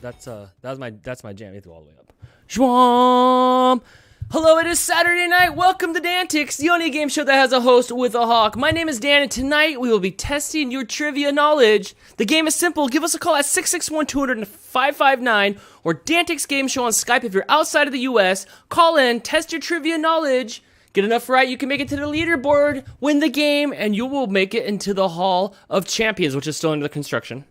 That's my jam. You have to go all the way up. Schwam! Hello, it is Saturday night. Welcome to DANtics, the only game show that has a host with a hawk. My name is Dan, and tonight we will be testing your trivia knowledge. The game is simple. Give us a call at 661-200-559 or DANtics Game Show on Skype if you're outside of the U.S. Call in, test your trivia knowledge. Get enough right, you can make it to the leaderboard, win the game, and you will make it into the Hall of Champions, which is still under construction.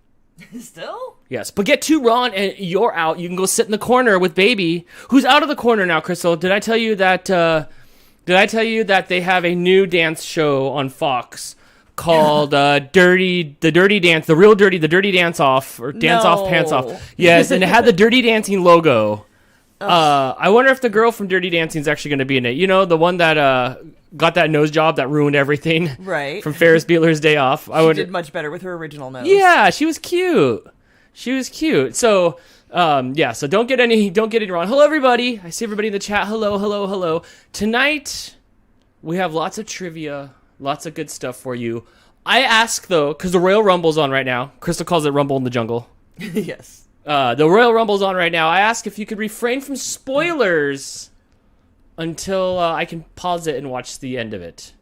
Still? Yes, but get two wrong and you're out. You can go sit in the corner with Baby, who's out of the corner now. Crystal, did I tell you that? They have a new dance show on Fox called the Dirty Dance, the Dirty Dance Off or Dance Off Pants Off? Yes, and it had the Dirty Dancing logo. I wonder if the girl from Dirty Dancing is actually going to be in it. You know, the one that got that nose job that ruined everything. Right. From Ferris Bueller's Day Off. She did much better with her original nose. Yeah, she was cute. So, so don't get any wrong. Hello, everybody. I see everybody in the chat. Hello. Tonight, we have lots of trivia, lots of good stuff for you. I ask, though, because the Royal Rumble's on right now. Crystal calls it Rumble in the Jungle. Yes. The Royal Rumble's on right now. I ask if you could refrain from spoilers until I can pause it and watch the end of it.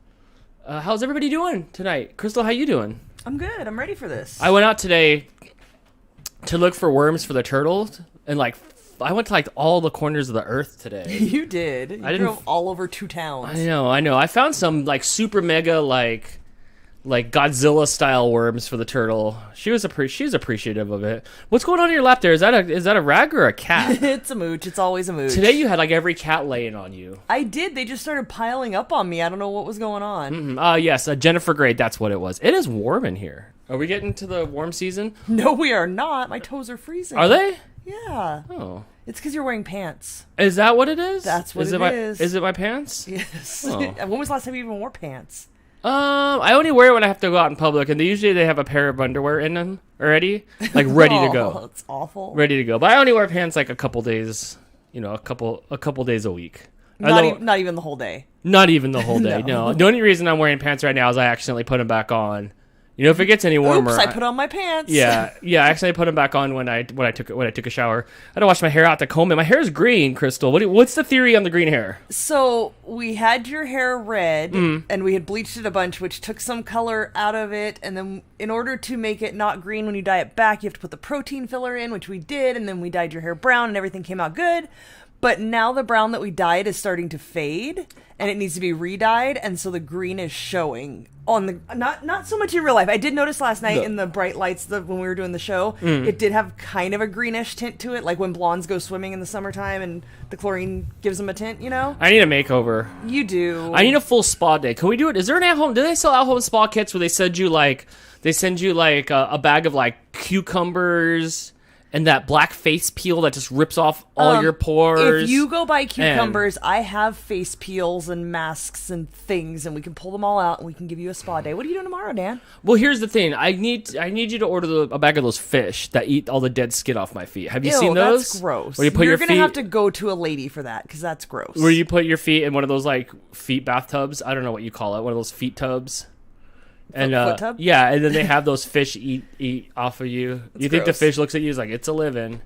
How's everybody doing tonight? Crystal, how you doing? I'm good. I'm ready for this. I went out today to look for worms for the turtles, and I went to all the corners of the earth today. You did. You drove all over 2 towns. I know. I found some super mega Godzilla style worms for the turtle. She's appreciative of it. What's going on in your lap there? Is that a rag or a cat? It's a mooch. It's always a mooch. Today you had every cat laying on you. I did. They just started piling up on me. I don't know what was going on. Yes, Jennifer Gray. That's what it was. It is warm in here. Are we getting to the warm season? No, we are not. My toes are freezing. Are they? Yeah. Oh. It's because you're wearing pants. Is that what it is? That's what it is. Is it my pants? Yes. Oh. When was the last time you even wore pants? I only wear it when I have to go out in public, and usually they have a pair of underwear in them already, ready to go. That's awful. Ready to go. But I only wear pants a couple days, a couple days a week. Not even the whole day. Not even the whole day. No. The only reason I'm wearing pants right now is I accidentally put them back on. If it gets any warmer, oops, I put on my pants. Yeah. I actually put them back on when I took a shower. I had to wash my hair out to comb it. My hair is green, Crystal. What's the theory on the green hair? So we had your hair red, and we had bleached it a bunch, which took some color out of it. And then, in order to make it not green when you dye it back, you have to put the protein filler in, which we did. And then we dyed your hair brown, and everything came out good. But now the brown that we dyed is starting to fade, and it needs to be re-dyed, and so the green is showing on the not so much in real life. I did notice last night in the bright lights when we were doing the show, it did have kind of a greenish tint to it, like when blondes go swimming in the summertime and the chlorine gives them a tint, I need a makeover. You do. I need a full spa day. Can we do it? Is there an at-home? Do they sell at-home spa kits where they send you a bag of cucumbers and that black face peel that just rips off all your pores? If you go buy cucumbers, I have face peels and masks and things, and we can pull them all out, and we can give you a spa day. What are you doing tomorrow, Dan? Well, here's the thing. I need you to order a bag of those fish that eat all the dead skin off my feet. Have you seen those? That's gross. Where you put You're going to have to go to a lady for that, because that's gross. Where you put your feet in one of those feet bathtubs. I don't know what you call it. One of those feet tubs. And foot tub? Yeah, and then they have those fish eat off of you. You think the fish looks at you like it's a living.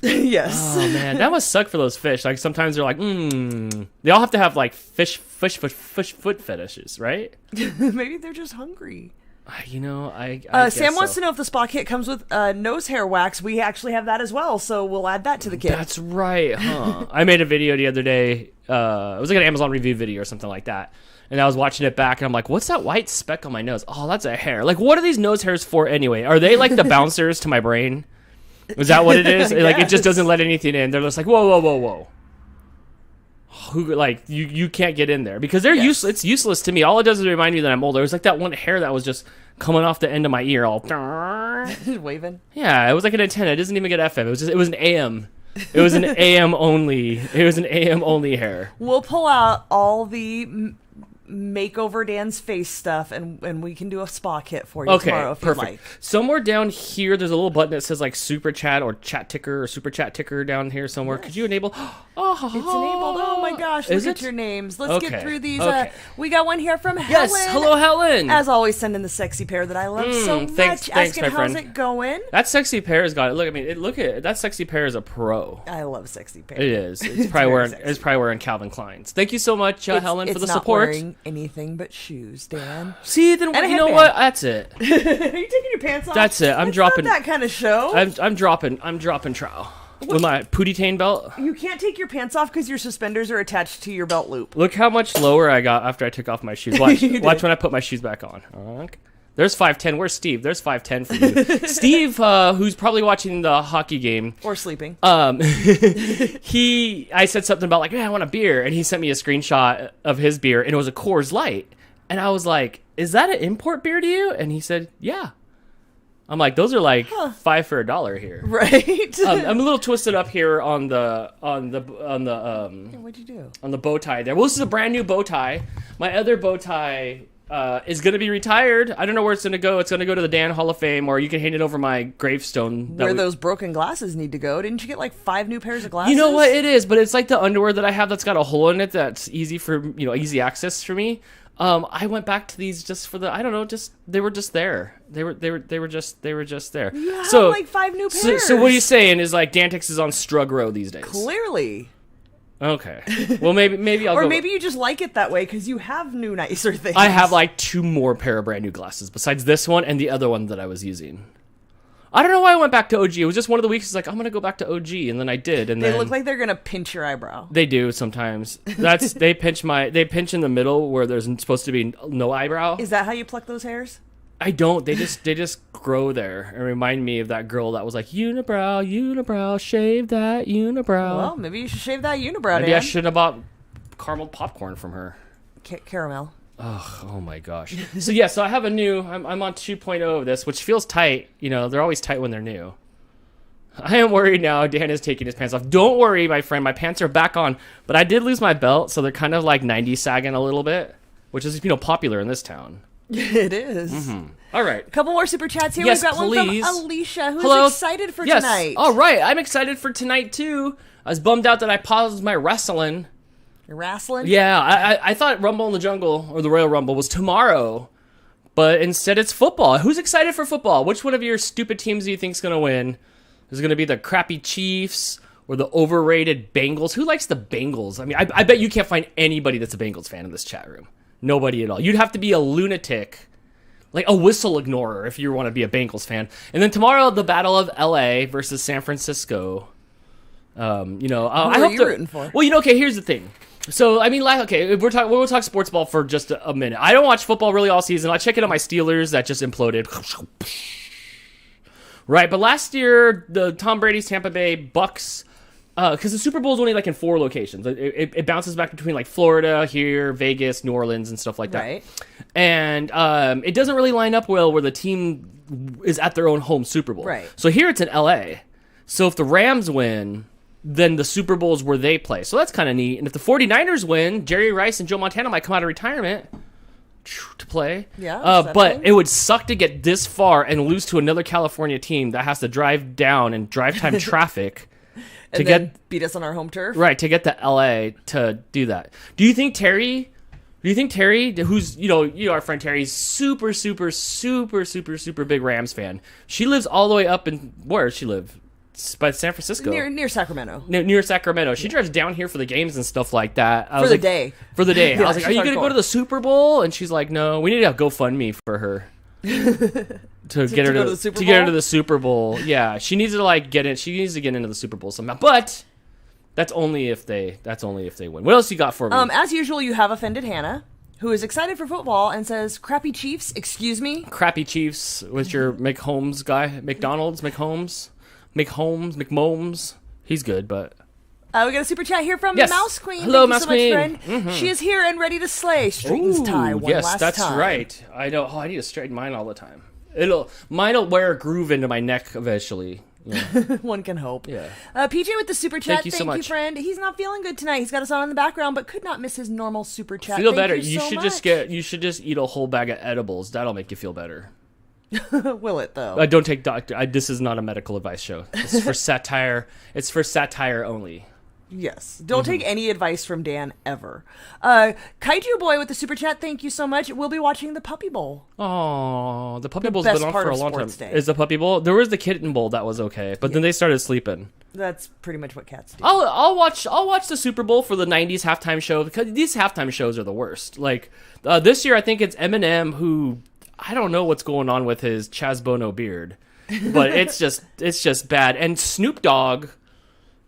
Yes. Oh man, that must suck for those fish. Sometimes they're they all have to have fish foot fetishes, right? Maybe they're just hungry. I Sam wants to know if the spa kit comes with nose hair wax. We actually have that as well, so we'll add that to the kit. That's right, huh? I made a video the other day. It was an Amazon review video or something like that. And I was watching it back, and I'm like, what's that white speck on my nose? Oh, that's a hair. What are these nose hairs for anyway? Are they the bouncers to my brain? Is that what it is? Yes. It just doesn't let anything in. They're just whoa. You can't get in there. Because they're useless. It's useless to me. All it does is remind me that I'm older. It was that one hair that was just coming off the end of my ear all... waving? Yeah, it was like an antenna. It doesn't even get FM. It was an AM. It was an AM only. It was an AM only hair. We'll pull out all the make over Dan's face stuff, and we can do a spa kit for you tomorrow if perfect. you'd like. Somewhere down here, there's a little button that says like super chat or chat ticker or super chat ticker down here somewhere. Yes. Could you enable? Oh, it's enabled. Oh my gosh! Look at your names. Let's get through these. Okay. We got one here from Helen. Yes, hello Helen. As always, sending the sexy pair that I love so much. Thanks, asking my how's friend. it going. That sexy pair has got it. Look, I mean, look at it. That sexy pair is a pro. I love sexy pair. It is. It's probably wearing Calvin Klein's. Thank you so much, Helen, for the support. It's not wearing anything but shoes, Dan. See, then you know what? That's it. Are you taking your pants off? That's it. I'm dropping not that kind of show. I'm dropping trowel. With my Pootie belt. You can't take your pants off because your suspenders are attached to your belt loop. Look how much lower I got after I took off my shoes. Watch when I put my shoes back on. Okay. There's 5'10". Where's Steve? There's 5'10" for you. Steve, who's probably watching the hockey game. Or sleeping. I said something about like, I want a beer. And he sent me a screenshot of his beer. And it was a Coors Light. And I was like, is that an import beer to you? And he said, yeah. I'm like, those are like $5 for $1 here, right? I'm a little twisted up here on the what'd you do? On the bow tie there. Well, this is a brand new bow tie. My other bow tie is going to be retired. I don't know where it's going to go. It's going to go to the Dan Hall of Fame, or you can hang it over my gravestone. Where those broken glasses need to go. Didn't you get like 5 new pairs of glasses? You know what it is, but it's like the underwear that I have that's got a hole in it that's easy for easy access for me. I went back to these just for the they were just there. They were just there. You have like 5 new pairs. So what are you saying is like DANtics is on Strug Row these days? Clearly. Okay. Well, maybe I'll or go. maybe you just like it that way because you have new nicer things. I have like 2 more pair of brand new glasses besides this one and the other one that I was using. I don't know why I went back to OG. It was just one of the weeks. It's like I'm gonna go back to OG, and then I did. And they then look like they're gonna pinch your eyebrow. They do sometimes. They pinch in the middle where there's supposed to be no eyebrow. Is that how you pluck those hairs? I don't. They just grow there and remind me of that girl that was like unibrow, shave that unibrow. Well, maybe you should shave that unibrow. Maybe Dan. I should have bought caramel popcorn from her. Caramel. Oh my gosh. So I have a new. I'm on 2.0 of this, which feels tight. They're always tight when they're new. I am worried now. Dan is taking his pants off. Don't worry, my friend. My pants are back on, but I did lose my belt, so they're kind of like 90 sagging a little bit, which is popular in this town. It is. Mm-hmm. All right. A couple more super chats here. Yes, We've got please. one from Alicia, who's excited for tonight. All right. I'm excited for tonight too. I was bummed out that I paused my wrestling. You're wrestling? Yeah, I thought Rumble in the Jungle, or the Royal Rumble, was tomorrow. But instead it's football. Who's excited for football? Which one of your stupid teams do you think is going to win? Is it going to be the crappy Chiefs or the overrated Bengals? Who likes the Bengals? I mean, I bet you can't find anybody that's a Bengals fan in this chat room. Nobody at all. You'd have to be a lunatic, like a whistle ignorer, if you want to be a Bengals fan. And then tomorrow, the Battle of LA versus San Francisco. Who are you rooting for? Well, okay, here's the thing. So, I mean, we'll talk sports ball for just a minute. I don't watch football really all season. I check in on my Steelers that just imploded. Right, but last year, the Tom Brady's Tampa Bay Bucks, because the Super Bowl is only like in 4 locations. It bounces back between like Florida, here, Vegas, New Orleans, and stuff like that. Right. And it doesn't really line up well where the team is at their own home Super Bowl. Right. So here it's in LA. So if the Rams win, then the Super Bowl is where they play. So that's kind of neat. And if the 49ers win, Jerry Rice and Joe Montana might come out of retirement to play. Yeah. But it would suck to get this far and lose to another California team that has to drive down in drive time traffic to beat us on our home turf. Right, to get to LA to do that. Do you think Terry, who's our friend Terry's super big Rams fan. She lives all the way up in where does she live? By San Francisco. Near Sacramento. Near Sacramento. She drives down here for the games and stuff like that. For the day. For the day. Yeah, I was like, are you going to go to the Super Bowl? And she's like, no, we need to have GoFundMe for her. to get her to the Super Bowl. Yeah, she needs to get in. She needs to get into the Super Bowl somehow. But that's only if they win. What else you got for me? As usual, you have offended Hannah, who is excited for football and says, "Crappy Chiefs, excuse me." Crappy Chiefs was your McHolmes guy, McDonald's, McHolmes. He's good, but we got a super chat here from yes. Mouse Queen. Hello, Thank Mouse you so Queen. much, friend. Mm-hmm. She is here and ready to slay. Straightens tie one last time. Yes, that's right. I know. Oh, I need to straighten mine all the time. Mine will wear a groove into my neck eventually. One can hope. Yeah. PJ with the super chat. Thank you so much. Friend. He's not feeling good tonight. He's got us on in the background, but could not miss his normal super chat. Feel better. You should much. you should just eat a whole bag of edibles. That'll make you feel better. Will it though? Don't take doctor. This is not a medical advice show. This is for satire. It's for satire only. Yes. Don't take any advice from Dan ever. Kaiju Boy with the super chat. Thank you so much. We'll be watching the Puppy Bowl. Oh, the Puppy Bowl's been on for a long time. Day. Is the Puppy Bowl? There was the Kitten Bowl that was okay, but then they started sleeping. That's pretty much what cats do. I'll watch the Super Bowl for the '90s halftime show because these halftime shows are the worst. Like this year, I think it's Eminem who I don't know what's going on with his Chaz Bono beard, but it's just bad. And Snoop Dogg,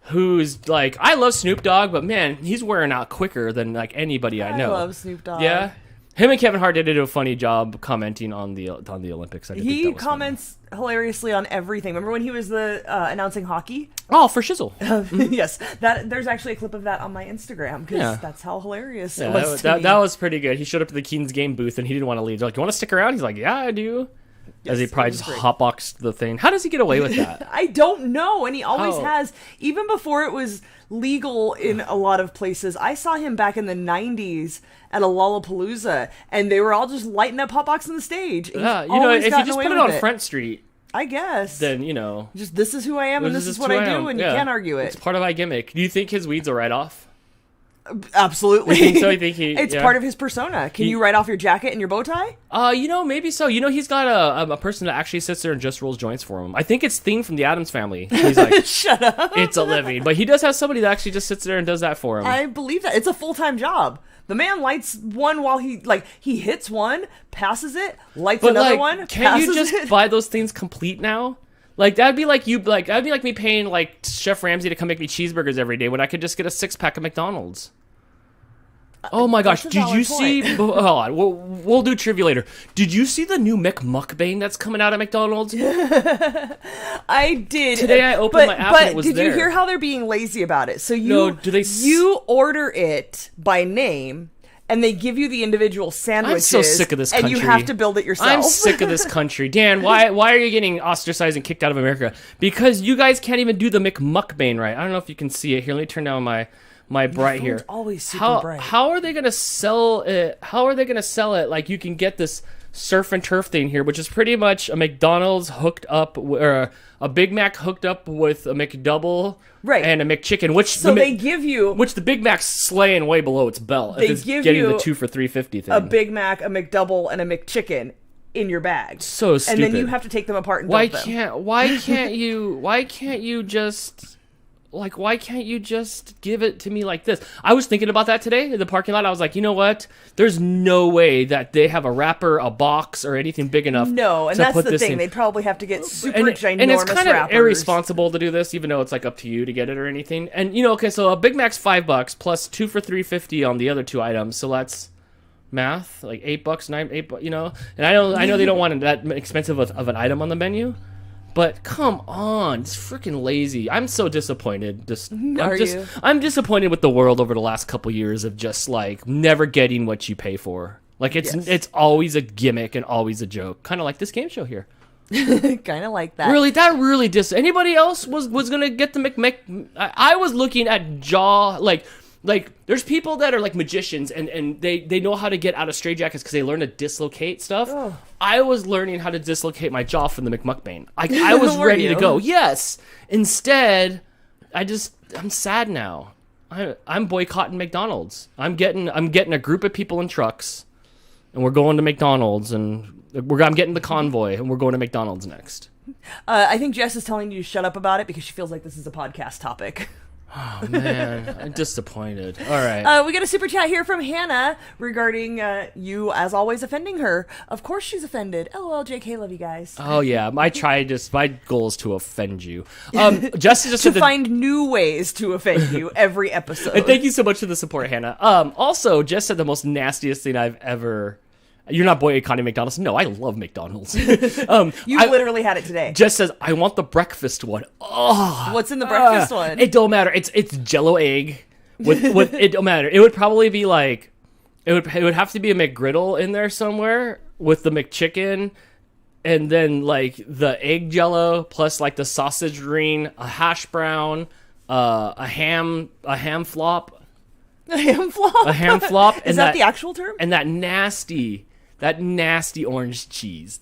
who's like, I love Snoop Dogg, but man, he's wearing out quicker than like anybody I know. I love Snoop Dogg. Yeah. Him and Kevin Hart did a funny job commenting on the Olympics. He comments hilariously on everything. Remember when he was announcing hockey? Oh, for shizzle. Yes, there's actually a clip of that on my Instagram because that's how hilarious it was. That was pretty good. He showed up to the Kings game booth and he didn't want to leave. They're like, "You want to stick around?" He's like, "Yeah, I do." Yes, as he probably just hotboxed the thing. How does he get away with that? I don't know, and he always has. Even before it was legal in a lot of places, I saw him back in the 90s at a Lollapalooza, and they were all just lighting up hotboxing the stage. Yeah, if you just put it on Front Street, I guess, then just this is who I am and this is what I do, and you can't argue it. It's part of my gimmick. Do you think his weeds will write off? Absolutely. You think so? You think it's part of his persona. Can you write off your jacket and your bow tie? Maybe so. He's got a person that actually sits there and just rolls joints for him. I think it's Thing from the Addams Family. He's like, shut up. It's a living, but he does have somebody that actually just sits there and does that for him. I believe that. It's a full-time job. The man lights one while he hits one, passes it, lights another one. Can't you just buy those things complete now? Like that'd be like me paying like Chef Ramsay to come make me cheeseburgers every day when I could just get a 6-pack of McDonald's. Oh my gosh! Did you see? Hold on, we'll do trivia later. Did you see the new McMukbang that's coming out of McDonald's? I did. Today I opened my app and it was there. But did you hear how they're being lazy about it? So you order it by name, and they give you the individual sandwiches. I'm so sick of this country. And you have to build it yourself. I'm sick of this country. Dan, why are you getting ostracized and kicked out of America? Because you guys can't even do the McMukbang right. I don't know if you can see it. Here, let me turn down my bright here. Always super bright. How are they gonna sell it? How are they gonna sell it? Like you can get this surf and turf thing here, which is pretty much a McDonald's hooked up, or a Big Mac hooked up with a McDouble, right, and a McChicken. Which they give you, which the Big Mac's slaying way below its belt. They give getting you the 2 for $3.50 thing. A Big Mac, a McDouble, and a McChicken in your bag. So stupid. And then you have to take them apart and dump them. Why can't you just? Like, why can't you just give it to me like this? I was thinking about that today in the parking lot. I was like, you know what? There's no way that they have a wrapper, a box, or anything big enough. No, and that's the thing. They'd probably have to get super ginormous and it's kind of wrappers. irresponsible to do this, even though it's like up to you to get it or anything. And okay, so a Big Mac's $5 plus 2 for $3.50 on the other two items. So that's math, like $8, $8. And I know they don't want that expensive of an item on the menu. But come on, it's freaking lazy. I'm so disappointed. I'm disappointed with the world over the last couple years of just like never getting what you pay for. Like it's always a gimmick and always a joke, kind of like this game show here. Kind of like that. Really, that really anybody else was gonna get the McMick? I was looking at Jaw like there's people that are like magicians and they know how to get out of straitjackets because they learn to dislocate stuff. Oh. I was learning how to dislocate my jaw from the McMukbang. I was ready to go. Yes. Instead, I'm sad now. I'm boycotting McDonald's. I'm getting a group of people in trucks, and we're going to McDonald's, and I'm getting the convoy, and we're going to McDonald's next. I think Jess is telling you to shut up about it because she feels like this is a podcast topic. Oh, man. I'm disappointed. All right. We got a super chat here from Hannah regarding you, as always, offending her. Of course she's offended. LOL, JK, love you guys. Oh, yeah. My goal is to offend you. Jessica just to find new ways to offend you every episode. And thank you so much for the support, Hannah. Also, Jess said the most nastiest thing I've ever... You're not boycotting McDonald's? No, I love McDonald's. You literally had it today. Jess says, I want the breakfast one. Oh, what's in the breakfast one? It don't matter. It's Jell-O egg. With it don't matter. It would probably be like, it would have to be a McGriddle in there somewhere with the McChicken and then like the egg Jello plus like the sausage ring, a hash brown, a ham flop. A ham flop? A ham flop. Is that the actual term? And that nasty orange cheese.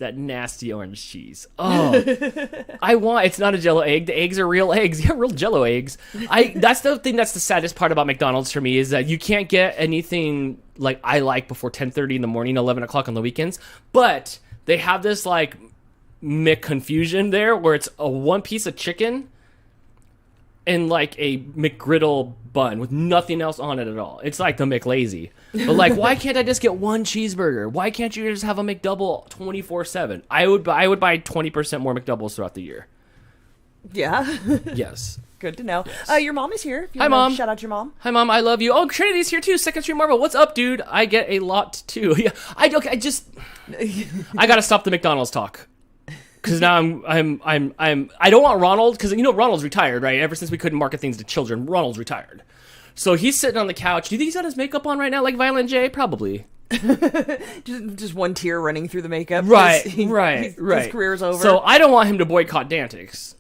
Oh, it's not a Jello egg. The eggs are real eggs. Yeah, real Jello eggs. That's the thing that's the saddest part about McDonald's for me is that you can't get anything like I like before 10:30 in the morning, 11 o'clock on the weekends. But they have this like McConfusion there where it's a one piece of chicken and like a McGriddle bun with nothing else on it at all. It's like the McLazy. But like, why can't I just get one cheeseburger? Why can't you just have a McDouble 24/7? I would buy 20% more McDoubles throughout the year. Yeah. Yes. Good to know. Yes. Your mom is here. If you Hi, wanna Mom. Shout out your mom. Hi, Mom. I love you. Oh, Trinity's here too. Second Street Marvel. What's up, dude? I get a lot too. Yeah. I gotta stop the McDonald's talk. Because now I don't want Ronald, because Ronald's retired, right? Ever since we couldn't market things to children, Ronald's retired. So he's sitting on the couch. Do you think he's got his makeup on right now, like Violent J? Probably. just one tear running through the makeup. Right. His career's over. So I don't want him to boycott DANtics.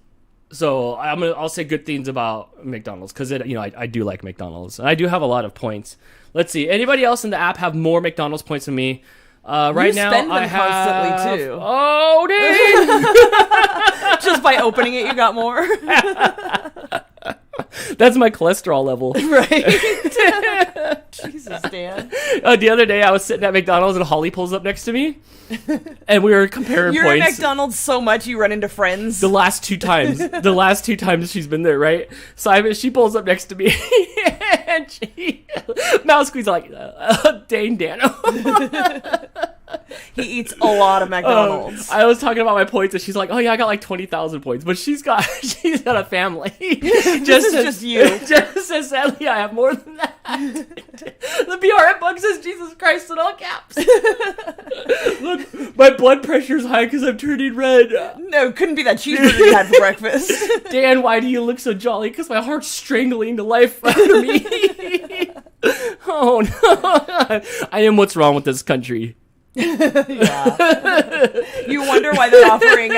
So I'll say good things about McDonald's because I do like McDonald's and I do have a lot of points. Let's see. Anybody else in the app have more McDonald's points than me? Right now, spend them I have constantly too. Oh, dang! Just by opening it, you got more. That's my cholesterol level. Right. Jesus, Dan. The other day, I was sitting at McDonald's and Holly pulls up next to me, and we were comparing You're points. at McDonald's so much you run into friends. The last two times she's been there, right? So she pulls up next to me, and she mouth squeeze like, dang Dano. He eats a lot of McDonald's. I was talking about my points, and she's like, "Oh yeah, I got like 20,000 points," but she's got a family. just you. Just as sadly, I have more than that. The BRF bug says Jesus Christ in all caps. Look, my blood pressure's high because I'm turning red. No, couldn't be that cheeseburger you had for breakfast. Dan, why do you look so jolly? Because my heart's strangling the life out of me. Oh no! I am what's wrong with this country. Yeah. You wonder why they're offering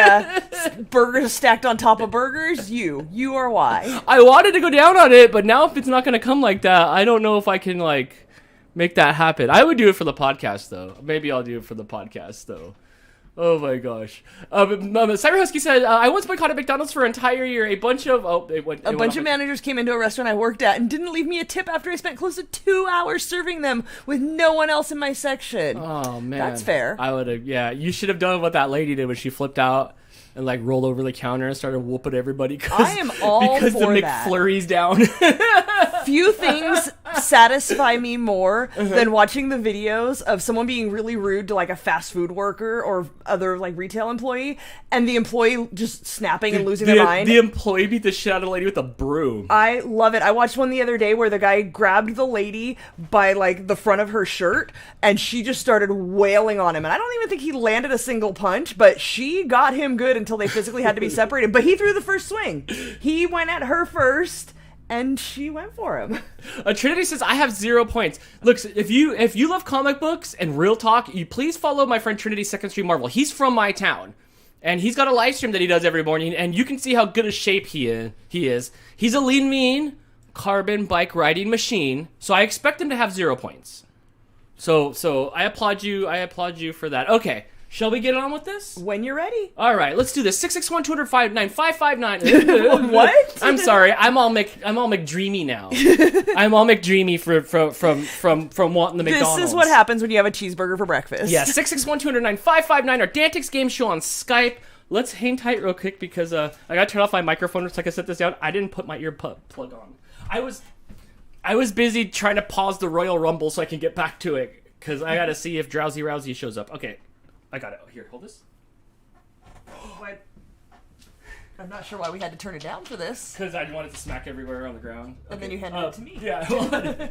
burgers stacked on top of burgers? You are why. I wanted to go down on it, but now if it's not going to come like that, I don't know if I can like make that happen. I would do it for the podcast though. Maybe I'll do it for the podcast though. Oh my gosh. Cyber Husky said, I once boycotted McDonald's for an entire year. A bunch of managers came into a restaurant I worked at and didn't leave me a tip after I spent close to 2 hours serving them with no one else in my section. Oh man. That's fair. I would have, yeah. You should have done what that lady did when she flipped out and like rolled over the counter and started whooping everybody. I am all because for the that. McFlurry's down. Few things satisfy me more than watching the videos of someone being really rude to like a fast food worker or other like retail employee, and the employee just snapping and losing their mind. The employee beat the shit out of the lady with a broom. I love it. I watched one the other day where the guy grabbed the lady by like the front of her shirt and she just started wailing on him. And I don't even think he landed a single punch, but she got him good until they physically had to be separated. But he threw the first swing. He went at her first. And she went for him. Trinity says, I have 0 points. Look, if you love comic books and real talk, you please follow my friend Trinity Second Street Marvel. He's from my town. And he's got a live stream that he does every morning. And you can see how good a shape he is. He's a lean, mean, carbon bike riding machine. So I expect him to have 0 points. So I applaud you. I applaud you for that. Okay. Shall we get on with this? When you're ready. All right, let's do this. 661-205-9559. What? I'm sorry. I'm all McDreamy now. I'm all McDreamy from wanting the McDonald's. This is what happens when you have a cheeseburger for breakfast. Yeah, 661-209-5559. Our DANtics game show on Skype. Let's hang tight real quick because I got to turn off my microphone so I can set this down. I didn't put my ear plug on. I was busy trying to pause the Royal Rumble so I can get back to it because I got to see if Drowsy Rousey shows up. Okay. I got it. Here, hold this. What? I'm not sure why we had to turn it down for this. Because I wanted to smack everywhere on the ground. And then you handed it to me. Yeah.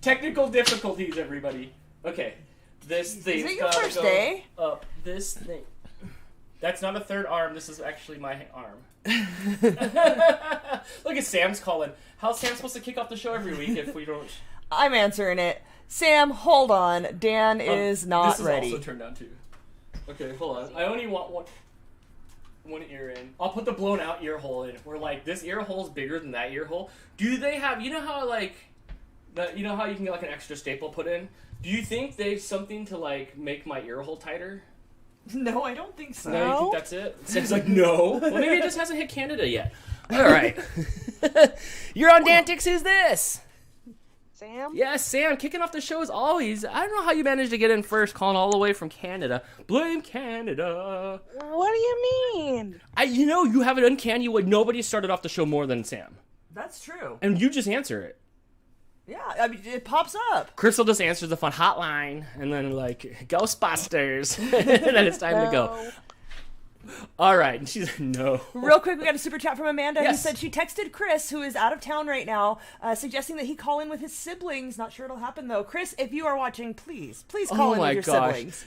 Technical difficulties, everybody. Okay. This thing. Is it your first day? Up. This thing. That's not a third arm. This is actually my arm. Look at Sam's calling. How's Sam supposed to kick off the show every week if we don't... I'm answering it. Sam, hold on. Dan is not ready. This is also turned on too. Okay, hold on. I only want one ear in. I'll put the blown out ear hole in. Where like this ear hole's bigger than that ear hole. Do they have? You know how like, you know how you can get like an extra staple put in? Do you think there's something to like make my ear hole tighter? No, I don't think so. No, you think that's it? Sam's like, no. Well, maybe it just hasn't hit Canada yet. All right. You're on DANtics. Who's this? Sam? Yes, Sam, kicking off the show as always. I don't know how you managed to get in first, calling all the way from Canada. Blame Canada. What do you mean? You have an uncanny way. Nobody started off the show more than Sam. That's true. And you just answer it. Yeah, I mean, it pops up. Crystal just answers the fun hotline, and then, like, Ghostbusters. And then it's time to go. All right. And she's like, no. Real quick, we got a super chat from Amanda who Yes. said she texted Chris, who is out of town right now, suggesting that he call in with his siblings. Not sure it'll happen, though. Chris, if you are watching, please call in with your siblings.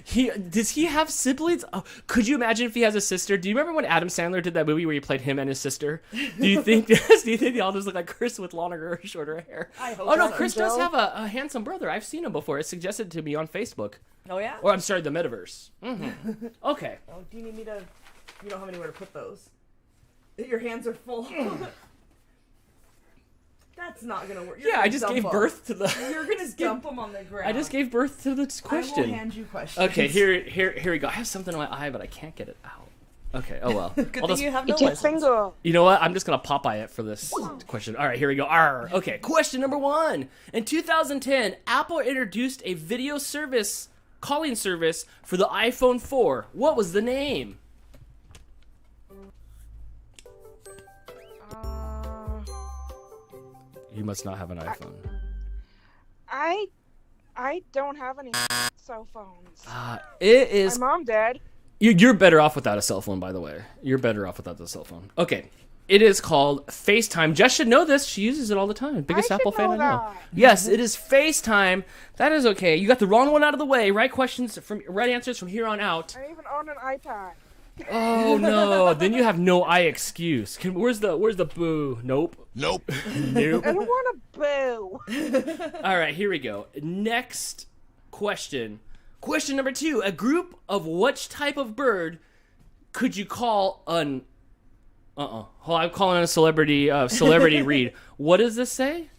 Does he have siblings? Oh, could you imagine if he has a sister? Do you remember when Adam Sandler did that movie where he played him and his sister? Do you think they all just look like Chris with longer or shorter hair? I hope Oh, no, so. Chris does have a handsome brother. I've seen him before. It's suggested to me on Facebook. Oh, yeah? Or, I'm sorry, the metaverse. Mm-hmm. Okay. Oh, do you need me to... You don't have anywhere to put those. Your hands are full. That's not going to work. I just gave birth to the... You're going to dump them on the ground. I just gave birth to this question. I will hand you questions. Okay, here we go. I have something in my eye, but I can't get it out. Okay, oh well. Good thing you have no It's your license. finger. You know what? I'm just going to Popeye it for this question. All right, here we go. Arr. Okay, question number 1. In 2010, Apple introduced a video service, calling service for the iPhone 4. What was the name? You must not have an iPhone. I don't have any cell phones. It is... My mom did. You're better off without a cell phone, by the way. You're better off without the cell phone. Okay. It is called FaceTime. Jess should know this. She uses it all the time. Biggest I Apple should fan know I know. that. Yes, it is FaceTime. That is okay. You got the wrong one out of the way. Right answers from here on out. I even own an iPad. Oh no! Then you have no excuse. Where's the boo? Nope. Nope. Nope. I don't want to boo. All right, here we go. Next question. Question number 2. A group of which type of bird could you call an... I'm calling a celebrity read. What does this say?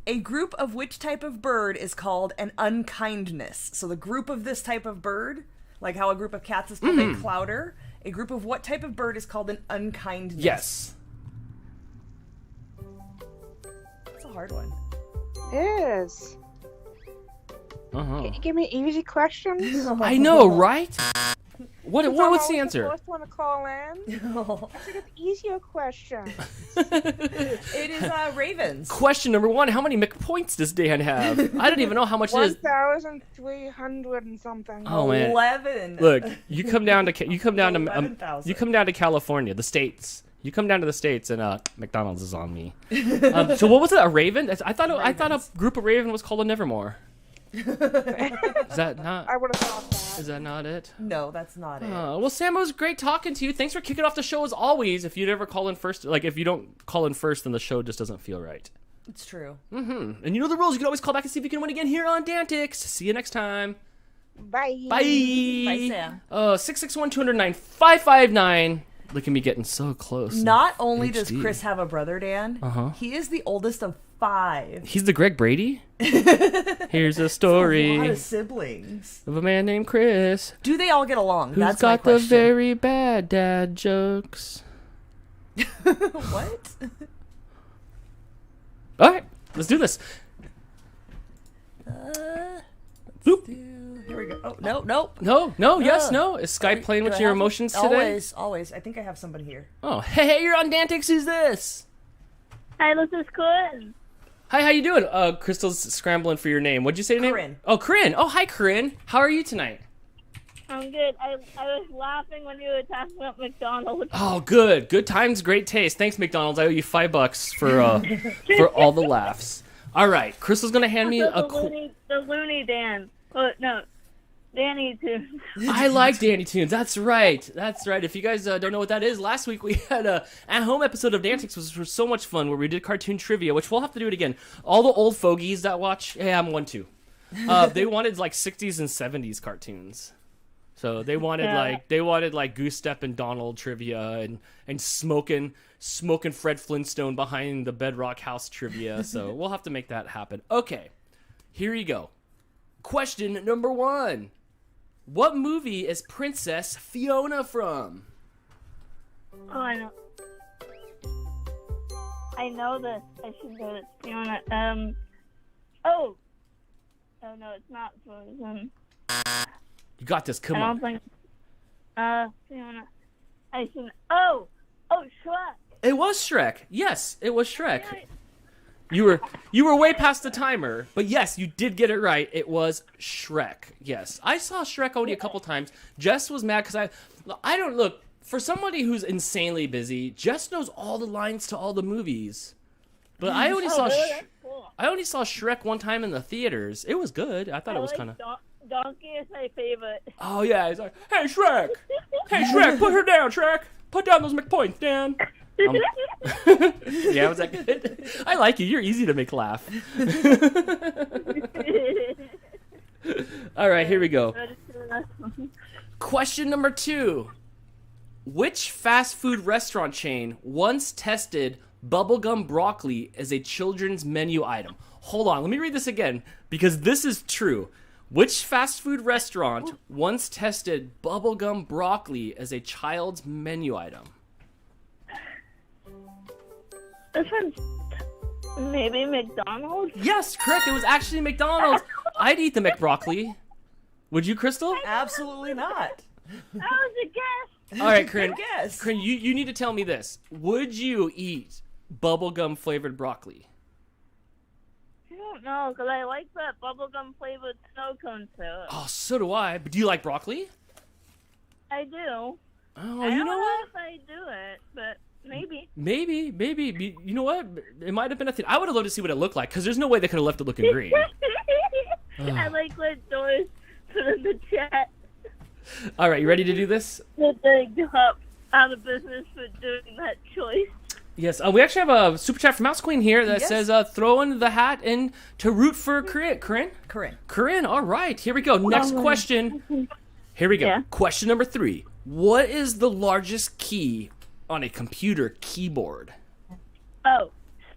A group of which type of bird is called an unkindness? So the group of this type of bird, like how a group of cats is called a clouder, a group of what type of bird is called an unkindness? Yes. That's a hard one. It is. Can you give me easy questions? I know, right? What's the answer? The first one to call in. I should get easier questions. It is ravens. Question number 1. How many McPoints does Dan have? I don't even know how much it is. 1,300 and something. Oh man. 11. Look, you come down to 11,000. you come down to California, the States. You come down to the States, and McDonald's is on me. So what was it? A raven? I thought a group of raven was called a Nevermore. Is that not? I would have thought that. Is that not it? No, that's not it. Well, Sam, it was great talking to you. Thanks for kicking off the show as always. If you never call in first, like if you don't call in first, then the show just doesn't feel right. It's true. And you know the rules. You can always call back and see if you can win again here on DANtics. See you next time. Bye. Bye. Bye, Sam. 661-209-559. Look at me getting so close. Not only does HD. Chris have a brother, Dan, he is the oldest of 5. He's the Greg Brady? Here's a story A lot of siblings. of a man named Chris Do they all get along? who's That's my got the question. very bad dad jokes. What? All right, let's do this. Boop. Here we go. Oh, no. No, yes, no. Is Skype playing with your emotions today? Always. I think I have somebody here. Oh, hey, you're on DANtics. Who's this? Hi, this is Quinn. Hi, how you doing? Crystal's scrambling for your name. What'd you say your name? Corinne. Oh, Corinne. Oh, hi, Corinne. How are you tonight? I'm good. I was laughing when you were talking about McDonald's. Oh, good. Good times, great taste. Thanks, McDonald's. I owe you $5 for all the laughs. All right, Crystal's gonna hand me a. The Looney Dan. Oh, no, Danny too. I like Danny Tunes. That's right. That's right. If you guys don't know what that is, last week we had a at-home episode of DANtics, which was so much fun, where we did cartoon trivia, which we'll have to do it again. All the old fogies that watch. Hey, I'm one too. They wanted like 60s and 70s cartoons. So they wanted like Goose Step and Donald trivia and smoking Fred Flintstone behind the Bedrock House trivia. So we'll have to make that happen. Okay, here you go. Question number 1. What movie is Princess Fiona from? Oh, I know. I know this. I should know this. Fiona. Oh. Oh no, it's not Frozen. You got this. Come on. I don't think. Fiona. I should. Oh, Shrek. It was Shrek. Yes, it was Shrek. You were way past the timer, but yes, you did get it right. It was Shrek. Yes, I saw Shrek only a couple times. Jess was mad because I don't look. For somebody who's insanely busy, Jess knows all the lines to all the movies. But I only saw Shrek one time in the theaters. It was good. I thought it was kind of. Donkey is my favorite. Oh yeah, he's like, hey Shrek, put her down, Shrek, put down those McPoints, Dan. Yeah, was that good? I like you. You're easy to make laugh. All right, here we go. Question number 2. Which fast food restaurant chain once tested bubblegum broccoli as a children's menu item? Hold on, let me read this again because this is true. Which fast food restaurant once tested bubblegum broccoli as a child's menu item? This one's maybe McDonald's? Yes, correct. It was actually McDonald's. I'd eat the McBroccoli. Would you, Crystal? Absolutely not. That was a guess. All right, Corinne. Guess. Corinne, you need to tell me this. Would you eat bubblegum flavored broccoli? I don't know, because I like that bubblegum flavored snow cone syrup. Oh, so do I. But do you like broccoli? I do. Oh, I you don't know what? if I do it, but maybe. Maybe. You know what? It might have been a thing. I would have loved to see what it looked like, because there's no way they could have left it looking green. I like what Doris put in the chat. All right, you ready to do this? That they got out of business for doing that choice. Yes, we actually have a super chat from Mouse Queen here that Yes. says, throw in the hat and to root for Corinne. Corinne, all right, here we go. Next question. Here we go. Yeah. Question number 3. What is the largest key on a computer keyboard? Oh,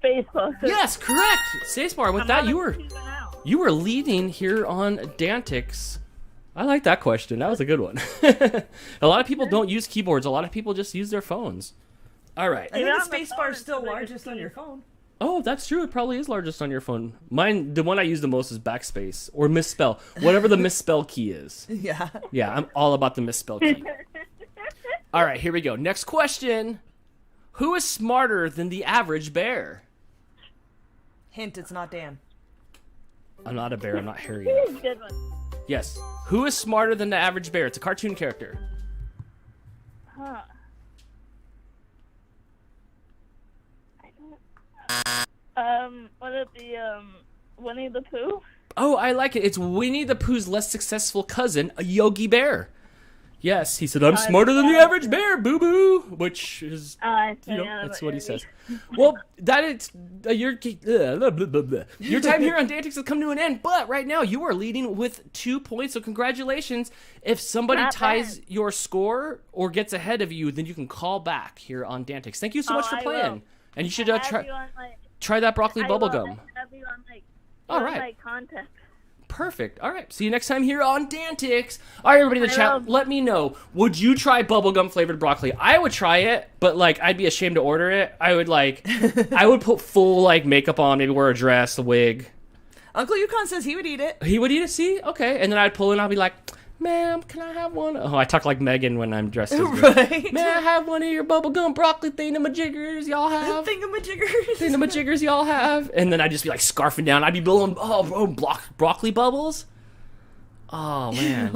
spacebar. Yes, correct. Spacebar. With that, you were leading here on DANtics. I like that question. That was a good one. A lot of people don't use keyboards. A lot of people just use their phones. All right. I think the spacebar is still largest on your phone. Oh, that's true. It probably is largest on your phone. Mine, the one I use the most is backspace or misspell. Whatever the misspell key is. Yeah. Yeah, I'm all about the misspell key. All right, here we go. Next question. Who is smarter than the average bear? Hint, it's not Dan. I'm not a bear. I'm not hairy enough. Good one. Yes. Who is smarter than the average bear? It's a cartoon character. Huh. Would it be, Winnie the Pooh? Oh, I like it. It's Winnie the Pooh's less successful cousin, a Yogi Bear. Yes, he said, I'm smarter than the average bear, boo-boo, which is, that's what he says. Well, that is, your time here on DANtics has come to an end, but right now you are leading with 2 points, so congratulations. If somebody ties your score or gets ahead of you, then you can call back here on DANtics. Thank you so much for playing. And you should try that broccoli bubblegum. All right. My contest. Perfect. All right. See you next time here on DANtics. All right, everybody in the chat, let me know. Would you try bubblegum flavored broccoli? I would try it, but I'd be ashamed to order it. I would I would put full makeup on, maybe wear a dress, a wig. Uncle Yukon says he would eat it. He would eat it. See? Okay. And then I'd pull in. I'll be like, ma'am, can I have one? Oh, I talk like Megan when I'm dressed as Right. May I have one of your bubblegum broccoli thingamajiggers y'all have? Thingamajiggers y'all have? And then I'd just be scarfing down. I'd be blowing broccoli bubbles. Oh man,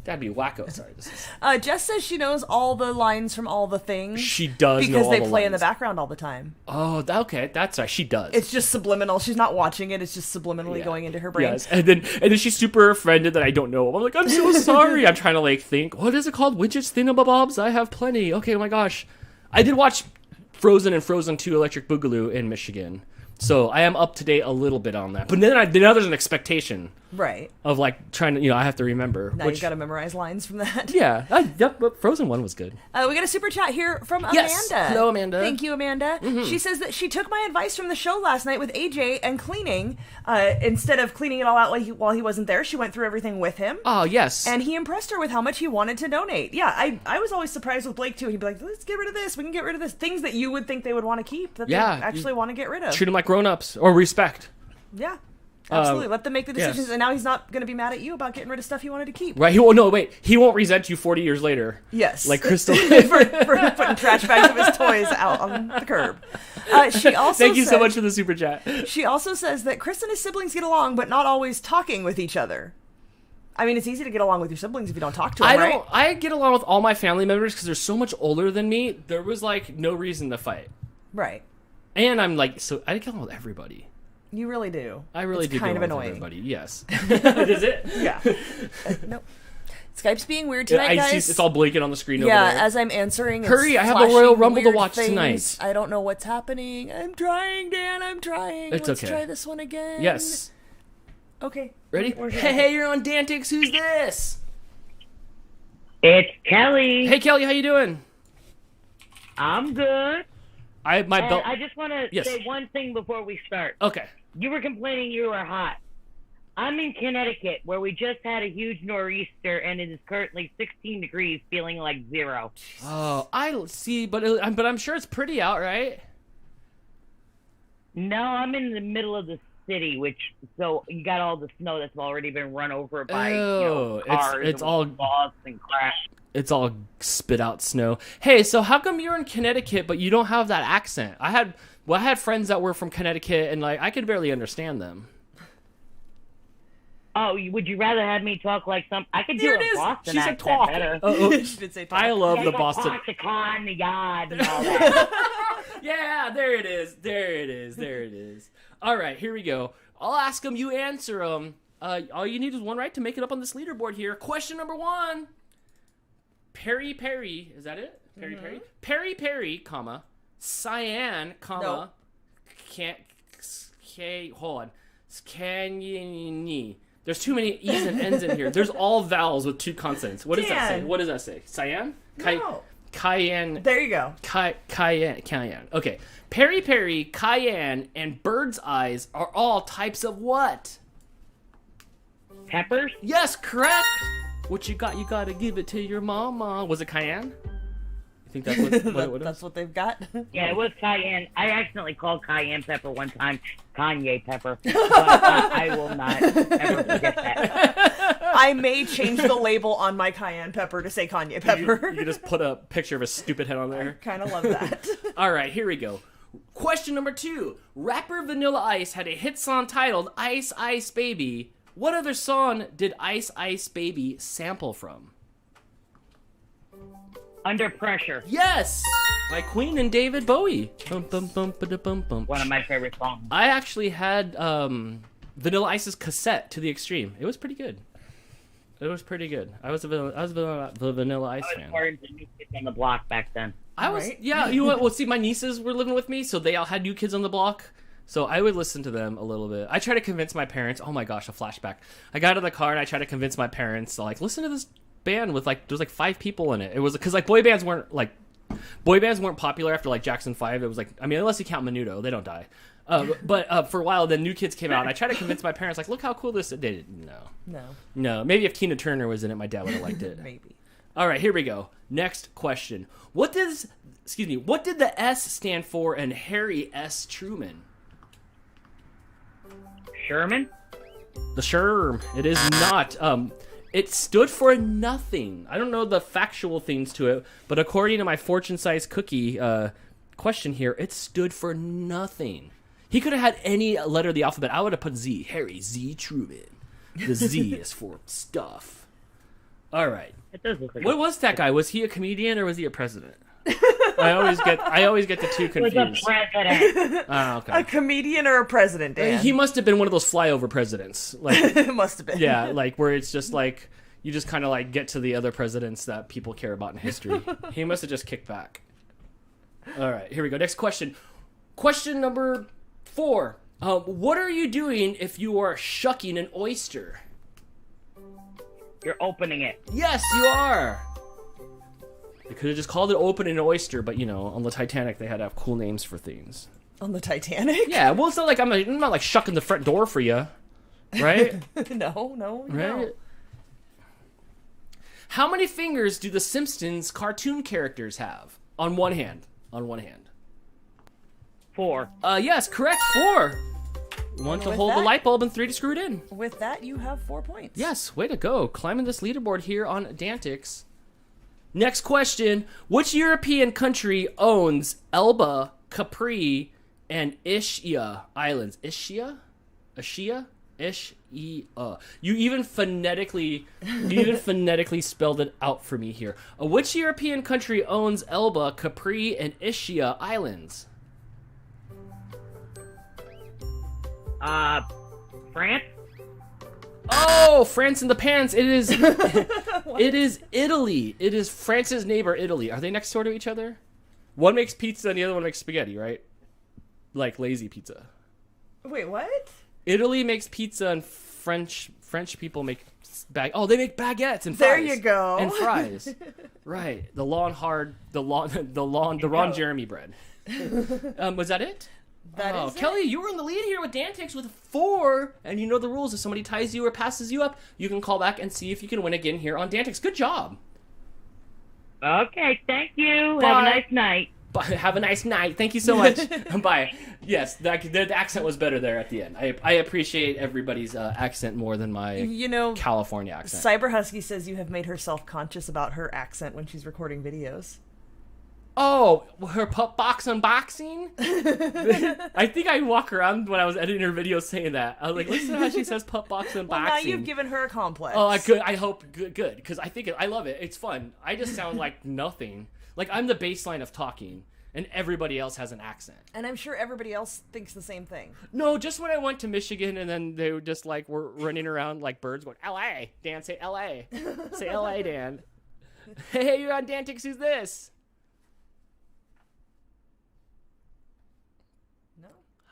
that'd be wacko. Sorry. Jess says she knows all the lines from all the things. She does because know they all the play in lines. the background all the time. Oh, okay. That's right. She does. It's just subliminal. She's not watching it. It's just subliminally going into her brain. Yes, and then she's super offended that I don't know. I'm like, I'm so sorry. I'm trying to think. What is it called? Widgets, thingamabobs? I have plenty. Okay, oh my gosh. I did watch Frozen and Frozen 2 Electric Boogaloo in Michigan. So I am up to date a little bit on that. But then now there's an expectation Right. of like trying to, I have to remember. Now you've got to memorize lines from that. Yeah. Yep. But Frozen 1 was good. We got a super chat here from Yes. Amanda. Hello, Amanda. Thank you, Amanda. She says that she took my advice from the show last night with AJ and cleaning. Instead of cleaning it all out while he wasn't there, she went through everything with him. Oh, yes. And he impressed her with how much he wanted to donate. Yeah, I was always surprised with Blake, too. He'd be like, let's get rid of this. We can get rid of this. Things that you would think they would want to keep that they actually want to get rid of. Treat them like grown-ups or respect. Yeah. Absolutely. Let them make the decisions, yes. and now he's not going to be mad at you about getting rid of stuff he wanted to keep. Right. He won't resent you 40 years later. Yes. Like Crystal. for putting trash bags of his toys out on the curb. She also Thank you so much for the super chat. She also says that Chris and his siblings get along, but not always talking with each other. I mean, it's easy to get along with your siblings if you don't talk to them, right? I get along with all my family members because they're so much older than me. There was, like, no reason to fight. Right. And I'm, like, so I get along with everybody. You really do. I really do. Kind of get along annoying. with everybody. Yes. Is it? Yeah. Nope. Skype's being weird tonight, guys. It's all blinking on the screen over there. Yeah, as I'm answering, Hurry, it's I have the Royal flashing Rumble to weird watch things. tonight. I don't know what's happening. I'm trying, Dan. I'm trying. It's Let's okay. try this one again. Yes. Okay. Ready? Hey, you're on DANtics. Who's this? It's Kelly. Hey, Kelly, how you doing? I'm good. I just want to say one thing before we start. Okay. You were complaining you were hot. I'm in Connecticut, where we just had a huge nor'easter, and it is currently 16 degrees, feeling like 0. Oh, I see, but I'm sure it's pretty out, right? No, I'm in the middle of the city, so you got all the snow that's already been run over by cars it's and all bus and crap. It's all spit out snow. Hey, so how come you're in Connecticut but you don't have that accent? I had friends that were from Connecticut and like I could barely understand them. Oh, would you rather have me talk like some? I could do Here a it is. Boston She said accent talk. better. She did say talk. I love the Boston. On the yard and all that. Yeah, there it is. There it is. There it is. All right, here we go. I'll ask them. You answer them. All you need is one right to make it up on this leaderboard here. Question number 1. Peri Peri. Is that it? Peri Peri. Peri Peri, comma cyan, comma hold on. Canyoni. There's too many E's and N's in here. There's all vowels with 2 consonants. What does that say? What does that say? Cyan? No. Cayenne. There you go. Cayenne. Okay. Peri Peri, cayenne, and bird's eyes are all types of what? Peppers? Yes, correct. What you got? You gotta give it to your mama. Was it cayenne? You think that's what it was? That's what they've got. Yeah, it was cayenne. I accidentally called cayenne pepper one time Kanye pepper. But I will not ever forget that. I may change the label on my cayenne pepper to say Kanye pepper. You can just put a picture of a stupid head on there. Kind of love that. All right, here we go. Question number 2. Rapper Vanilla Ice had a hit song titled Ice Ice Baby. What other song did Ice Ice Baby sample from? Under Pressure. Yes! By Queen and David Bowie. Bum, bum, bum, ba-da-bum, bum. One of my favorite songs. I actually had Vanilla Ice's cassette to the extreme. It was pretty good. It was pretty good. I was a Vanilla Ice fan. I was more into New Kids on the Block back then. I was, Right? yeah, you know what? Well, see, my nieces were living with me, so they all had New Kids on the Block. So I would listen to them a little bit. I try to convince my parents. Oh my gosh, a flashback. I got in the car and I tried to convince my parents to like listen to this band with like there's like 5 people in it. It was because like boy bands weren't popular after like Jackson 5. It was like, I mean, unless you count Menudo, they don't die. But for a while, then New Kids came out, and I tried to convince my parents, like, look how cool this is. They didn't. No. Maybe if Tina Turner was in it, my dad would have liked it. Maybe. All right, here we go. Next question. What did the S stand for in Harry S. Truman? Sherman? The Sherm. It is not. It stood for nothing. I don't know the factual things to it, but according to my fortune-sized cookie question here, it stood for nothing. He could have had any letter of the alphabet. I would have put Z. Harry Z. Truman. The Z is for stuff. All right. It does look like What was that guy? Was he a comedian or was he a president? I always get the two confused. was a president. Oh, okay. A comedian or a president, Dan? He must have been one of those flyover presidents. Like, Must have been. yeah, like where it's just like you just kind of like get to the other presidents that people care about in history. He must have just kicked back. All right, here we go. Next question. Question number 4. What are you doing if you are shucking an oyster? You're opening it. Yes, you are. They could have just called it opening an oyster, but on the Titanic they had to have cool names for things. On the Titanic? Yeah, well, it's not like I'm not like shucking the front door for you, right? No. Right. How many fingers do the Simpsons cartoon characters have? On one hand. 4. Yes, correct. 4. 1 to hold the light bulb and 3 to screw it in. With that, you have 4 points. Yes, way to go. Climbing this leaderboard here on DANtics. Next question. Which European country owns Elba, Capri, and Ischia Islands? Ischia? You even phonetically spelled it out for me here. Which European country owns Elba, Capri, and Ischia Islands? France? Oh, France in the pants. It is it is Italy. It is France's neighbor, Italy. Are they next door to each other? One makes pizza and the other one makes spaghetti, right? Like lazy pizza. Wait, what? Italy makes pizza and French people make they make baguettes and fries. There you go. And fries. Right. The Ron Jeremy bread. Was that it? That is Kelly, you were in the lead here with DANtics with 4, and you know the rules. If somebody ties you or passes you up, you can call back and see if you can win again here on DANtics. Good job. Okay, thank you. Bye. Have a nice night. Bye. Have a nice night. Thank you so much. Bye. Yes, the accent was better there at the end. I appreciate everybody's accent more than my California accent. Cyber Husky says you have made her self-conscious about her accent when she's recording videos. Oh, her pup box unboxing? I think I walk around when I was editing her video saying that. I was like, listen to how she says pup box unboxing. Well, now you've given her a complex. Oh, good. I hope good, because I love it. It's fun. I just sound like nothing. Like I'm the baseline of talking, and everybody else has an accent. And I'm sure everybody else thinks the same thing. No, just when I went to Michigan, and then they were just like were running around like birds, going L.A. Dan, say L.A. Say L.A. Dan. Hey, you're on DANtics. Who's this?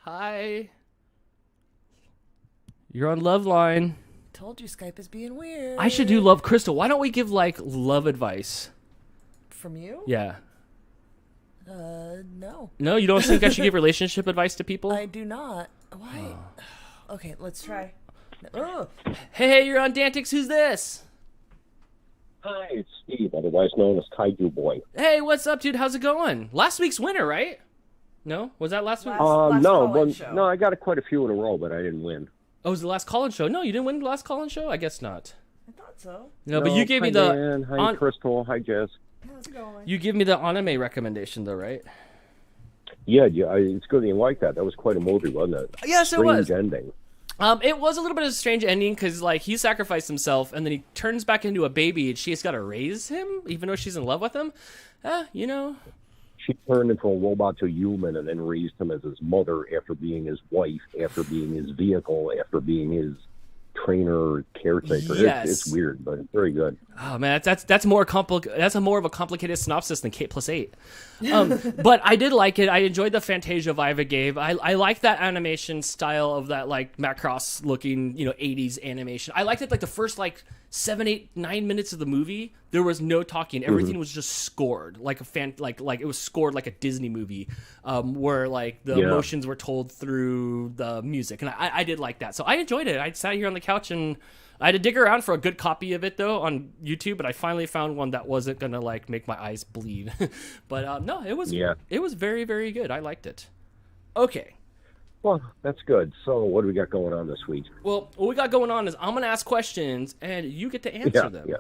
Hi. You're on Love Line. Told you Skype is being weird. I should do Love Crystal. Why don't we give love advice? From you? Yeah. No. No, you don't think I should give relationship advice to people? I do not. Why? Okay, let's try. Oh. Hey, you're on DANtics. Who's this? Hi, it's Steve, otherwise known as Kaiju Boy. Hey, what's up, dude? How's it going? Last week's winner, right? No? Was that last week? No, I got quite a few in a row, but I didn't win. Oh, it was the last call-in show? No, you didn't win the last call-in show? I guess not. I thought so. No, but you gave me the... Dan, hi, Crystal. Hi, Jess. How's it going? You give me the anime recommendation, though, right? Yeah, it's good that you like that. That was quite a movie, wasn't it? Yes, it was. Strange ending. It was a little bit of a strange ending, because, he sacrificed himself, and then he turns back into a baby, and she's got to raise him, even though she's in love with him. She turned into a robot to human and then raised him as his mother after being his wife, after being his vehicle, after being his trainer, caretaker. Yes. It's weird, but it's very good. Oh man, that's more of a complicated synopsis than K+8. But I did like it. I enjoyed the Fantasia vibe it gave. I like that animation style of that Macross looking 80s animation. I liked it the first 7, 8, 9 minutes of the movie. There was no talking. Everything was just scored like it was scored like a Disney movie, where the emotions were told through the music, and I did like that. So I enjoyed it. I sat here on the couch and I had to dig around for a good copy of it though on YouTube, but I finally found one that wasn't gonna make my eyes bleed. But no, it was very, very good. I liked it. Okay. Well, that's good. So what do we got going on this week? Well, what we got going on is I'm going to ask questions, and you get to answer them. Yeah.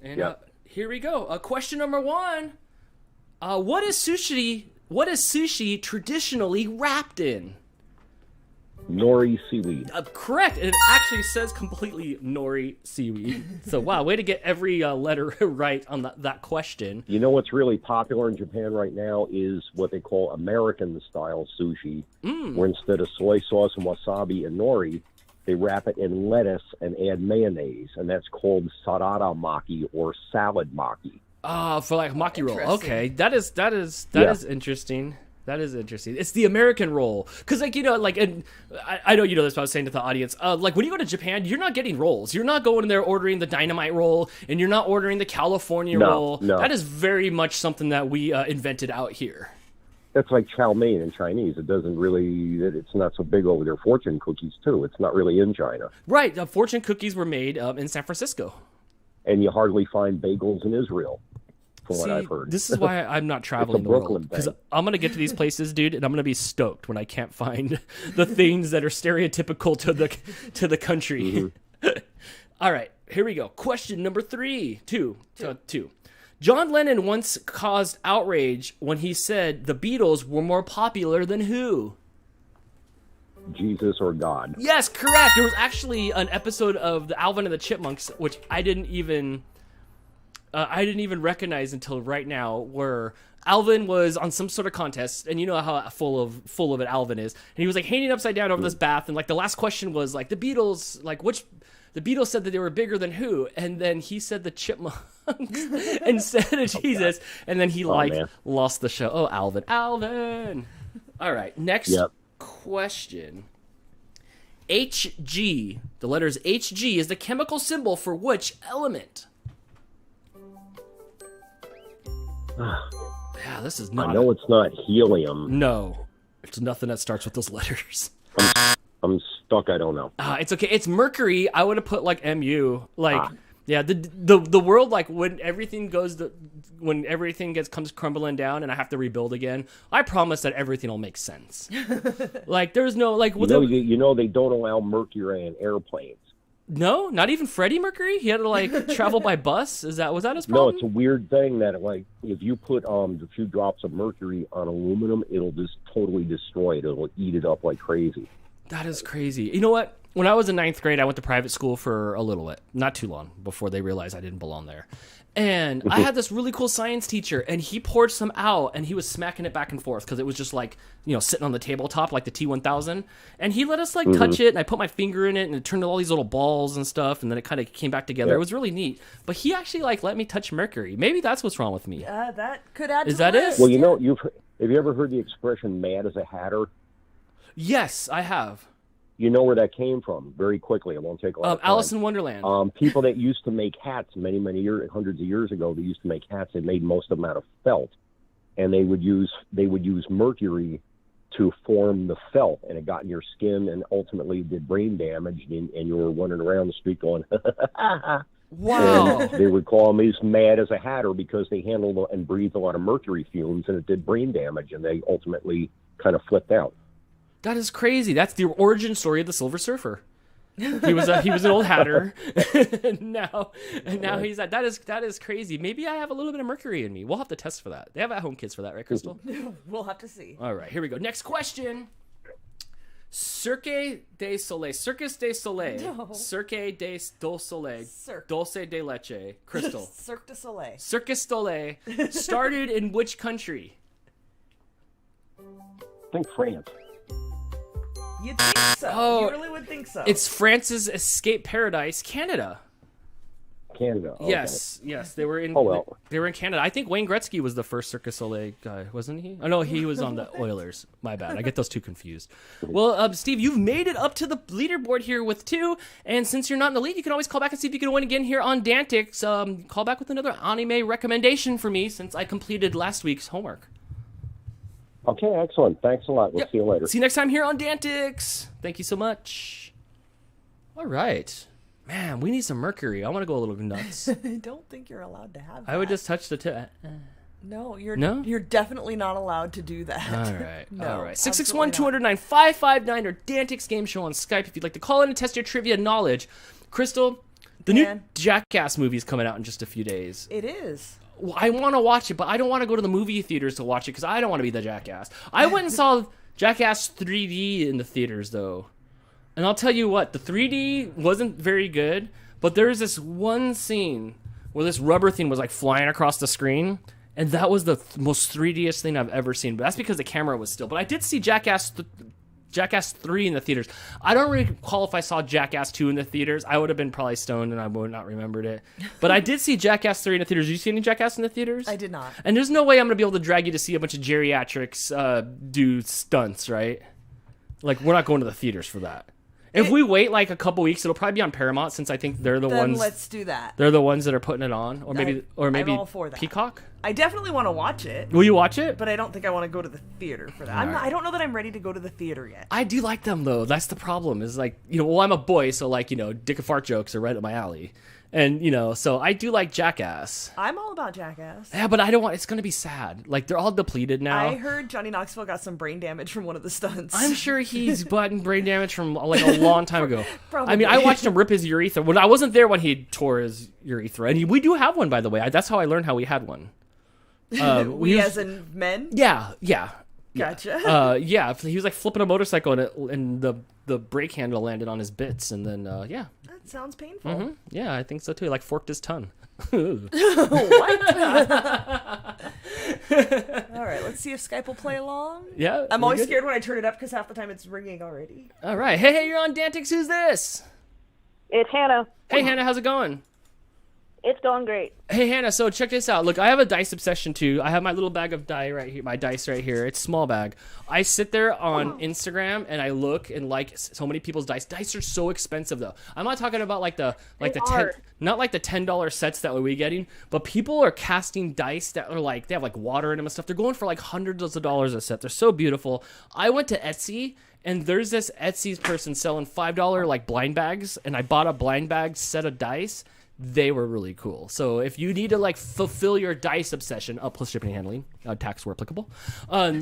And here we go. Question number 1. What is sushi traditionally wrapped in? Nori seaweed. Correct. And it actually says completely nori seaweed. So, wow, way to get every letter right on that question. You know what's really popular in Japan right now is what they call American-style sushi, where instead of soy sauce and wasabi and nori, they wrap it in lettuce and add mayonnaise, and that's called sarada maki or salad maki. For maki roll. Okay, that is interesting. That is interesting. It's the American roll. Because, like, you know, like, and I know you know this, but I was saying to the audience, like, when you go to Japan, you're not getting rolls. You're not going in there ordering the dynamite roll, and you're not ordering the California roll. No. That is very much something that we invented out here. That's like chow mein in Chinese. It doesn't really, it's not so big over there. Fortune cookies, too. It's not really in China. Right. Fortune cookies were made in San Francisco. And you hardly find bagels in Israel. What I've heard. This is why I'm not traveling the world, because I'm gonna get to these places, dude, and I'm gonna be stoked when I can't find the things that are stereotypical to the country. Mm-hmm. All right, here we go. Question number two. John Lennon once caused outrage when he said the Beatles were more popular than who? Jesus or God. Yes, correct. There was actually an episode of the Alvin and the Chipmunks, which I didn't even recognize until right now, where Alvin was on some sort of contest, and you know how full of it Alvin is, and he was like hanging upside down over this bath, and like the last question was like the Beatles said that they were bigger than who, and then he said the Chipmunks instead of Jesus, and then he lost the show. Oh, Alvin. All right, next question. Hg, the letters Hg is the chemical symbol for which element? Yeah, this is not. I know it's not helium. No, it's nothing that starts with those letters. I'm stuck. I don't know. It's okay. It's mercury. I would have put like Mu. Like, yeah, the world, like when everything comes crumbling down and I have to rebuild again. I promise that everything will make sense. Like, there's no like. You know they don't allow mercury in airplanes. No, not even Freddie Mercury. He had to like travel by bus. Was that his problem? No, it's a weird thing that like if you put a few drops of mercury on aluminum, it'll just totally destroy it. It'll eat it up like crazy. That is crazy. You know what? When I was in 9th grade, I went to private school for a little bit, not too long, before they realized I didn't belong there. And I had this really cool science teacher, and he poured some out, and he was smacking it back and forth because it was just like, you know, sitting on the tabletop like the T1000. And he let us like touch it, and I put my finger in it, and it turned all these little balls and stuff, and then it kind of came back together. It was really neat. But he actually like let me touch mercury. Maybe that's what's wrong with me. That could add. Is that it? Well, you know, have you ever heard the expression "mad as a hatter"? Yes, I have. You know where that came from? Very quickly, it won't take a lot of time. Alice in Wonderland. People that used to make hats many years, hundreds of years ago, they used to make hats. They made most of them out of felt, and they would use mercury to form the felt, and it got in your skin and ultimately did brain damage, and you were running around the street going, wow. And they would call him he's mad as a hatter because they handled and breathed a lot of mercury fumes, and it did brain damage, and they ultimately kind of flipped out. That is crazy. That's the origin story of the Silver Surfer. He was an old hatter, and now he's that is crazy. Maybe I have a little bit of mercury in me. We'll have to test for that. They have at-home kits for that, right, Crystal? We'll have to see. All right, here we go. Next question. Cirque du Soleil. Circus du Soleil. No. Cirque du Soleil. Cirque. Dulce de leche. Crystal. Cirque du Soleil. Cirque du Soleil started in which country? I think France. You'd think so. Oh, you really would think so. It's France's escape paradise, Canada. Canada. Okay. Yes. They were in. They were in Canada. I think Wayne Gretzky was the first Cirque du Soleil guy, wasn't he? Oh no, he was on the Oilers. My bad. I get those two confused. Well, Steve, you've made it up to the leaderboard here with 2, and since you're not in the lead, you can always call back and see if you can win again here on DANtics. Call back with another anime recommendation for me since I completed last week's homework. Okay, excellent. Thanks a lot. We'll see you later. See you next time here on DANtics. Thank you so much. All right. Man, we need some mercury. I want to go a little nuts. I don't think you're allowed to have that. I would just touch the tip. No, you're definitely not allowed to do that. All right. No, all right. 661-209-559 or DANtics Game Show on Skype if you'd like to call in and test your trivia knowledge. Crystal, the new Jackass movie is coming out in just a few days. It is. Well, I want to watch it, but I don't want to go to the movie theaters to watch it because I don't want to be the jackass. I went and saw Jackass 3D in the theaters, though. And I'll tell you what, the 3D wasn't very good, but there's this one scene where this rubber thing was like flying across the screen, and that was the most 3D-est thing I've ever seen. But that's because the camera was still. But I did see Jackass Jackass 3 in the theaters. I don't recall if I saw Jackass 2 in the theaters. I would have been probably stoned and I would not remembered it. But I did see Jackass 3 in the theaters. Did you see any Jackass in the theaters? I did not. And there's no way I'm going to be able to drag you to see a bunch of geriatrics do stunts, right? Like, we're not going to the theaters for that. If we wait like a couple weeks, it'll probably be on Paramount since I think they're the ones. Let's do that. They're the ones that are putting it on, or maybe I'm all for that. Peacock. I definitely want to watch it. Will you watch it? But I don't think I want to go to the theater for that. I don't know that I'm ready to go to the theater yet. I do like them though. That's the problem. Is like, well, I'm a boy, so like, dick and fart jokes are right up my alley. And, so I do like Jackass. I'm all about Jackass. Yeah, but I don't want... It's going to be sad. Like, they're all depleted now. I heard Johnny Knoxville got some brain damage from one of the stunts. I'm sure he's gotten brain damage from, like, a long time ago. Probably. I mean, I watched him rip his urethra. When I wasn't there when he tore his urethra. And we do have one, by the way. That's how I learned how we had one. As in men? Yeah. Gotcha. Yeah, he was, like, flipping a motorcycle, and the brake handle landed on his bits. And then, yeah. That sounds painful. Mm-hmm. Yeah, I think so, too. He, like, forked his tongue. What? All right, let's see if Skype will play along. Yeah. I'm always scared when I turn it up because half the time it's ringing already. All right. Hey, you're on DANtics. Who's this? It's Hannah. Hey, Hannah, how's it going? It's going great. Hey, Hannah, so check this out. Look, I have a dice obsession, too. I have my little bag of my dice right here. It's a small bag. I sit there on Instagram, and I look and like so many people's dice. Dice are so expensive, though. I'm not talking about not like the $10 sets that we're getting, but people are casting dice that are like, they have like water in them and stuff. They're going for like hundreds of dollars a set. They're so beautiful. I went to Etsy, and there's this Etsy person selling $5 like blind bags, and I bought a blind bag set of dice. They were really cool. So if you need to like fulfill your dice obsession, plus shipping and handling, tax were applicable,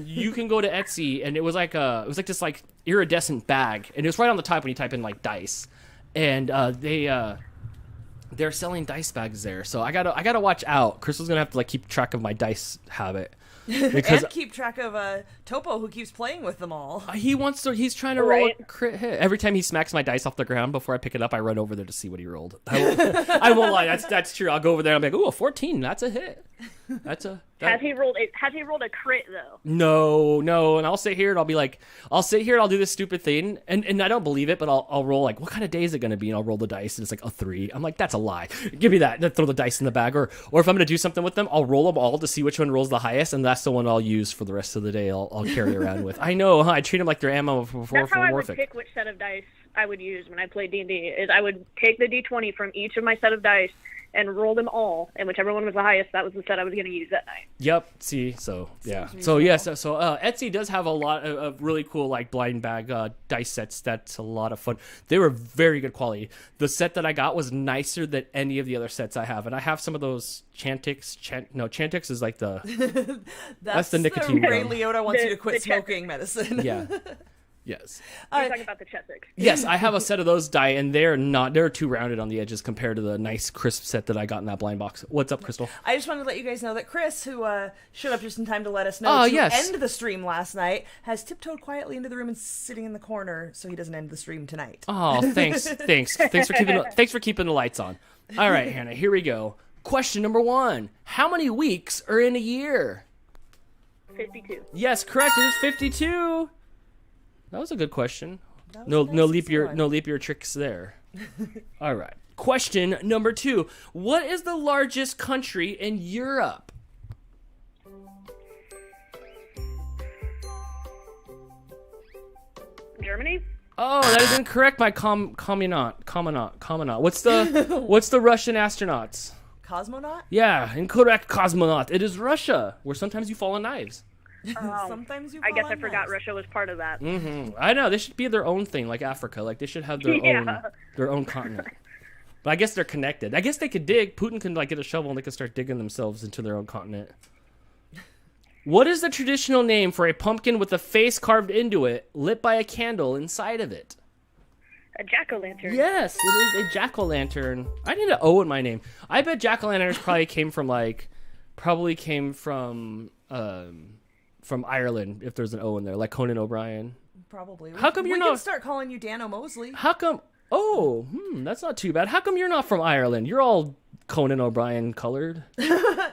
you can go to Etsy, and it was like this like iridescent bag, and it was right on the top when you type in like dice, and they're selling dice bags there. So I gotta watch out. Crystal's gonna have to like keep track of my dice habit. Because and keep track of Topo, who keeps playing with them all. He's trying to roll a crit hit. Every time he smacks my dice off the ground before I pick it up, I run over there to see what he rolled. I won't lie, that's true. I'll go over there and I'm like, ooh, a 14, that's a hit. Has he rolled a crit though? No, and I'll sit here and I'll do this stupid thing, and I don't believe it, but I'll roll like, what kind of day is it going to be? And I'll roll the dice, and it's like a 3. I'm like, that's a lie. Give me that. Then throw the dice in the bag, or if I'm going to do something with them, I'll roll them all to see which one rolls the highest, and that's the one I'll use for the rest of the day. I'll carry around with. I know, huh? I treat them like they're ammo for That's how I would Warfic. pick which set of dice I would use when I played D&D. Is I would take the D20 from each of my set of dice and roll them all, and whichever one was the highest, that was the set I was going to use that night. Yep. See, so yeah. So yes. So Etsy does have a lot of really cool like blind bag dice sets. That's a lot of fun. They were very good quality. The set that I got was nicer than any of the other sets I have, and I have some of those Chantix. Chantix is like the that's the nicotine. Ray Liotta wants you to quit smoking medicine. Yeah. Yes. You're talking about the Cheswick. Yes, I have a set of those die, and they're too rounded on the edges compared to the nice crisp set that I got in that blind box. What's up, Crystal? I just wanted to let you guys know that Chris, who showed up just in time to let us know end the stream last night, has tiptoed quietly into the room and sitting in the corner so he doesn't end the stream tonight. Oh, thanks for keeping the lights on. All right, Hannah, here we go. Question number 1: how many weeks are in a year? 52. Yes, correct. It is 52. That was a good question. No leap year tricks there. All right. Question number 2. What is the largest country in Europe? Germany? Oh, that is incorrect by Cominaut. What's the Russian astronauts? Cosmonaut? Yeah, incorrect, cosmonaut. It is Russia, where sometimes you fall on knives. Sometimes you. I guess I forgot Russia was part of that. Mm-hmm. I know they should be their own thing, like Africa. Like they should have their own continent. But I guess they're connected. I guess they could dig. Putin can like get a shovel and they can start digging themselves into their own continent. What is the traditional name for a pumpkin with a face carved into it, lit by a candle inside of it? A jack-o'-lantern. Yes, it is a jack-o'-lantern. I need an O in my name. I bet jack-o'-lanterns probably came from Ireland, if there's an O in there, like Conan O'Brien. Probably. How come you're not? We can start calling you Dan O'Mosley. How come? Oh, that's not too bad. How come you're not from Ireland? You're all Conan O'Brien colored.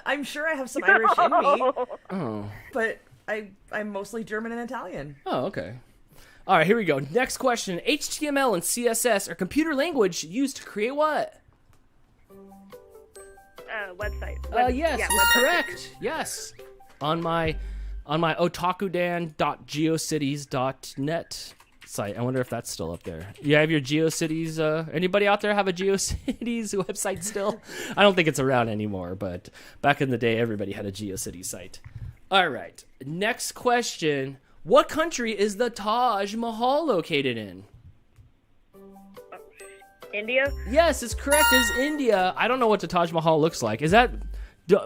I'm sure I have some Irish in me. Oh. But I'm mostly German and Italian. Oh, okay. All right, here we go. Next question. HTML and CSS are computer language used to create what? Website. Yes, yeah, you're website. correct. Yes. On my otakudan.geocities.net site. I wonder if that's still up there. You have your GeoCities. Anybody out there have a GeoCities website still? I don't think it's around anymore, but back in the day, everybody had a GeoCities site. All right. Next question. What country is the Taj Mahal located in? India? Yes, it's correct. It's India. I don't know what the Taj Mahal looks like. Is that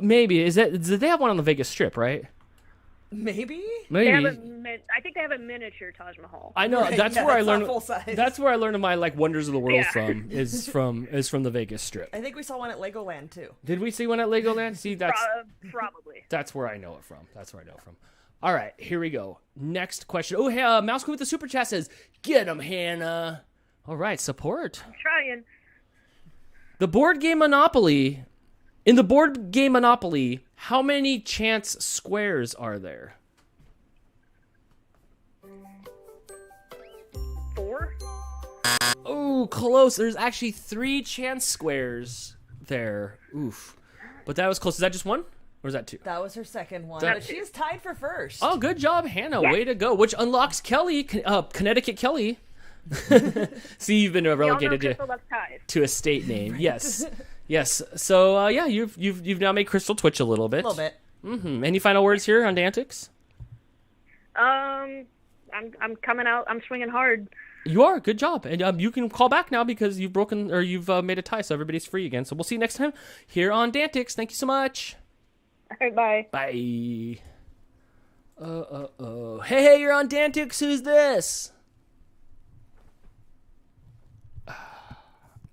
maybe? Did they have one on the Vegas Strip, right? Maybe. They have I think they have a miniature Taj Mahal. I know. Right, That's yeah, where I it's not learned. full size. That's where I learned of my wonders of the world Yeah. from. Is from the Vegas Strip. I think we saw one at Legoland too. Did we see one at Legoland? See, that's Probably. that's where I know it from. That's where I know it from. All right, here we go. Next question. Oh, hey, Mouse Queen with the super chat says, "Get him, Hannah." All right, support. I'm trying. The board game Monopoly. In the board game Monopoly, how many chance squares are there? 4? Oh, close. There's actually 3 chance squares there. Oof. But that was close. Is that just one? Or is that 2? That was her second one, That- but she is tied for first. Oh, good job, Hannah. Way to go. Which unlocks Kelly, Connecticut Kelly. See, you've been relegated to a state name. Yes. Yes. So, yeah, you've now made Crystal twitch a little bit. A little bit. Mm-hmm. Any final words here on DANtics? I'm coming out. I'm swinging hard. You are. Good job. And you can call back now because you've made a tie, so everybody's free again. So we'll see you next time here on DANtics. Thank you so much. All right, bye. Bye. Hey, you're on DANtics. Who's this?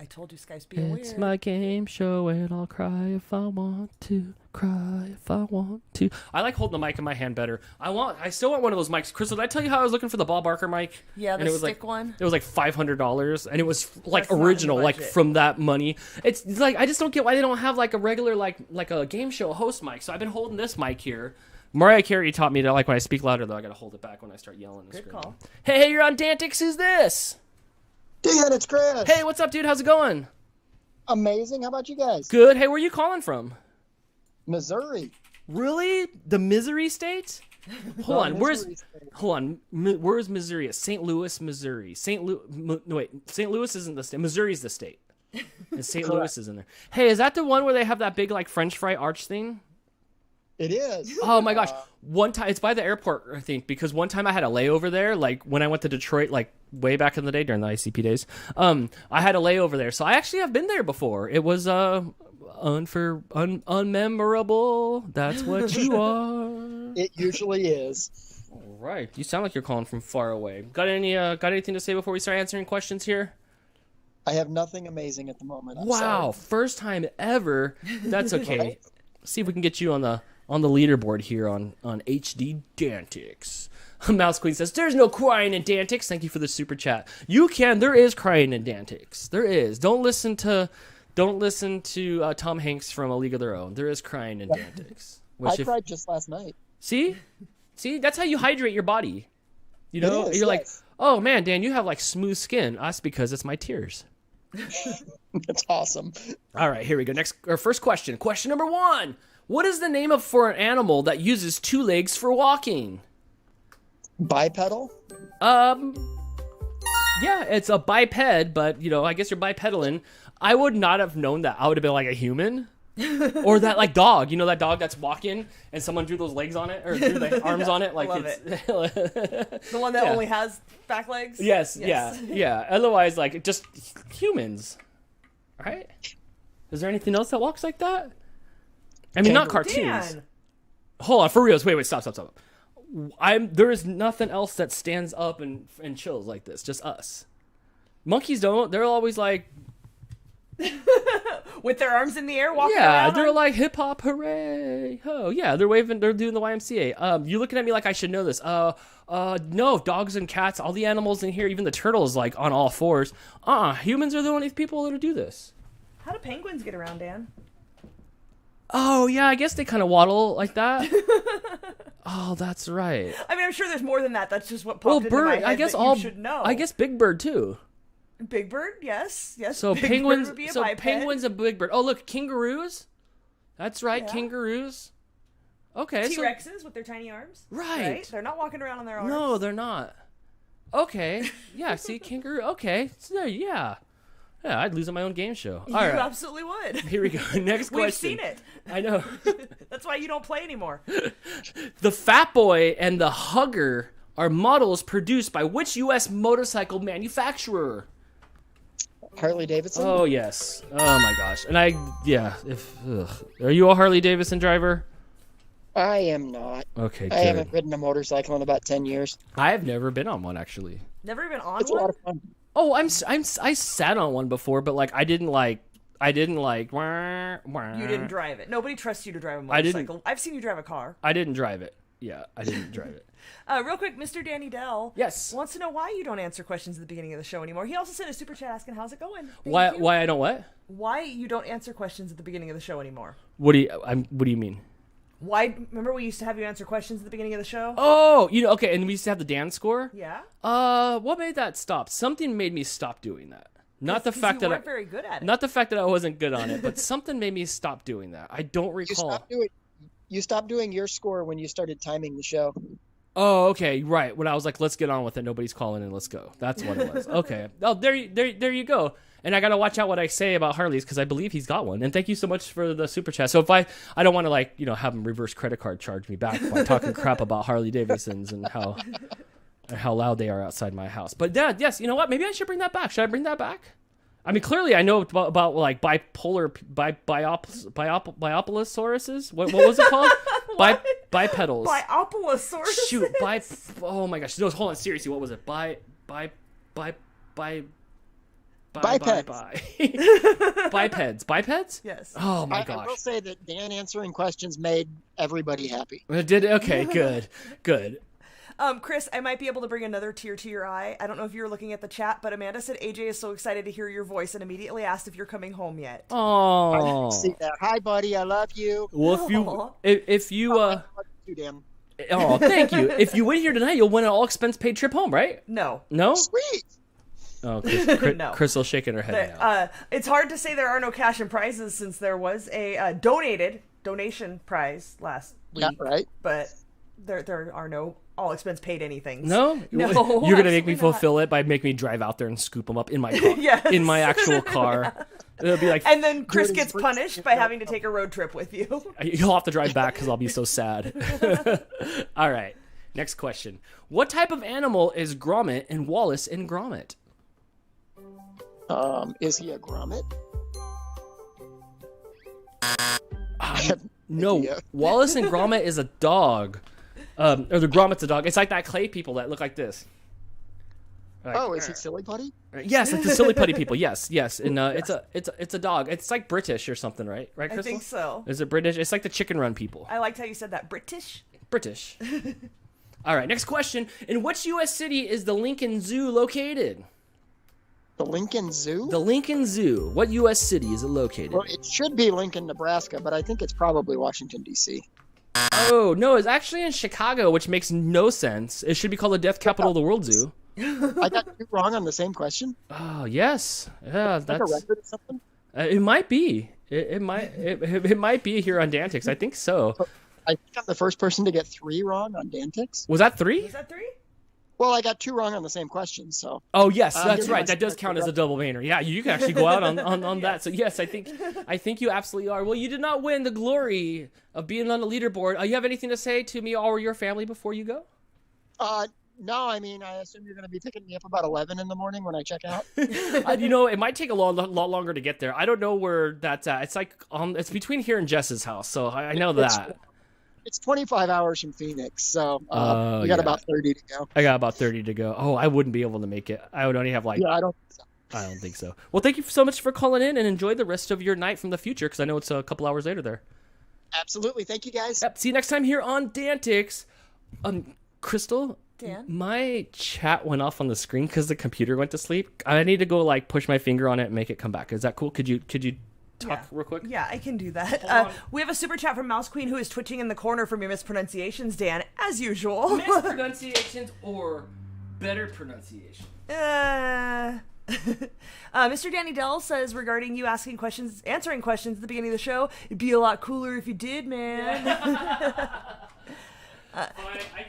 I told you Skype's being weird. It's my game show and I'll cry if I want to. Cry if I want to. I like holding the mic in my hand better. I still want one of those mics. Crystal, did I tell you how I was looking for the Bob Barker mic? Yeah, and the it was stick one. It was like $500 and it was like That's not in the original, like budget. from that money. It's like I just don't get why they don't have like a regular like a game show host mic. So I've been holding this mic here. Mariah Carey taught me that like when I speak louder though, I gotta hold it back when I start yelling and Good screaming. call. Hey, you're on DANtics. Who's this? Dan, it's Chris. Hey, what's up, dude? How's it going? Amazing. How about you guys? Good. Hey, where are you calling from? Missouri. Really? The Misery State? Hold on. Missouri State. Hold on. Where's Missouri? St. Louis, Missouri. St. Louis isn't the state. Missouri's the state. And St. Louis is in there. Hey, is that the one where they have that big like French fry arch thing? It is. Oh my gosh. One time, it's by the airport, I think, because one time I had a layover there, like when I went to Detroit, like way back in the day during the ICP days. I had a layover there. So I actually have been there before. It was unmemorable. That's what you are. It usually is. All right. You sound like you're calling from far away. Got anything to say before we start answering questions here? I have nothing amazing at the moment. I'm Wow, sorry. first time ever. That's okay. Right? See if we can get you on the leaderboard here on HD DANtics. Mouse Queen says, "There's no crying in DANtics." Thank you for the super chat. You can. There is crying in DANtics. There is. Don't listen to Tom Hanks from A League of Their Own. There is crying in DANtics. I cried just last night. See, that's how you hydrate your body. You know, It is, you're like, yes. oh man, Dan, you have like smooth skin. That's because it's my tears. That's awesome. All right, here we go. First question. Question number 1. What is the name for an animal that uses 2 legs for walking? Bipedal? Yeah, it's a biped, but I guess you're bipedaling. I would not have known that. I would have been like a human. Or that like dog, that dog that's walking and someone drew those legs on it or drew the arms on it like Love it's The one that Yeah. only has back legs? Yes, yeah. Otherwise like just humans. Right? Is there anything else that walks like that? I mean, not cartoons. Dan. Hold on, for reals. Wait, stop. There is nothing else that stands up and chills like this. Just us. Monkeys don't. They're always like, With their arms in the air walking yeah, around? they're like hip hop, hooray! Oh yeah, they're waving. They're doing the YMCA. You looking at me like I should know this? No, dogs and cats, all the animals in here, even the turtles, like on all fours. Humans are the only people that do this. How do penguins get around, Dan? Oh yeah, I guess they kind of waddle like that. Oh, that's right. I mean, I'm sure there's more than that. That's just what Well, popped into my bird. head I guess that all. you should know. I guess Big Bird too. Big Bird, yes. So Big penguins. Bird would be a So biped. penguins and Big Bird. Oh, look, kangaroos. That's right, Yeah. kangaroos. Okay, so T-Rexes with their tiny arms. Right. They're not walking around on their arms. no, they're not. Okay, yeah. See, kangaroo. Okay, so there, yeah. I'd lose on my own game show. All You right, absolutely would. here we go. Next question. We've seen it. I know. That's why you don't play anymore. The Fat Boy and the Hugger are models produced by which U.S. motorcycle manufacturer? Harley Davidson. Oh yes. Oh my gosh. And are you a Harley Davidson driver? I am not. Okay, I haven't good. ridden a motorcycle in about 10 years. I have never been on one actually. Never even on It's a one? lot of fun. Oh, I sat on one before, but like I didn't like. You didn't drive it. Nobody trusts you to drive a I didn't- motorcycle. I've seen you drive a car. I didn't drive it. Yeah, I didn't drive it. Real quick, Mr. Danny Dell Yes. wants to know why you don't answer questions at the beginning of the show anymore. He also sent a super chat asking how's it going. Thank Why? you. Why I don't what? Why you don't answer questions at the beginning of the show anymore? What do you mean? Why? Remember we used to have you answer questions at the beginning of the show? Oh, okay, and we used to have the Dan score. Yeah. What made that stop? Something made me stop doing that. Not the 'Cause fact you that weren't very good at it. not the fact that I wasn't good on it, but something made me stop doing that. I don't You recall. stopped doing your score when you started timing the show. Oh, okay, right. When I was like, let's get on with it. Nobody's calling in. Let's go. That's what it was. Okay. Oh, there you go. And I gotta watch out what I say about Harleys because I believe he's got one. And thank you so much for the super chat. So if I don't want to have him reverse credit card charge me back by talking crap about Harley Davidsons and how loud they are outside my house. But yeah, yes, you know what? Maybe I should bring that back. Should I bring that back? I mean, clearly I know about like biopolisauruses. What was it called? Bipedals. Biopolisauruses? Shoot, oh my gosh. No, hold on. Seriously, what was it? Bipeds. Bipeds? Yes. Oh my I will gosh. say that Dan answering questions made everybody happy. It did? Okay, good. Chris, I might be able to bring another tear to your eye. I don't know if you were looking at the chat, but Amanda said AJ is so excited to hear your voice and immediately asked if you're coming home yet. Oh. I see that. Hi, buddy. I love you. Well, if you I love you, Dan. oh, thank you. If you win here tonight, you'll win an all expense paid trip home, right? No. No? Sweet. Oh, No. Crystal's shaking her head now. It's hard to say there are no cash and prizes since there was a donation prize last week. Yeah, right. But there are no all expense paid anything. No? No, You're going to make me absolutely not. fulfill it by making me drive out there and scoop them up in my car. Yes. In my actual car. It'll be like, And then Chris Jordan's gets first- punished by having to take a road trip with you. you'll have to drive back because I'll be so sad. All right. Next question. What type of animal is Gromit in Wallace and Gromit? Is he a grommet? No. idea. Wallace and Gromit is a dog. Or the Gromit's a dog. It's like that clay people that look like this. Like, Oh, is he silly putty? yes, like the silly putty people. Yes. And it's a dog. It's like British or something, right? Right, I Crystal? think so. Is it British? It's like the Chicken Run people. I liked how you said that. British? British. All right, next question. In which U.S. city is the Lincoln Zoo located? The Lincoln Zoo? The Lincoln Zoo. What U.S. city is it located? Well, it should be Lincoln, Nebraska, but I think it's probably Washington, D.C. Oh, no, it's actually in Chicago, which makes no sense. It should be called the Death Capital of the World Zoo. I got two wrong on the same question. Oh, yes. Yeah, Like a that's... record or something? It might be. It might be here on DANtics. I think so. I think I'm the first person to get 3 wrong on DANtics. Was that 3? Is that 3? Well, I got 2 wrong on the same question, so. Oh yes, that's you're right. right. That does count as a double banner. Yeah, you can actually go out on that. So yes, I think you absolutely are. Well, you did not win the glory of being on the leaderboard. You have anything to say to me or your family before you go? No, I mean, I assume you're going to be picking me up about 11 in the morning when I check out. It might take a lot longer to get there. I don't know where that's at. It's like it's between here and Jess's house, so I know that. It's 25 hours from Phoenix, so we got yeah. about 30 to go. I got about 30 to go. Oh, I wouldn't be able to make it. I would only have like. Yeah, I don't. I don't think so. Well, thank you so much for calling in and enjoy the rest of your night from the future because I know it's a couple hours later there. Absolutely. Thank you, guys. Yep. See you next time here on DANtics. Crystal, Dan? my chat went off on the screen because the computer went to sleep. I need to go like push my finger on it and make it come back. Is that cool? Could you talk real quick? Yeah, I can do that. Hold on. We have a super chat from Mouse Queen who is twitching in the corner from your mispronunciations, Dan, as usual. Mispronunciations or better pronunciation? Mr. Danny Dell says regarding you answering questions at the beginning of the show, it'd be a lot cooler if you did, man.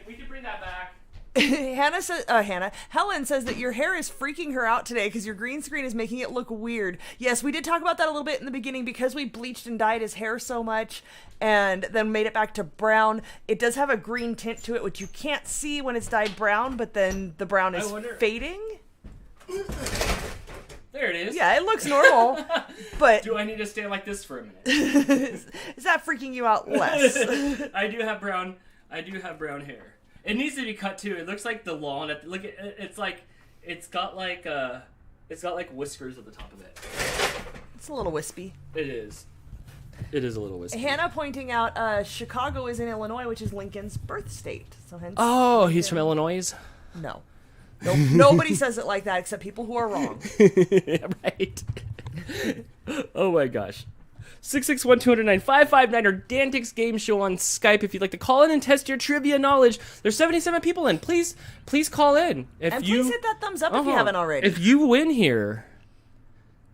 We can bring that back. Helen says that your hair is freaking her out today because your green screen is making it look weird. Yes, we did talk about that a little bit in the beginning because we bleached and dyed his hair so much and then made it back to brown. It does have a green tint to it, which you can't see when it's dyed brown, but then the brown is fading. There it is. Yeah, it looks normal, but... Do I need to stay like this for a minute? Is that freaking you out less? I do have brown hair. It needs to be cut too. It looks like the lawn. Look, it's got like whiskers at the top of it. It's a little wispy. It is. It is a little wispy. Hannah pointing out Chicago is in Illinois, which is Lincoln's birth state. So hence. Oh, he's from Illinois? No. Nope. Nobody says it like that except people who are wrong. Right. Oh my gosh. 661-209-559 or DANtics Game Show on Skype if you'd like to call in and test your trivia knowledge. There's 77 people in. Please call in. Please hit that thumbs up if you haven't already. If you win here,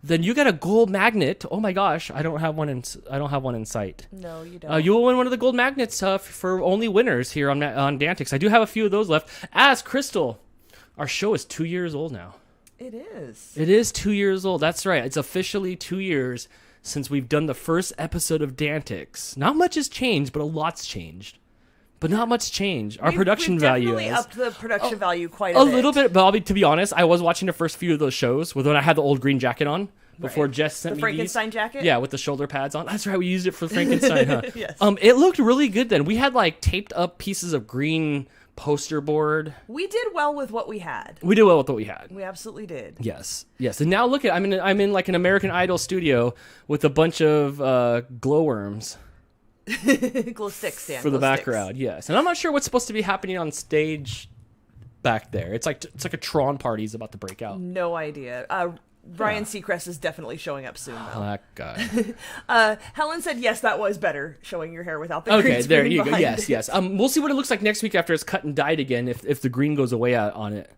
then you get a gold magnet. Oh my gosh, I don't have one in sight. No, you don't. You will win one of the gold magnets for only winners here on DANtics. I do have a few of those left. As Crystal, our show is 2 years old now. It is. It is 2 years old. That's right. It's officially 2 years since we've done the first episode of DANtics. Not much has changed, but a lot's changed. But not much change. Our production value definitely upped the production value quite a little bit. But to be honest, I was watching the first few of those shows when I had the old green jacket on before Jess sent me the Frankenstein jacket. Yeah, with the shoulder pads on. That's right. We used it for Frankenstein. Huh? Yes. It looked really good then. We had like taped up pieces of green poster board. We did well with what we had. We did well with what we had. We absolutely did. Yes. And now look at I'm in like an American Idol studio with a bunch of glowworms. Glow sticks, Dan. For the background, yes. And I'm not sure what's supposed to be happening on stage back there. It's like a Tron party's about to break out. No idea. Ryan Seacrest is definitely showing up soon, though. That guy. Helen said, yes, that was better, showing your hair without the green screen. Okay, there you go. Yes. We'll see what it looks like next week after it's cut and dyed again, if the green goes away on it.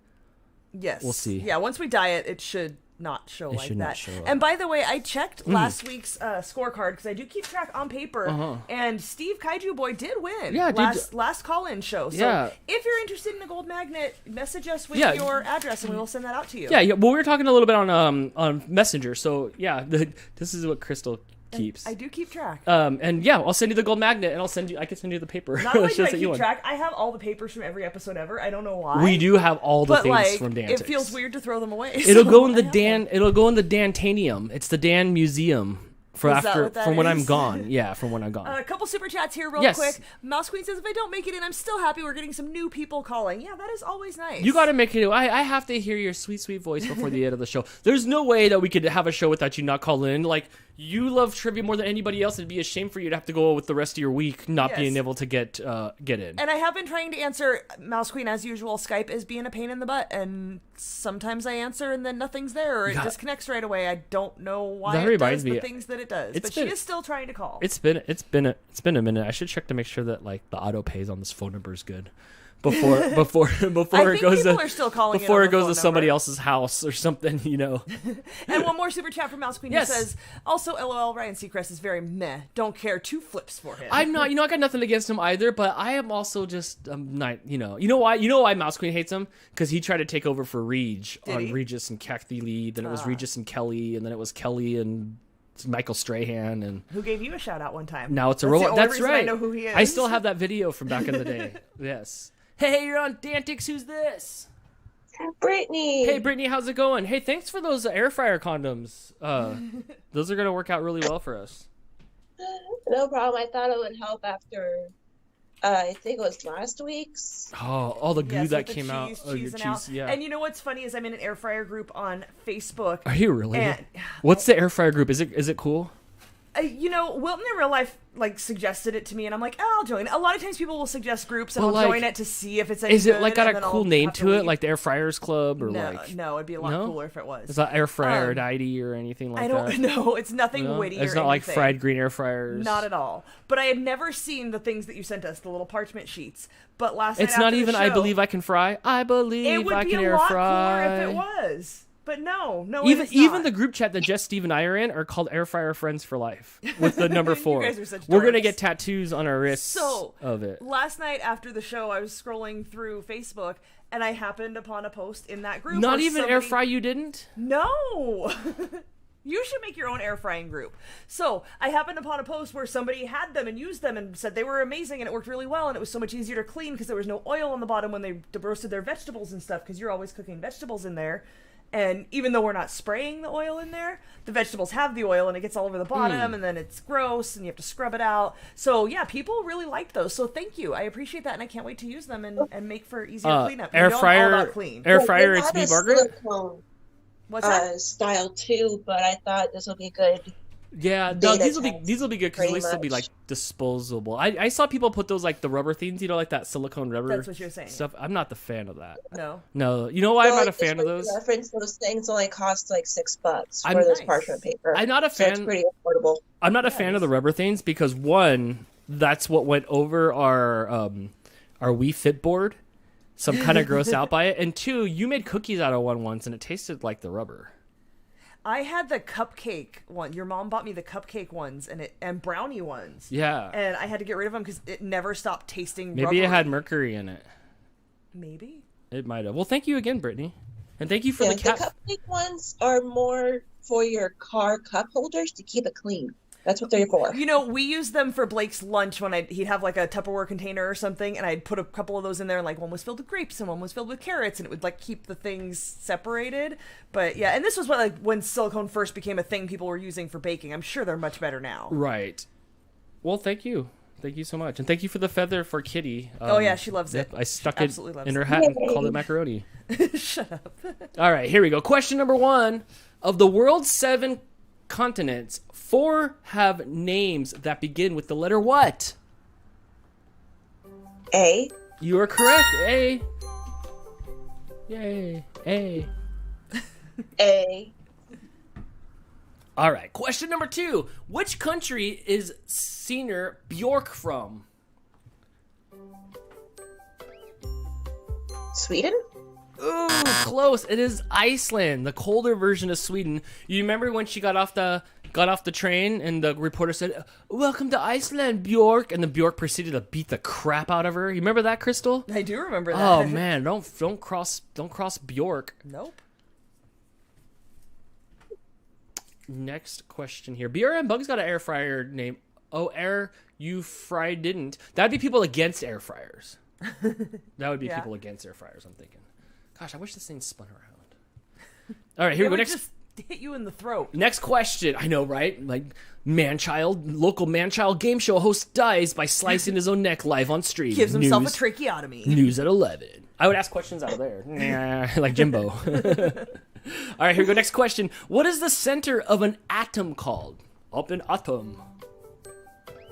Yes. We'll see. Yeah, once we dye it, it should not show like that. Not show and by the way, I checked last week's scorecard because I do keep track on paper, and Steve Kaiju Boy did win. Yeah, last call-in show. So if you're interested in a gold magnet, message us with your address, and we will send that out to you. Yeah. Well, we were talking a little bit on Messenger, so this is what Crystal keeps. I do keep track. And I'll send you the gold magnet, and I can send you the paper. Not only do I keep track, I have all the papers from every episode ever. I don't know why. We do have all the things from DANtics. It feels weird to throw them away. It'll go in the Dantanium. It's the Dan Museum. From when I'm gone. Yeah, from when I'm gone. A couple super chats here real quick. Mouse Queen says, if I don't make it in, I'm still happy we're getting some new people calling. Yeah, that is always nice. You got to make it. I have to hear your sweet, sweet voice before the end of the show. There's no way that we could have a show without you not calling in. Like, you love trivia more than anybody else. It'd be a shame for you to have to go with the rest of your week not being able to get in. And I have been trying to answer, Mouse Queen, as usual. Skype is being a pain in the butt, and sometimes I answer and then nothing's there, or it disconnects right away. I don't know why it does the things that it does, but she is still trying to call. It's been a minute. I should check to make sure that like the auto pays on this phone number is good. Before it goes to somebody else's house or something, And one more super chat from Mouse Queen who says, also, LOL, Ryan Seacrest is very meh. Don't care. 2 flips for him. I'm not. I got nothing against him either, but I am also just not. You know why? You know why Mouse Queen hates him? Because he tried to take over for Reg on Regis and Kathy Lee. Then it was Regis and Kelly, and then it was Kelly and Michael Strahan, and who gave you a shout out one time. Now it's a robot. That's right. I know who he is. I still have that video from back in the day. Yes. Hey, you're on DANtics. Who's this? Brittany. Hey, Brittany, how's it going? Hey, thanks for those air fryer condoms. Those are going to work out really well for us. No problem. I thought it would help after, I think it was last week's. Oh, all the goo that came out. Oh, your cheese, yeah. And you know what's funny is I'm in an air fryer group on Facebook. Are you really? What's the air fryer group? Is it cool? Wilton in real life suggested it to me, and I'm like, oh, I'll join. A lot of times people will suggest groups, and But, I'll join it to see if it's any Is good. it got and a then cool I'll name have to it, leave. like the Air Fryers Club, or No, it'd be a lot cooler if it was. It's not Air Fryer Diety or anything like that. I don't know. It's nothing witty. It's or not like anything. fried green air fryers. Not at all. But I had never seen the things that you sent us, the little parchment sheets. But last night It's not after the even. show, I believe I can fry. I believe it would I be can a air lot fry. cooler if it was. But no, Even the group chat that Jess, Steve, and I are in are called Air Fryer Friends for Life with the number 4. You guys are such We're gonna dorks. get tattoos on our wrists of it. Last night after the show, I was scrolling through Facebook and I happened upon a post in that group. Not where even air fry. You didn't? No. You should make your own air frying group. So I happened upon a post where somebody had them and used them and said they were amazing and it worked really well and it was so much easier to clean because there was no oil on the bottom when they roasted their vegetables and stuff, because you're always cooking vegetables in there. And even though we're not spraying the oil in there, the vegetables have the oil and it gets all over the bottom and then it's gross and you have to scrub it out. So yeah, people really liked those. So thank you. I appreciate that and I can't wait to use them and make for easier cleanup. Air fryer. All about clean. Air fryer. It's had me, a Margaret. silicone, What's that? style too, but I thought this would be good. Yeah, no, Data these will be good because at pretty least they'll be much. like disposable. I saw people put those like the rubber things, like that silicone rubber. That's what you're saying. Stuff. I'm not the fan of that. No. You know why I'm Well, not a just fan of for those? Reference, those things only cost like $6 for I'm this nice. parchment paper. I'm not a So fan. it's pretty affordable. I'm not a fan of the rubber things because one, that's what went over our Wii Fit board. So I'm kind of grossed out by it. And two, you made cookies out of one once and it tasted like the rubber. I had the cupcake one. Your mom bought me the cupcake ones and brownie ones. Yeah. And I had to get rid of them because it never stopped tasting Maybe it had mercury in it. Maybe. It might have. Well, thank you again, Brittany. And thank you for Yeah, the cat. cupcake ones are more for your car cup holders to keep it clean. That's what they're for. We used them for Blake's lunch when he'd have like a Tupperware container or something, and I'd put a couple of those in there, and like one was filled with grapes and one was filled with carrots, and it would like keep the things separated. But yeah, and this was when silicone first became a thing people were using for baking. I'm sure they're much better now. Right. Well, thank you. Thank you so much. And thank you for the feather for Kitty. Oh yeah, she loves it. I stuck She it absolutely loves in her it. hat and called it macaroni. Shut up. All right, here we go. Question number 1. Of the world's 7 continents, 4 have names that begin with the letter what? A. You are correct. A. Yay. A. A. All right. Question number 2. Which country is singer Bjork from? Sweden? Ooh, close. It is Iceland, the colder version of Sweden. You remember when she got off the train and the reporter said, "Welcome to Iceland, Bjork," and then Bjork proceeded to beat the crap out of her. You remember that, Crystal? I do remember that. Oh man, don't cross Bjork. Nope. Next question here. BRM Bug's got an air fryer name. Oh, you fried didn't. That'd be people against air fryers. That would be people against air fryers, I'm thinking. Gosh, I wish this thing spun around. All right, here we go. Next, just hit you in the throat. Next question. I know, right? Like, local man-child game show host dies by slicing his own neck live on stream. Gives himself a tracheotomy. News at 11. I would ask questions out of there. Like Jimbo. All right, here we go. Next question. What is the center of an atom called? Up an atom.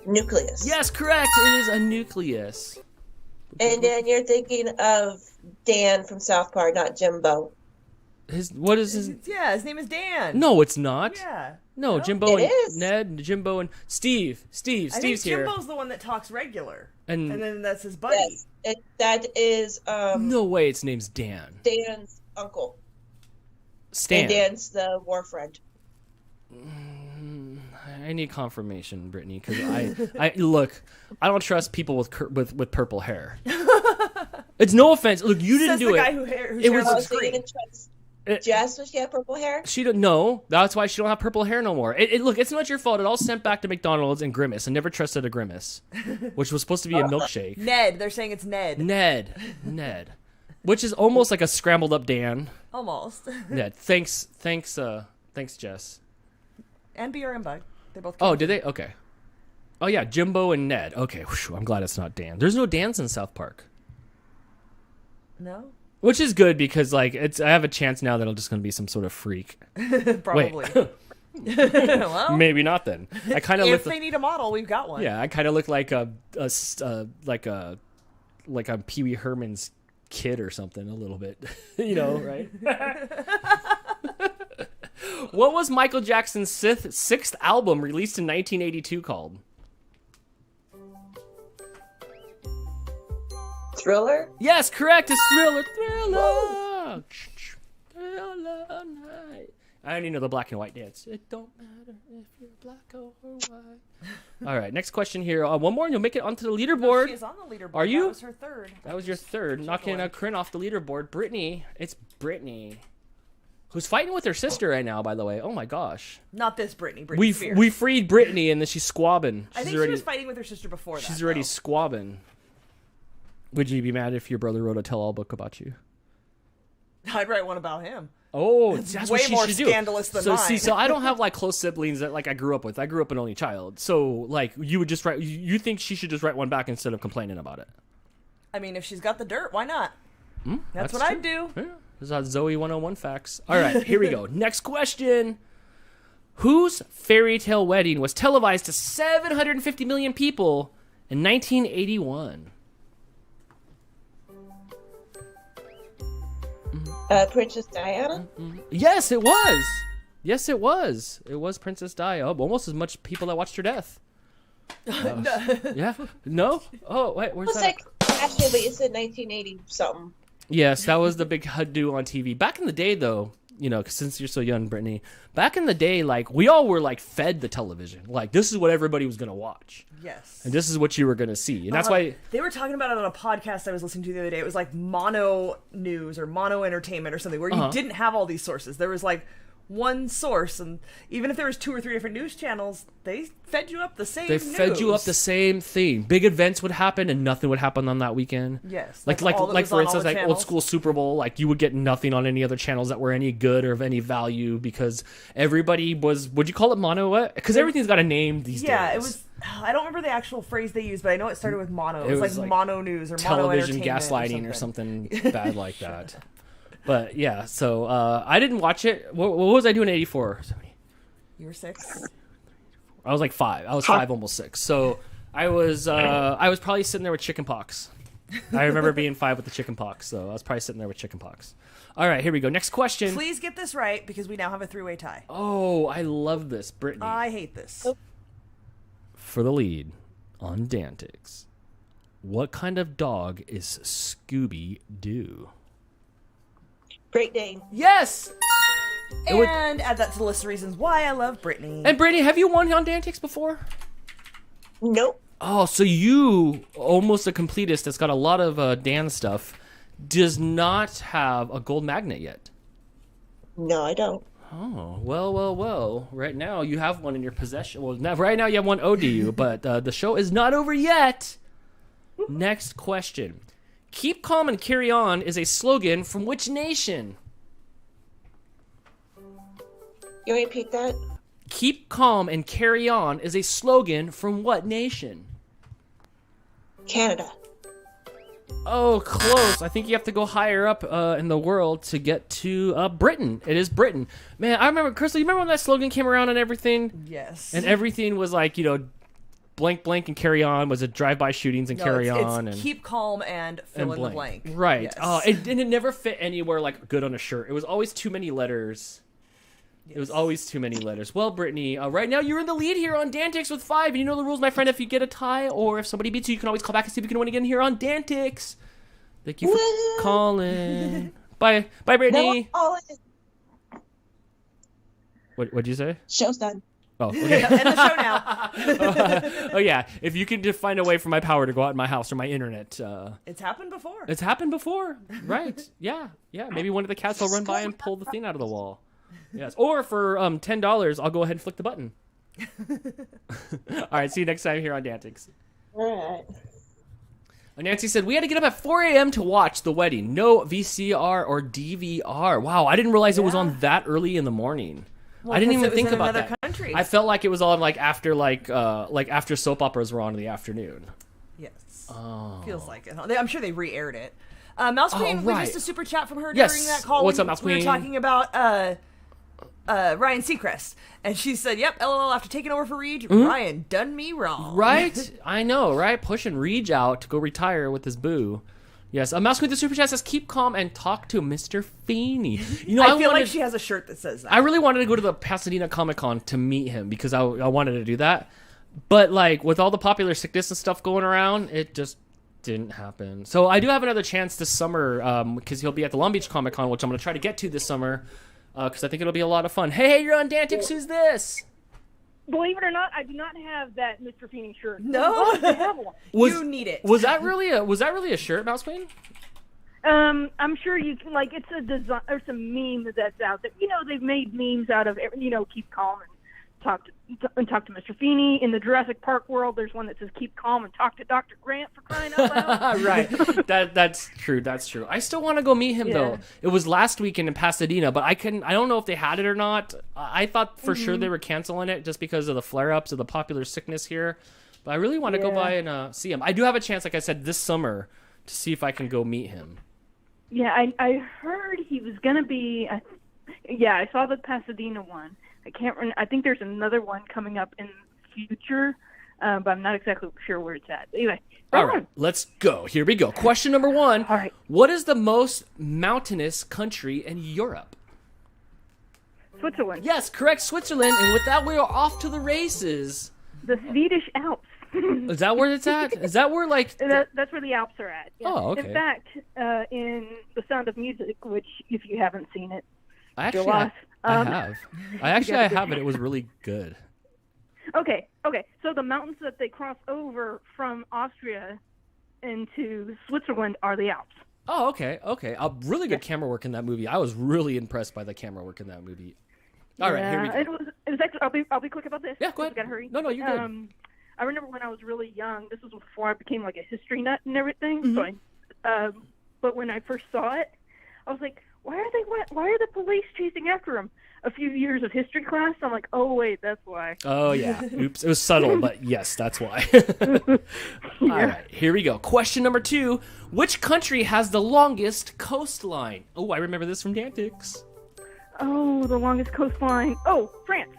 Nucleus. Yes, correct. It is a nucleus. And then you're thinking of Dan from South Park, not Jimbo. What is his? Yeah, his name is Dan. No, it's not. Yeah. No, Jimbo It and is. Ned, Jimbo and Steve. I think Steve's here. Jimbo's the one that talks regular. And then that's his buddy. Yes, that is no way, its name's Dan. Dan's uncle. Stan. And Dan's the war friend. I need confirmation, Brittany, because I look. I don't trust people with purple hair. It's no offense. Look, you didn't Says do the it. guy whose It hair was- looks So you green. didn't trust Jess when she had purple hair? She don't know. That's why she don't have purple hair no more. Look, it's not your fault. It all sent back to McDonald's and Grimace. I never trusted a Grimace, which was supposed to be a milkshake. Ned. They're saying it's Ned. Ned, which is almost like a scrambled up Dan. Almost. Ned, thanks, Jess. And BRM Bug. They both. Oh, did they? Okay. Oh yeah, Jimbo and Ned. Okay, whew, I'm glad it's not Dan. There's no Dans in South Park. No. Which is good because like I have a chance now that I'm just gonna be some sort of freak. Probably. Wait. Well, Maybe not then. I kind of if they need a model, we've got one. Yeah, I kind of look like a Pee Wee Herman's kid or something a little bit. You know, right? What was Michael Jackson's sixth album released in 1982 called? Thriller? Yes, correct. It's Thriller. Thriller. Thriller night. I don't even know the black and white dance. It don't matter if you're black or white. All right, next question here. One more and you'll make it onto the leaderboard. No, she is on the leaderboard. Are you? That was her third. That was your third. Knocking Corinne off the leaderboard. Brittany. It's Brittany. Who's fighting with her sister right now, by the way. Oh, my gosh. Not this Brittany. Brittany Spears. We freed Brittany, and then she's squabbing. I think she was fighting with her sister before that. She's already squabbing. Would you be mad if your brother wrote a tell-all book about you? I'd write one about him. Oh, that's way what she more should do. scandalous than mine. So I don't have like close siblings that like I grew up with. I grew up an only child. So like you would just write. You think she should just write one back instead of complaining about it? I mean, if she's got the dirt, why not? That's what true. I'd do. Yeah. This is Zoe 101 facts. All right, here we go. Next question. Whose fairy tale wedding was televised to 750 million people in 1981? Princess Diana? Yes, it was. Yes, it was. It was Princess Di. Oh, almost as much people that watched her death. Yeah. No? Oh, wait. Where's It's that? like actually, but you said 1980 something. Yes, that was the big do on TV. Back in the day, though, you know, since you're so young, Brittany, back in the day, like, we all were, like, fed the television. Like, this is what everybody was going to watch. Yes. And this is what you were going to see. And that's why... They were talking about it on a podcast I was listening to the other day. It was like mono news or mono entertainment or something, where you didn't have all these sources. There was, like, one source, and even if there was 2 or 3 different news channels, they fed you up the same They fed you up the same thing. Big events would happen, and nothing would happen on that weekend. Yes. Like for instance, like old school Super Bowl, like you would get nothing on any other channels that were any good or of any value because everybody was. Would you call it mono? What? Because everything's got a name these days. Yeah, it was. I don't remember the actual phrase they used, but I know it started with mono. It was like mono news or mono television entertainment gaslighting or something bad like that. But yeah, so I didn't watch it. What was I doing in '84? You were 6. I was like 5. I was 5, almost 6. So I was probably sitting there with chicken pox. I remember being 5 with the chicken pox. So I was probably sitting there with chicken pox. All right, here we go. Next question. Please get this right because we now have a 3-way tie. Oh, I love this, Brittany. I hate this. For the lead on DANtics, what kind of dog is Scooby-Doo? Great Dane. Yes! And add that to the list of reasons why I love Brittany. And Brittany, have you won on DANtics before? Nope. Oh, so you, almost a completist that's got a lot of Dan stuff, does not have a gold magnet yet. No, I don't. Oh, well. Right now you have one in your possession. Well, right now you have one owed to you, but the show is not over yet. Next question. Keep calm and carry on is a slogan from which nation? You repeat that? Keep calm and carry on is a slogan from what nation? Canada. Oh, close. I think you have to go higher up in the world to get to Britain. It is Britain. Man, I remember, Crystal, you remember when that slogan came around and everything? Yes. And everything was like, you know, blank, blank, and carry on. Was it drive-by shootings and carry on? It's and keep calm and fill in the blank. Right. Yes. Oh, and it never fit anywhere like good on a shirt. It was always too many letters. Yes. It was always too many letters. Well, Brittany, right now you're in the lead here on DANtics with 5. And you know the rules, my friend. If you get a tie or if somebody beats you, you can always call back and see if you can win again here on DANtics. Thank you for calling. Bye, Brittany. No, What'd you say? Show's done. Oh, okay. End the show now. Oh yeah, if you can just find a way for my power to go out in my house or my internet. It's happened before. It's happened before, right? Yeah. Maybe one of the cats will run by and pull the thing out of the wall. Yes, or for $10, I'll go ahead and flick the button. All right, see you next time here on DANtics. All right. Nancy said, we had to get up at 4 a.m. to watch the wedding. No VCR or DVR. Wow, I didn't realize it was on that early in the morning. Well, I didn't even it was think in about another that. Country. I felt like it was on like after soap operas were on in the afternoon. Yes. Oh. Feels like it. I'm sure they re-aired it. Mouse Queen, we right. missed a super chat from her Yes. during that call. What's up, Mouse We were Queen? talking about Ryan Seacrest. And she said, yep, LOL, after taking over for Reed, Ryan done me wrong. Right? I know, right? Pushing Reed out to go retire with his boo. Yes, Mouse Queen the Super Chat says, keep calm and talk to Mr. Feeney. You know, I feel like she has a shirt that says that. I really wanted to go to the Pasadena Comic-Con to meet him because I wanted to do that. But, like, with all the popular sickness and stuff going around, it just didn't happen. So I do have another chance this summer because he'll be at the Long Beach Comic-Con, which I'm going to try to get to this summer because I think it'll be a lot of fun. Hey, you're on DANtics. Who's this? Believe it or not, I do not have that Mr. Feeney shirt. No? I have one. You need it. Was that really a shirt, Mouse Queen? I'm sure you can, like, it's a design or some meme that's out there. You know, they've made memes out of, you know, keep calm and talk to Mr. Feeney. In the Jurassic Park world, there's one that says keep calm and talk to Dr. Grant, for crying out loud. Right. That's true. I still want to go meet him though. It was last weekend in Pasadena, but I don't know if they had it or not. I thought for sure they were canceling it just because of the flare-ups of the popular sickness here. But I really want to go by and see him. I do have a chance, like I said, this summer to see if I can go meet him. Yeah, I heard he was going to be I saw the Pasadena one. I can't remember. I think there's another one coming up in the future, but I'm not exactly sure where it's at. Anyway, all right, let's go. Here we go. Question number 1. All right. What is the most mountainous country in Europe? Switzerland. Yes, correct, Switzerland. And with that, we are off to the races. The Swedish Alps. Is that where it's at? Is that where, like... That's where the Alps are at. Yeah. Oh, okay. In fact, in The Sound of Music, which, if you haven't seen it, I have. I have it. It was really good. Okay. So the mountains that they cross over from Austria into Switzerland are the Alps. Oh, okay. Really good camera work in that movie. I was really impressed by the camera work in that movie. All right, here we go. It was actually, I'll be quick about this. Yeah, go ahead. I gotta hurry. No, you're good. I remember when I was really young. This was before I became like a history nut and everything. Mm-hmm. So but when I first saw it, I was like, why are the police chasing after him? A few years of history class, I'm like, oh wait, that's why. Oh yeah, oops, it was subtle, but yes, that's why. All right, here we go. Question number 2: which country has the longest coastline? Oh, I remember this from DANtics. Oh, the longest coastline. Oh, France.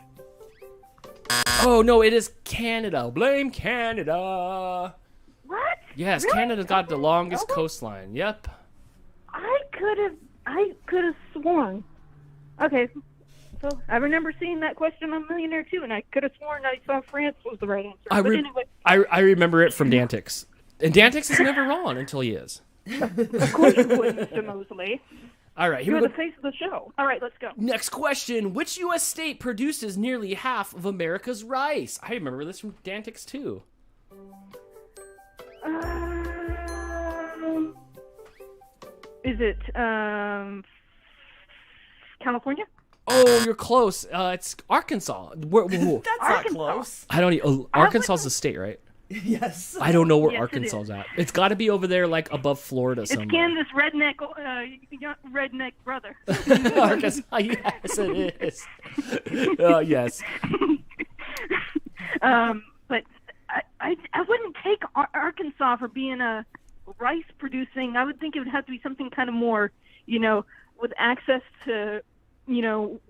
Oh no, it is Canada. Blame Canada. What? Yes, Really? Canada's got the longest coastline. Yep. I could have sworn. Okay. So I remember seeing that question on Millionaire too, and I could have sworn I saw France was the right answer. Anyway. I remember it from DANtics. And DANtics is never wrong until he is. Of course you would, Mr. Mosley. All right, here You're we the go. face of the show. All right, let's go. Next question. Which U.S. state produces nearly half of America's rice? I remember this from DANtics too. Is it California? Oh, you're close. It's Arkansas. That's Arkansas. not close. I don't. Arkansas is a state, right? Yes. I don't know where Yes, Arkansas it is at. It's got to be over there, like above Florida somewhere. It's Kansas redneck brother. Arkansas. Yes, it is. Yes. But I wouldn't take Arkansas for being a rice producing. I would think it would have to be something kind of more, with access to,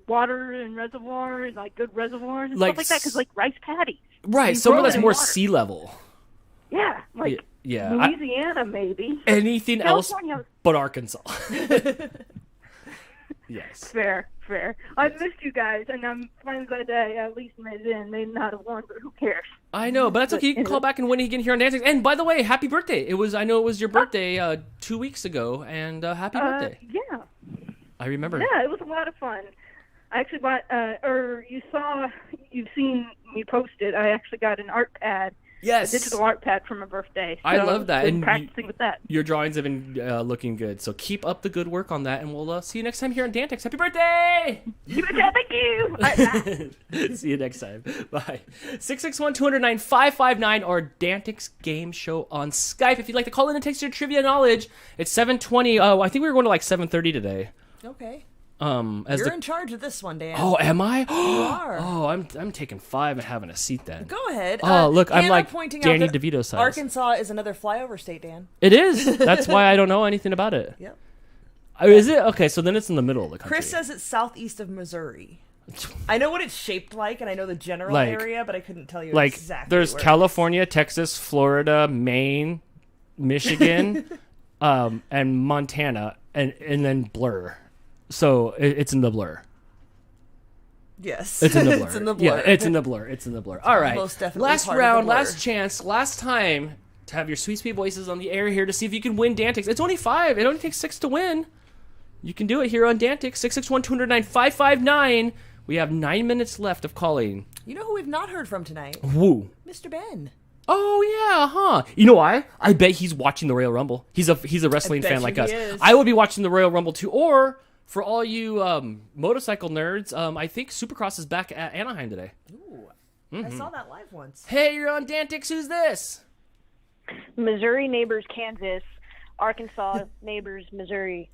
water and reservoirs, like good reservoirs and stuff like that. Because rice paddies. Right, somewhere that's more sea level. Yeah, Louisiana maybe. Anything California. else but Arkansas. Yes. Fair. I missed you guys, and I'm finally glad that I at least made it in. May not have won, but who cares? I know, but that's okay. You can call back and win again here on DANtics. And by the way, happy birthday! I know it was your birthday 2 weeks ago, and happy birthday. Yeah. I remember. Yeah, it was a lot of fun. I actually bought, you've seen me post it. I actually got an art pad. Yes. A digital art pad for my birthday. So I love that. I've been and practicing with that. Your drawings have been looking good. So keep up the good work on that, and we'll see you next time here on DANtics. Happy birthday! Thank you! Bye. See you next time. Bye. 661-209-559 or DANtics Game Show on Skype. If you'd like to call in and text your trivia knowledge, it's 7:20. I think we were going to 7:30 today. Okay. You're in charge of this one, Dan. Oh, am I? You are. Oh, I'm taking 5 and having a seat then. Go ahead. Oh, look, I'm Hannah like pointing Danny out that DeVito size. Arkansas is another flyover state, Dan. It is. That's why I don't know anything about it. Yep. Is it? Okay, so then it's in the middle of the country. Chris says it's southeast of Missouri. I know what it's shaped like, and I know the general area, but I couldn't tell you like, exactly. There's California, Texas, Florida, Maine, Michigan, and Montana, and then Blur. So it's in the Blur. Yes. It's in the Blur. It's in the Blur. Yeah, it's in the Blur. It's in the Blur. All right. Most definitely Last part of the round, Blur. last chance, last time to have your sweet voices on the air here to see if you can win DANtics. It's only 5. It only takes 6 to win. You can do it here on DANtics. 661-209-559. We have 9 minutes left of calling. You know who we've not heard from tonight? Woo. Mr. Ben. Oh yeah, huh? You know why? I bet he's watching the Royal Rumble. He's a wrestling fan like us. Is. I will be watching the Royal Rumble too. Or for all you motorcycle nerds, I think Supercross is back at Anaheim today. Ooh, I saw that live once. Hey, you're on DANtics. Who's this? Missouri neighbors Kansas, Arkansas neighbors Missouri.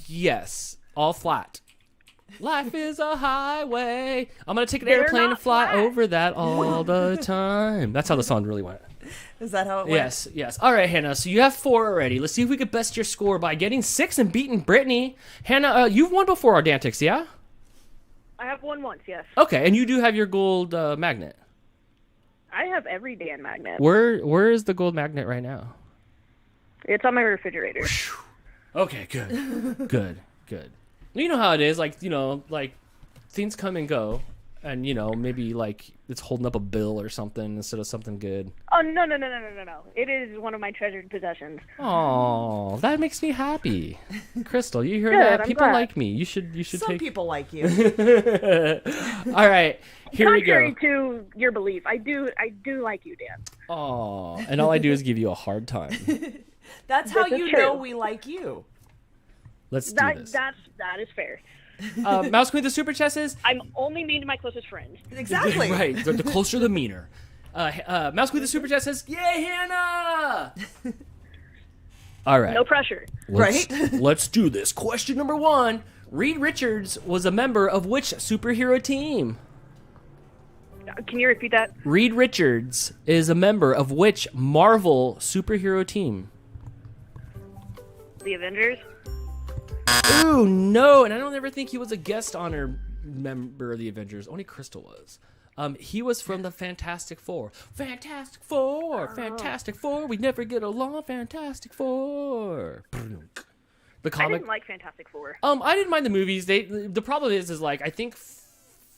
Yes, all flat. Life is a highway. I'm gonna take an airplane and fly over that all the time. That's how the song really went. Is that how it went? Yes. All right, Hannah. So you have 4 already. Let's see if we could best your score by getting 6 and beating Brittany. Hannah, you've won before our DANtics, yeah? I have won once, yes. Okay, and you do have your gold magnet. I have every Dan magnet. Where is the gold magnet right now? It's on my refrigerator. Okay, good. good. You know how it is, like things come and go, and maybe like it's holding up a bill or something instead of something good. Oh no! It is one of my treasured possessions. Oh, that makes me happy. Crystal, you hear Good, that? I'm People glad. like me. You should Some take. people like you. All right, here we go. Contrary to your belief, I do like you, Dan. Oh, and all I do is give you a hard time. That's how This is you true. know we like you. Let's do this. That is fair. Mouse Queen, the super chest is I'm only mean to my closest friends. Exactly. right. The closer, the meaner. Mouse Queen, the super chest says, "Yay, Hannah!" All right. No pressure. Let's do this. Question number 1. Reed Richards was a member of which superhero team? Can you repeat that? Reed Richards is a member of which Marvel superhero team? The Avengers. Ooh, no. And I don't ever think he was a guest honor member of the Avengers. Only Crystal was. He was from the Fantastic Four. Fantastic Four. Fantastic Four. We never get along. Fantastic Four. The comic. I didn't like Fantastic Four. I didn't mind the movies. The problem is like I think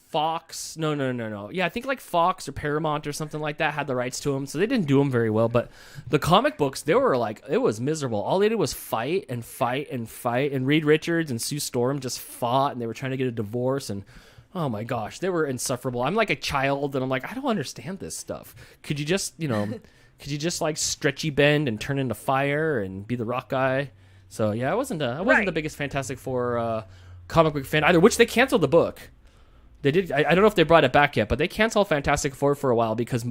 Fox. No. Yeah, I think like Fox or Paramount or something like that had the rights to them, so they didn't do them very well. But the comic books, they were like, it was miserable. All they did was fight. And Reed Richards and Sue Storm just fought, and they were trying to get a divorce. And oh my gosh, they were insufferable. I'm like a child, and I'm like, I don't understand this stuff. Could you just, like stretchy bend and turn into fire and be the rock guy? So yeah, I wasn't the biggest Fantastic Four comic book fan either. Which they canceled the book. They did. I don't know if they brought it back yet, but they canceled Fantastic Four for a while because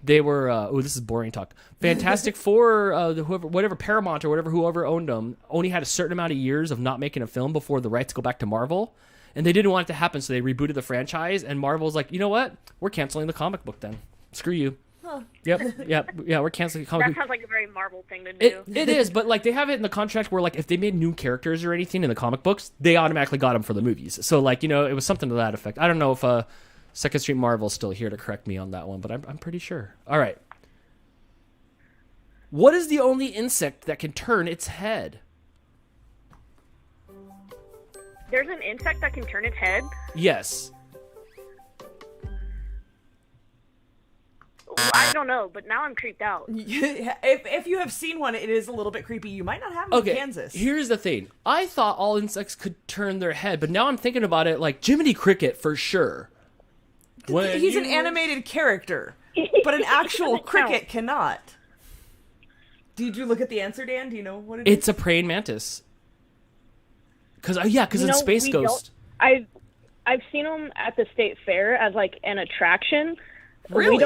they were. This is boring talk. Fantastic Four, whatever Paramount or whoever owned them, only had a certain amount of years of not making a film before the rights go back to Marvel, and they didn't want it to happen, so they rebooted the franchise. And Marvel's like, you know what? We're canceling the comic book then. Screw you. Huh. Yep. We're canceling the comic book. That sounds like a very Marvel thing to do. It is, but like they have it in the contract where like if they made new characters or anything in the comic books, they automatically got them for the movies. So like it was something to that effect. I don't know if Second Street Marvel's still here to correct me on that one, but I'm pretty sure. All right. What is the only insect that can turn its head? There's an insect that can turn its head? Yes. I don't know, but now I'm creeped out. If you have seen one, it is a little bit creepy. You might not have them in Kansas. Here's the thing. I thought all insects could turn their head, but now I'm thinking about it like Jiminy Cricket for sure. He's an animated character, but an actual cricket cannot. Did you look at the answer, Dan? Do you know what it is? It's a praying mantis. Because it's Space Ghost. I've seen them at the state fair as like an attraction. Really?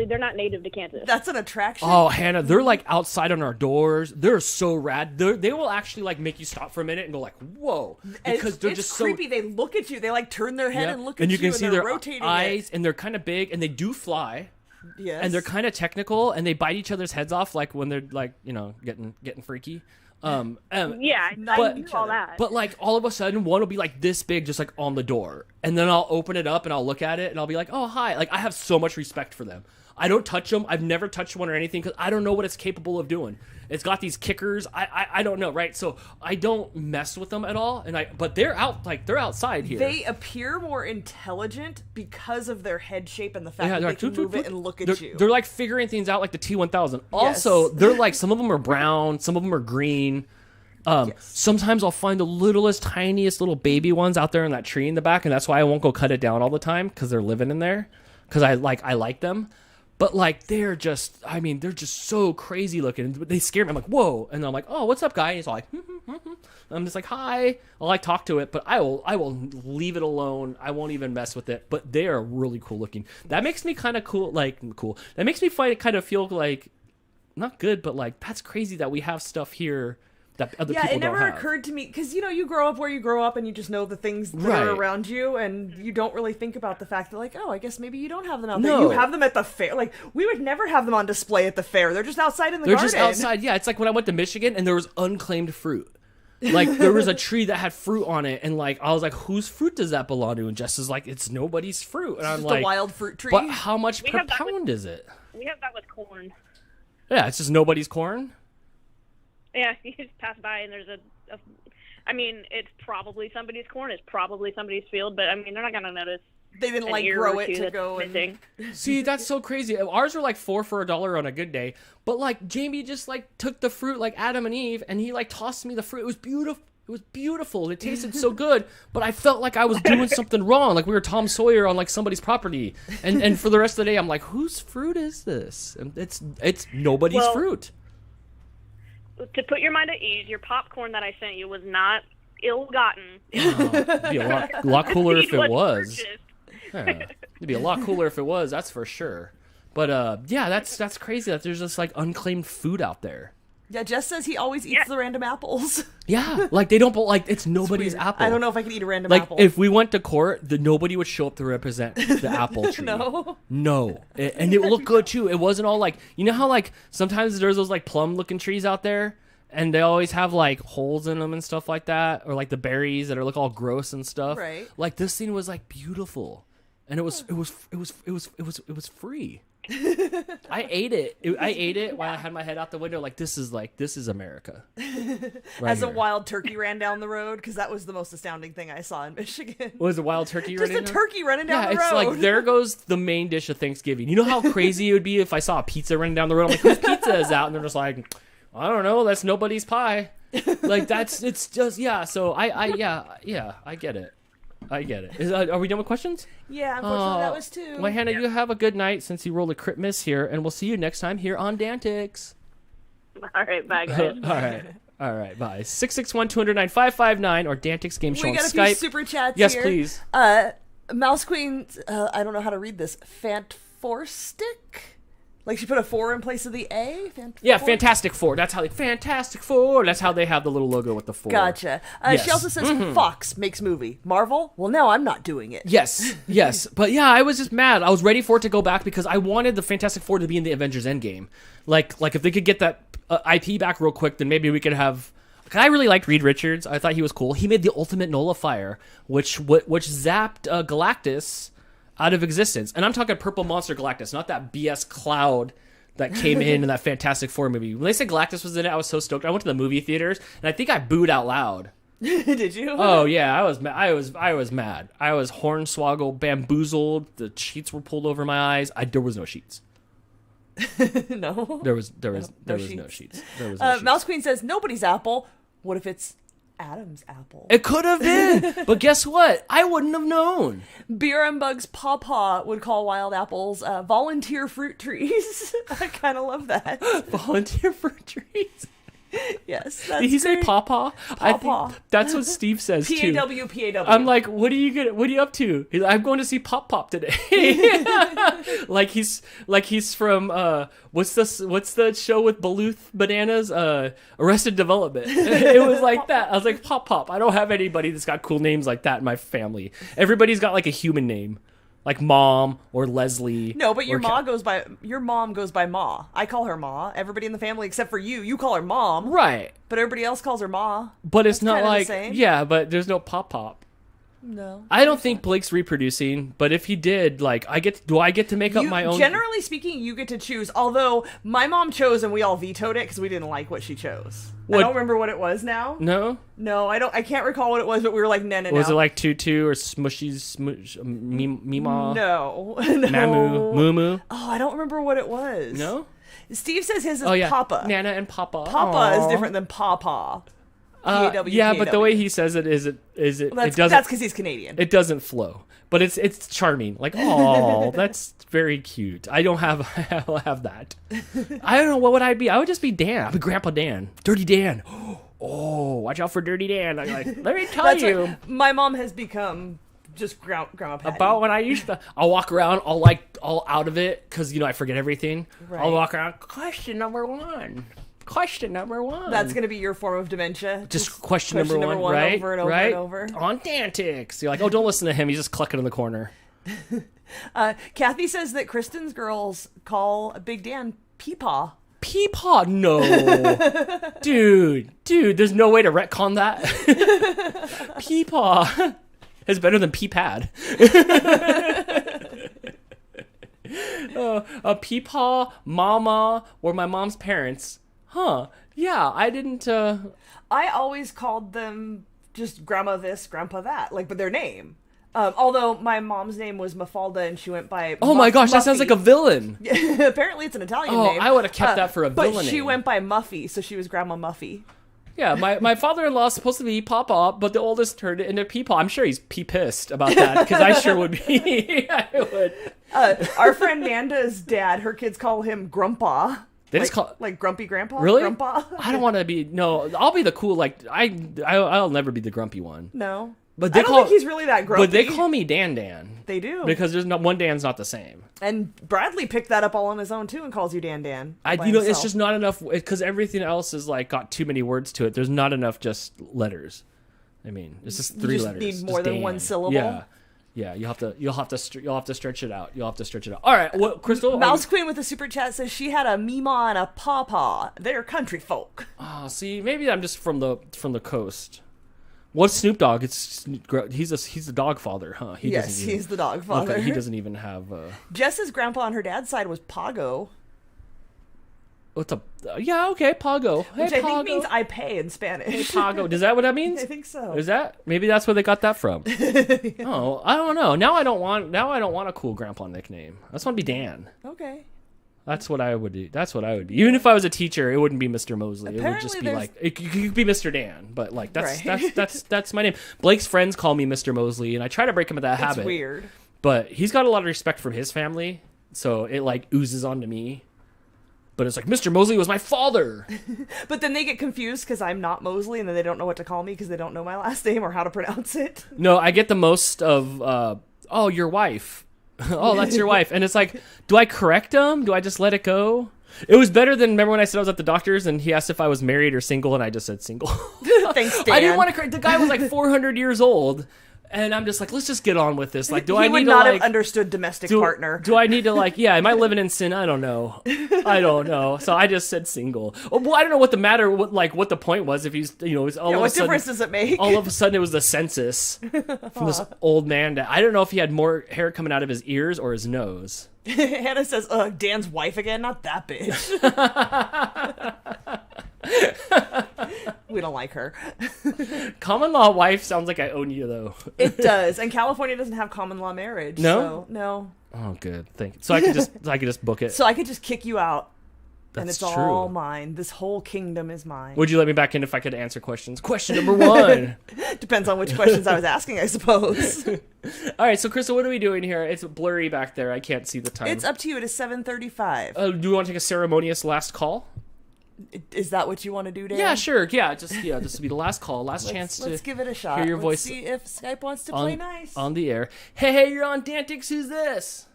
They're not native to Kansas. That's an attraction? Oh, Hannah, they're like outside on our doors. They're so rad. They will actually like make you stop for a minute and go like, whoa. Because they're just creepy. so... They look at you. They like turn their head and look at and you. You can see their rotating eyes, and they're kind of big, and they do fly. Yes. And they're kind of technical, and they bite each other's heads off like when they're like, getting freaky. Yeah, Not I each knew all other. that. But like all of a sudden, one will be like this big, just like on the door, and then I'll open it up and I'll look at it and I'll be like, oh hi. Like I have so much respect for them. I don't touch them. I've never touched one or anything because I don't know what it's capable of doing. It's got these kickers. I don't know, right? So I don't mess with them at all. But they're out, like they're outside here. They appear more intelligent because of their head shape and the fact that they're they can move it and look at you. They're like figuring things out like the T-1000. Also, they're like, some of them are brown, some of them are green. Sometimes I'll find the littlest, tiniest little baby ones out there in that tree in the back, and that's why I won't go cut it down all the time because they're living in there. Because I like them. But like they're just so crazy looking. They scare me. I'm like, whoa, and I'm like, oh, what's up, guy? And he's all like, I'm just like, hi. I'll like talk to it, but I will leave it alone. I won't even mess with it. But they are really cool looking. That makes me kind of cool. That makes me kind of feel like not good, but like that's crazy that we have stuff here that other people don't have. Yeah, it never occurred to me because you grow up where you grow up and you just know the things that are around you, and you don't really think about the fact that like, oh, I guess maybe you don't have them out there. You have them at the fair. Like we would never have them on display at the fair. They're just outside in the garden. They're just outside. Yeah, it's like when I went to Michigan and there was unclaimed fruit. Like there was a tree that had fruit on it, and like I was like, whose fruit does that belong to? And Jess is like, it's nobody's fruit. And I'm just like, a wild fruit tree. But how much per pound is it? We have that with corn. Yeah, it's just nobody's corn. Yeah, you just pass by and there's I mean, it's probably somebody's corn, it's probably somebody's field, but I mean, they're not going to notice. They didn't like grow it to go and... See, that's so crazy. Ours are like $4 for $1 on a good day, but like Jamie just like took the fruit like Adam and Eve, and he like tossed me the fruit. It was beautiful. It was beautiful. It tasted so good, but I felt like I was doing something wrong. Like we were Tom Sawyer on like somebody's property, and for the rest of the day, I'm like, whose fruit is this? And it's nobody's fruit. To put your mind at ease, your popcorn that I sent you was not ill-gotten. It'd be a lot cooler if it was. Yeah, it'd be a lot cooler if it was. That's for sure. But yeah, that's crazy that there's just like unclaimed food out there. Yeah, Jess says he always eats the random apples. Yeah, like they don't, like it's nobody's apple. I don't know if I could eat a random apple. Like if we went to court, nobody would show up to represent the apple tree. No, and it would look good too. It wasn't all like, you know how like sometimes there's those like plum looking trees out there, and they always have like holes in them and stuff like that, or like the berries that look all gross and stuff. Right. Like this thing was like beautiful, and it was free. I ate it. I ate it while I had my head out the window. Like this is America. As a wild turkey ran down the road, because that was the most astounding thing I saw in Michigan. Was a wild turkey running? Just a turkey running down the road. Yeah, it's like there goes the main dish of Thanksgiving. You know how crazy it would be if I saw a pizza running down the road. I'm like, whose pizza is out? And they're just like, I don't know. That's nobody's pie. Like it's just So I get it. I get it. Are we done with questions? Yeah, unfortunately that was two. Well, Hannah, you have a good night since you rolled a crit miss here, and we'll see you next time here on DANtics. All right, bye, guys. All right, bye. 661-209-559 or DANtics Game Show on Skype. We got a few super chats yes, here. Yes, please. Mouse Queen, I don't know how to read this. Fantforstic? Like she put a 4 in place of the A? Fantastic Four. That's how Fantastic Four. That's how they have the little logo with the 4. Gotcha. Yes. She also says Fox makes movie. Marvel? Well, no, I'm not doing it. Yes. But yeah, I was just mad. I was ready for it to go back because I wanted the Fantastic Four to be in the Avengers Endgame. Like if they could get that IP back real quick, then maybe we could have. I really liked Reed Richards. I thought he was cool. He made the ultimate nullifier, which zapped Galactus out of existence. And I'm talking Purple Monster Galactus, not that BS cloud that came in that Fantastic Four movie. When they said Galactus was in it, I was so stoked. I went to the movie theaters, and I think I booed out loud. Did you? Oh, yeah. I was mad. I was hornswoggled, bamboozled. The sheets were pulled over my eyes. There was no sheets. No? There was no sheets. Mouse Queen says, nobody's apple. What if it's Adam's apple? It could have been, but guess what? I wouldn't have known. Beer and Bugs Pawpaw would call wild apples volunteer fruit trees. I kind of love that. Volunteer fruit trees. Yes. Did he say pawpaw? I think that's what Steve says too. P-A-W. I'm like, what are you up to? He's like, I'm going to see Pop Pop today. like he's from what's the show with Bluth bananas? Arrested Development. It was like that. I was like, Pop Pop. I don't have anybody that's got cool names like that in my family. Everybody's got like a human name. Like Mom or Leslie. No, but your or mom goes by Ma. I call her Ma. Everybody in the family except for you call her Mom. Right. But everybody else calls her Ma. But it's not kinda the like same. yeah, but there's no Pop. No. I don't think Blake's reproducing, but if he did, like do I get to make up my own? Generally speaking, you get to choose. Although my mom chose and we all vetoed it because we didn't like what she chose. I don't remember what it was now. No, I can't recall what it was, but we were like, no. Was it like Tutu or Smushies, Mima? No. Mamu, Mumu? Oh, I don't remember what it was. No. Steve says his is Papa. Nana and Papa. Papa is different than Pawpaw. Yeah, but the way he says it is it that's because he's Canadian. It doesn't flow, but it's charming. Like, oh, that's very cute. I don't have that. I don't know what would I be. I would just be Dan. I'd be Grandpa Dan, Dirty Dan. Oh, watch out for Dirty Dan. I'm like, let me tell you. My mom has become just Grandma Patty. About when I used to, I'll walk around all out of it because I forget everything. Right. I'll walk around. Question number one. That's going to be your form of dementia. Just question number one, right? Over and over and over. On DANtics. You're like, oh, don't listen to him. He's just clucking in the corner. Kathy says that Kristen's girls call Big Dan Peepaw. Peepaw? No. Dude, there's no way to retcon that. Peepaw. It's better than Peepad. A Peepaw, Mama, or my mom's parents. Huh. Yeah, I didn't... I always called them just Grandma this, Grandpa that, but their name. Although my mom's name was Mafalda and she went by Oh my gosh, that sounds like a villain. Apparently it's an Italian name. I would have kept that for a villain But she name. went by Muffy, so she was Grandma Muffy. Yeah, my father-in-law is supposed to be Papa, but the oldest turned it into Peepaw. I'm sure he's pissed about that, because I sure would be. I would. Our friend Nanda's dad, her kids call him Grandpa. They just call Grumpy Grandpa. Really? Grandpa. I don't want to be. No, I'll be the cool. I'll never be the grumpy one. No, but I don't think he's really that grumpy. But they call me Dan. They do because there's not one Dan's not the same. And Bradley picked that up all on his own too and calls you Dan. It's just not enough because everything else is got too many words to it. There's not enough just letters. I mean, it's just three letters. Need more than one syllable. Yeah. Yeah, you'll have to stretch it out. All right, what Crystal? Mouse Queen with the super chat says she had a Mima and a Pawpaw. They're country folk. Oh, see, maybe I'm just from the coast. What's Snoop Dogg? He's the dog father, huh? He's the dog father. Okay, he doesn't even have. Jess's grandpa on her dad's side was Pago. What's a okay, Pago. Which I think means I pay in Spanish. Hey, Pago. Does that what that means? I think so. Is that maybe that's where they got that from? Oh, I don't know. Now I don't want a cool grandpa nickname. I just want to be Dan. Okay. That's what I would do. Even if I was a teacher, it wouldn't be Mr. Mosley. Apparently it would just be it could be Mr. Dan, but that's right. that's my name. Blake's friends call me Mr. Mosley, and I try to break him of that habit. It's weird. But he's got a lot of respect from his family, so it oozes onto me. But it's like, Mr. Mosley was my father. But then they get confused because I'm not Mosley, and then they don't know what to call me because they don't know my last name or how to pronounce it. No, I get the most of, your wife. Oh, that's your wife. And it's like, do I correct him? Do I just let it go? It was better than, remember when I said I was at the doctor's and he asked if I was married or single, and I just said single. Thanks, Dan. I didn't want to correct. The guy was 400 years old. And I'm just like, let's just get on with this. Like, he would not have understood domestic partner. Do I need to am I living in sin? I don't know. So I just said single. Well, I don't know what the matter, what the point was. If he's, what difference does it make? All of a sudden it was the census from this old man. I don't know if he had more hair coming out of his ears or his nose. Hannah says, Dan's wife again? Not that bitch. We don't like her. Common law wife sounds like I own you, though. It does, and California doesn't have common law marriage. No, so, no. Oh, good. Thank you. So I could just book it. So I could just kick you out. That's and it's true. all mine. This whole kingdom is mine. Would you let me back in if I could answer questions? Question number 1. Depends on which questions I was asking, I suppose. All right, so Crystal, what are we doing here? It's blurry back there. I can't see the time. It's up to you. It is 7:35. Do you want to take a ceremonious last call? Is that what you want to do, Dan? Yeah, sure. Yeah, this will be the last call, chance to let's give it a shot. Hear your voice. See if Skype wants to play nice on the air. Hey, you're on DANtics. Who's this?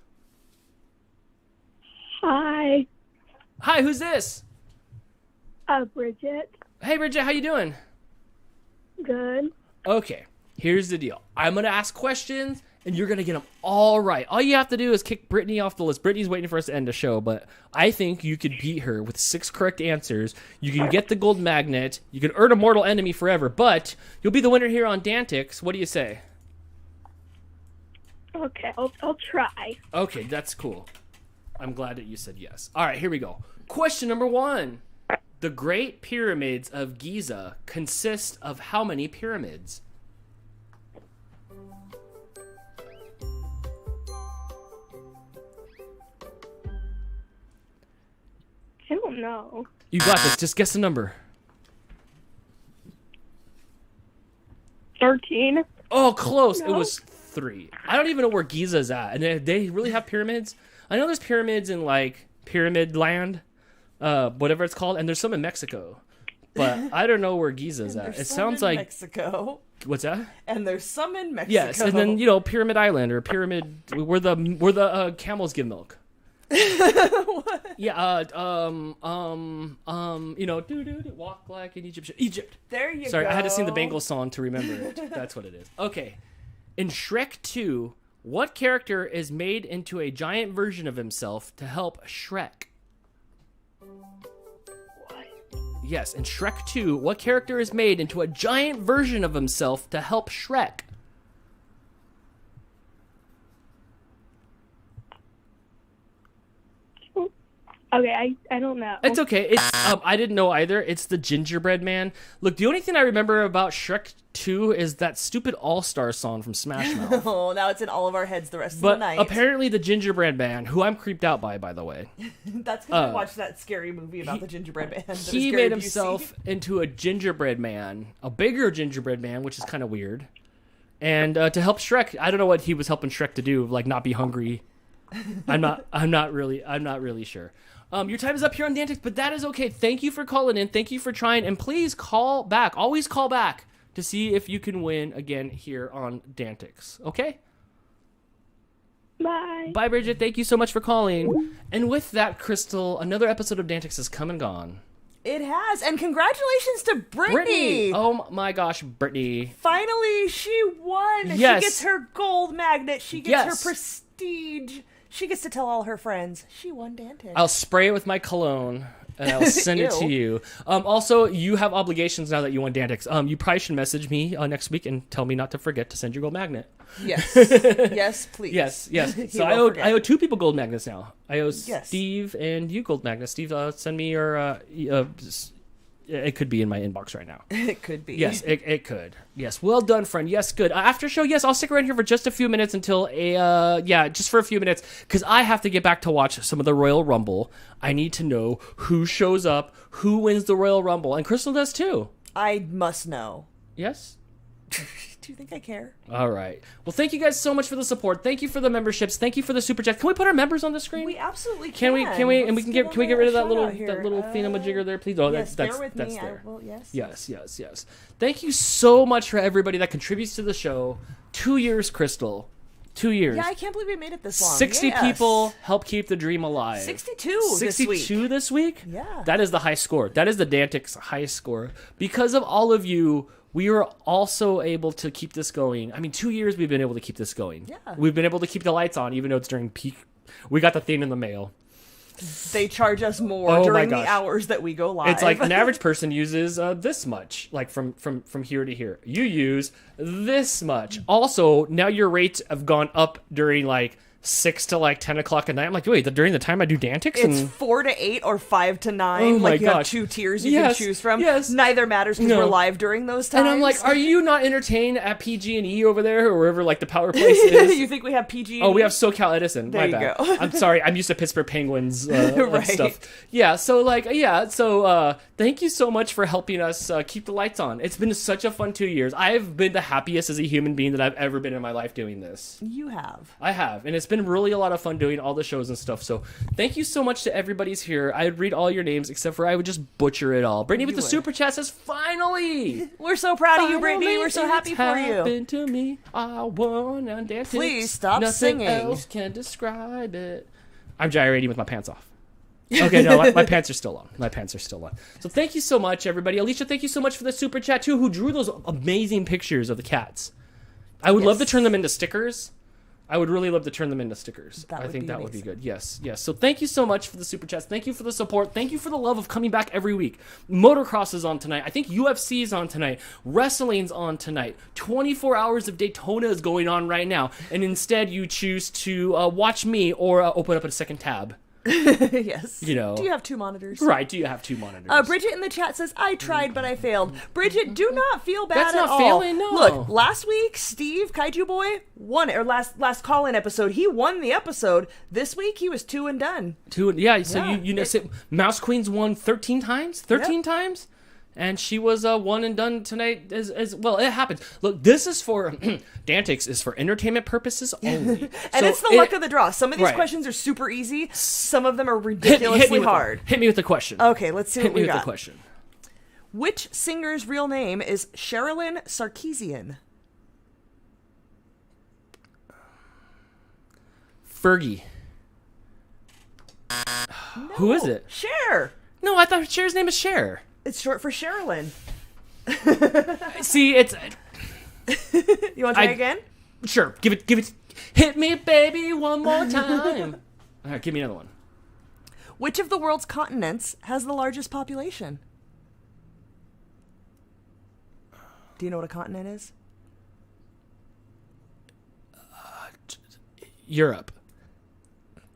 Hi. Hi, who's this? Bridget. Hey, Bridget, how you doing? Good. Okay, here's the deal. I'm gonna ask questions, and you're going to get them all right. All you have to do is kick Brittany off the list. Brittany's waiting for us to end the show, but I think you could beat her with 6 correct answers. You can get the gold magnet. You can earn a mortal enemy forever, but you'll be the winner here on DANtics. What do you say? Okay, I'll try. Okay, that's cool. I'm glad that you said yes. All right, here we go. Question number 1. The Great Pyramids of Giza consist of how many pyramids? I don't know. You got this. Just guess the number. 13. Oh, close. No. It was 3. I don't even know where Giza's at. And they really have pyramids? I know there's pyramids in, like, Pyramid Land, whatever it's called, and there's some in Mexico. But I don't know where Giza's at. It sounds like Mexico. What's that? And there's some in Mexico. Yes, and then, you know, Pyramid Island or Pyramid where the camels give milk. What? Yeah, you know, walk like an Egyptian. Egypt. There you go. Sorry, I had to sing the Bengals song to remember it. That's what it is. Okay. In Shrek 2, what character is made into a giant version of himself to help Shrek? What? Yes, in Shrek 2, what character is made into a giant version of himself to help Shrek? Okay, I don't know. It's okay. It's I didn't know either. It's the gingerbread man. Look, the only thing I remember about Shrek 2 is that stupid All-Star song from Smash Mouth. Oh, now it's in all of our heads the rest of But the night. apparently the gingerbread man, who I'm creeped out by the way. That's because I watched that scary movie about the gingerbread man. that He was Gary made himself into a gingerbread man, a bigger gingerbread man, which is kind of weird. And to help Shrek, I don't know what he was helping Shrek to do, like not be hungry. I'm not really sure. Your time is up here on DANtics, but that is okay. Thank you for calling in. Thank you for trying. And please call back. Always call back to see if you can win again here on DANtics. Okay? Bye. Bye, Bridget. Thank you so much for calling. And with that, Crystal, another episode of DANtics has come and gone. It has. And congratulations to Brittany. Oh my gosh, Brittany. Finally, she won. Yes. She gets her gold magnet. She gets her prestige. She gets to tell all her friends she won DANtics. I'll spray it with my cologne and I'll send it to you. Also, you have obligations now that you won DANtics. You probably should message me next week and tell me not to forget to send your gold magnet. Yes. Yes, please. Yes. So I owe 2 people gold magnets now. I owe Steve and you gold magnets. Steve, send me your... it could be in my inbox right now. It could be. Yes, it could. Yes, well done, friend. Yes, good. After show, yes, I'll stick around here for just a few minutes until just for a few minutes, because I have to get back to watch some of the Royal Rumble. I need to know who shows up, who wins the Royal Rumble, and Crystal does too. I must know. Yes? Do you think I care? All right. Well, thank you guys so much for the support. Thank you for the memberships. Thank you for the super chat. Can we put our members on the screen? We absolutely can. Can we? And we can get rid of that little thingamajigger there, please? Oh, yes, that's bear with that's me. there. Yes. Thank you so much for everybody that contributes to the show. 2 years, Crystal. 2 years. Yeah, I can't believe we made it this long. 60 people help keep the dream alive. 62 this week? Yeah. That is the high score. That is the DANtics high score. Because of all of you, we were also able to keep this going. I mean, 2 years we've been able to keep this going. Yeah. We've been able to keep the lights on, even though it's during peak. We got the thing in the mail. They charge us more during the hours that we go live. It's like an average person uses this much, like from here to here. You use this much. Also, now your rates have gone up during like 6 to like 10 o'clock at night. I'm like, wait, during the time I do DANtics? It's 4 to 8 or 5 to 9. Oh my like you gosh. have 2 tiers you can choose from. Yes. Neither matters because we're live during those times. And I'm like, are you not entertained at PG&E over there or wherever like the power place is? You think we have PG&E? Oh, we have SoCal Edison. There My you bad. go. I'm sorry. I'm used to Pittsburgh Penguins Right. stuff. Yeah. So thank you so much for helping us keep the lights on. It's been such a fun 2 years. I've been the happiest as a human being that I've ever been in my life doing this. You have. I have. And it's been really a lot of fun doing all the shows and stuff. So thank you so much to everybody's here. I'd read all your names except for I would just butcher it all. Brittany with the super chat says, finally! We're so proud of you, Brittany. We're so happy for you. Happened to me. I won on DANtics. Please stop Nothing singing. else can describe it. I'm gyrating with my pants off. Okay, no, my pants are still on. My pants are still on. So thank you so much, everybody. Alicia, thank you so much for the super chat, too, who drew those amazing pictures of the cats. I would love to turn them into stickers. I would really love to turn them into stickers. I think that would be good. Yes, yes. So thank you so much for the super chats. Thank you for the support. Thank you for the love of coming back every week. Motocross is on tonight. I think UFC is on tonight. Wrestling's on tonight. 24 hours of Daytona is going on right now. And instead you choose to watch me or open up a second tab. Yes. You know. Do you have 2 monitors? Right. Do you have 2 monitors? Bridget in the chat says, I tried, but I failed. Bridget, do not feel bad That's at not all. failing, no. Look, last week, Steve, Kaiju Boy, won it. Or last call-in episode, he won the episode. This week, he was 2 and done. Yeah, so you know, Mouse Queen's won 13 times? 13 times? And she was one and done tonight as well. It happens. Look, this is for DANtics is for entertainment purposes only. And it's the luck of the draw. Some of these questions are super easy. Some of them are ridiculously hard. Hit me with the question. Okay, let's see what we got. Hit me with the question. Which singer's real name is Sherilyn Sarkeesian? Fergie. No, who is it? Cher. No, I thought Cher's name is Cher. It's short for Sherilyn. See, it's... You want to try again? Sure. Give it. Hit me, baby, one more time. All right, give me another one. Which of the world's continents has the largest population? Do you know what a continent is? Europe.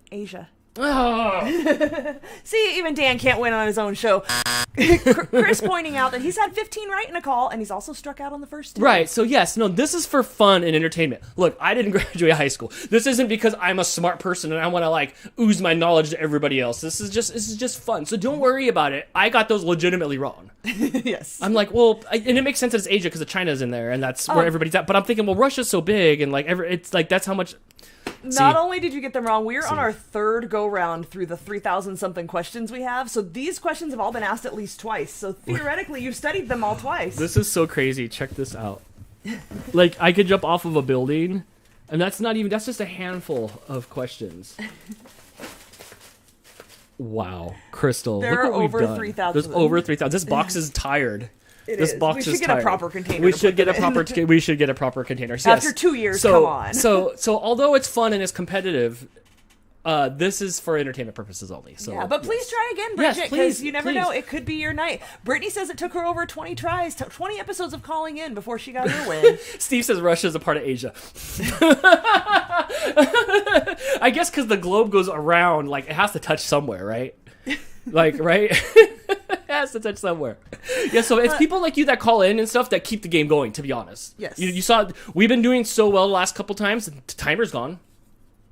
Asia. Oh. See, even Dan can't win on his own show. Chris pointing out that he's had 15 right in a call, and he's also struck out on the first 2. Right, so yes, no, this is for fun and entertainment. Look, I didn't graduate high school. This isn't because I'm a smart person and I want to, like, ooze my knowledge to everybody else. This is just fun. So don't worry about it. I got those legitimately wrong. Yes. I'm like, well, and it makes sense that it's Asia because China's in there, and that's where everybody's at. But I'm thinking, well, Russia's so big, and, like, it's like, that's how much... Not only did you get them wrong, we're on our 3rd go-round through the 3,000-something questions we have, so these questions have all been asked at least twice, so theoretically you've studied them all twice. This is so crazy. Check this out. Like, I could jump off of a building, and that's just a handful of questions. Wow. Crystal, there look what are over we've done. 3,000. There's over 3,000. This box is tired. This box is we should get tired. a proper container. We should get a proper. We should get a proper container. So after 2 years, come on. So although it's fun and it's competitive, this is for entertainment purposes only. So yeah, but please try again, Bridget, because you never know. It could be your night. Brittany says it took her over 20 tries, 20 episodes of calling in before she got her win. Steve says Russia is a part of Asia. I guess because the globe goes around, like it has to touch somewhere, right? Like, right? It has to touch somewhere. Yeah, so it's people like you that call in and stuff that keep the game going, to be honest. Yes. You saw, we've been doing so well the last couple times, the timer's gone.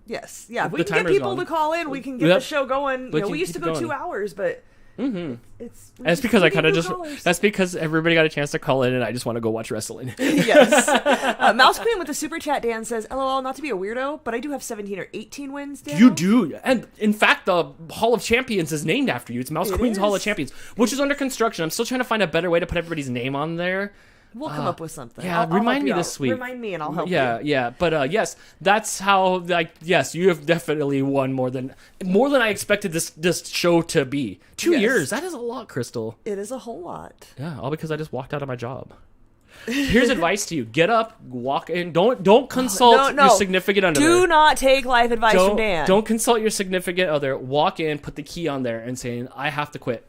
Yes, yeah. If we can get people to call in, we can get the show going. You know, we used to go 2 hours, but... That's because I kind of just... That's because everybody got a chance to call in and I just want to go watch wrestling. Yes. Mouse Queen with the super chat, Dan says, LOL, not to be a weirdo, but I do have 17 or 18 wins, Dan. You do. And in fact, the Hall of Champions is named after you. It's Mouse Queen's Hall of Champions, which is under construction. I'm still trying to find a better way to put everybody's name on there. We'll come up with something. Yeah, I'll remind me help you this out. week. Remind me and I'll help you. Yeah. But yes, that's how, like, yes, you have definitely won more than I expected this show to be. 2 years. That is a lot, Crystal. It is a whole lot. Yeah, all because I just walked out of my job. Here's advice to you. Get up, walk in. Don't consult your significant other. Do not take life advice from Dan. Don't consult your significant other. Walk in, put the key on there and saying, I have to quit.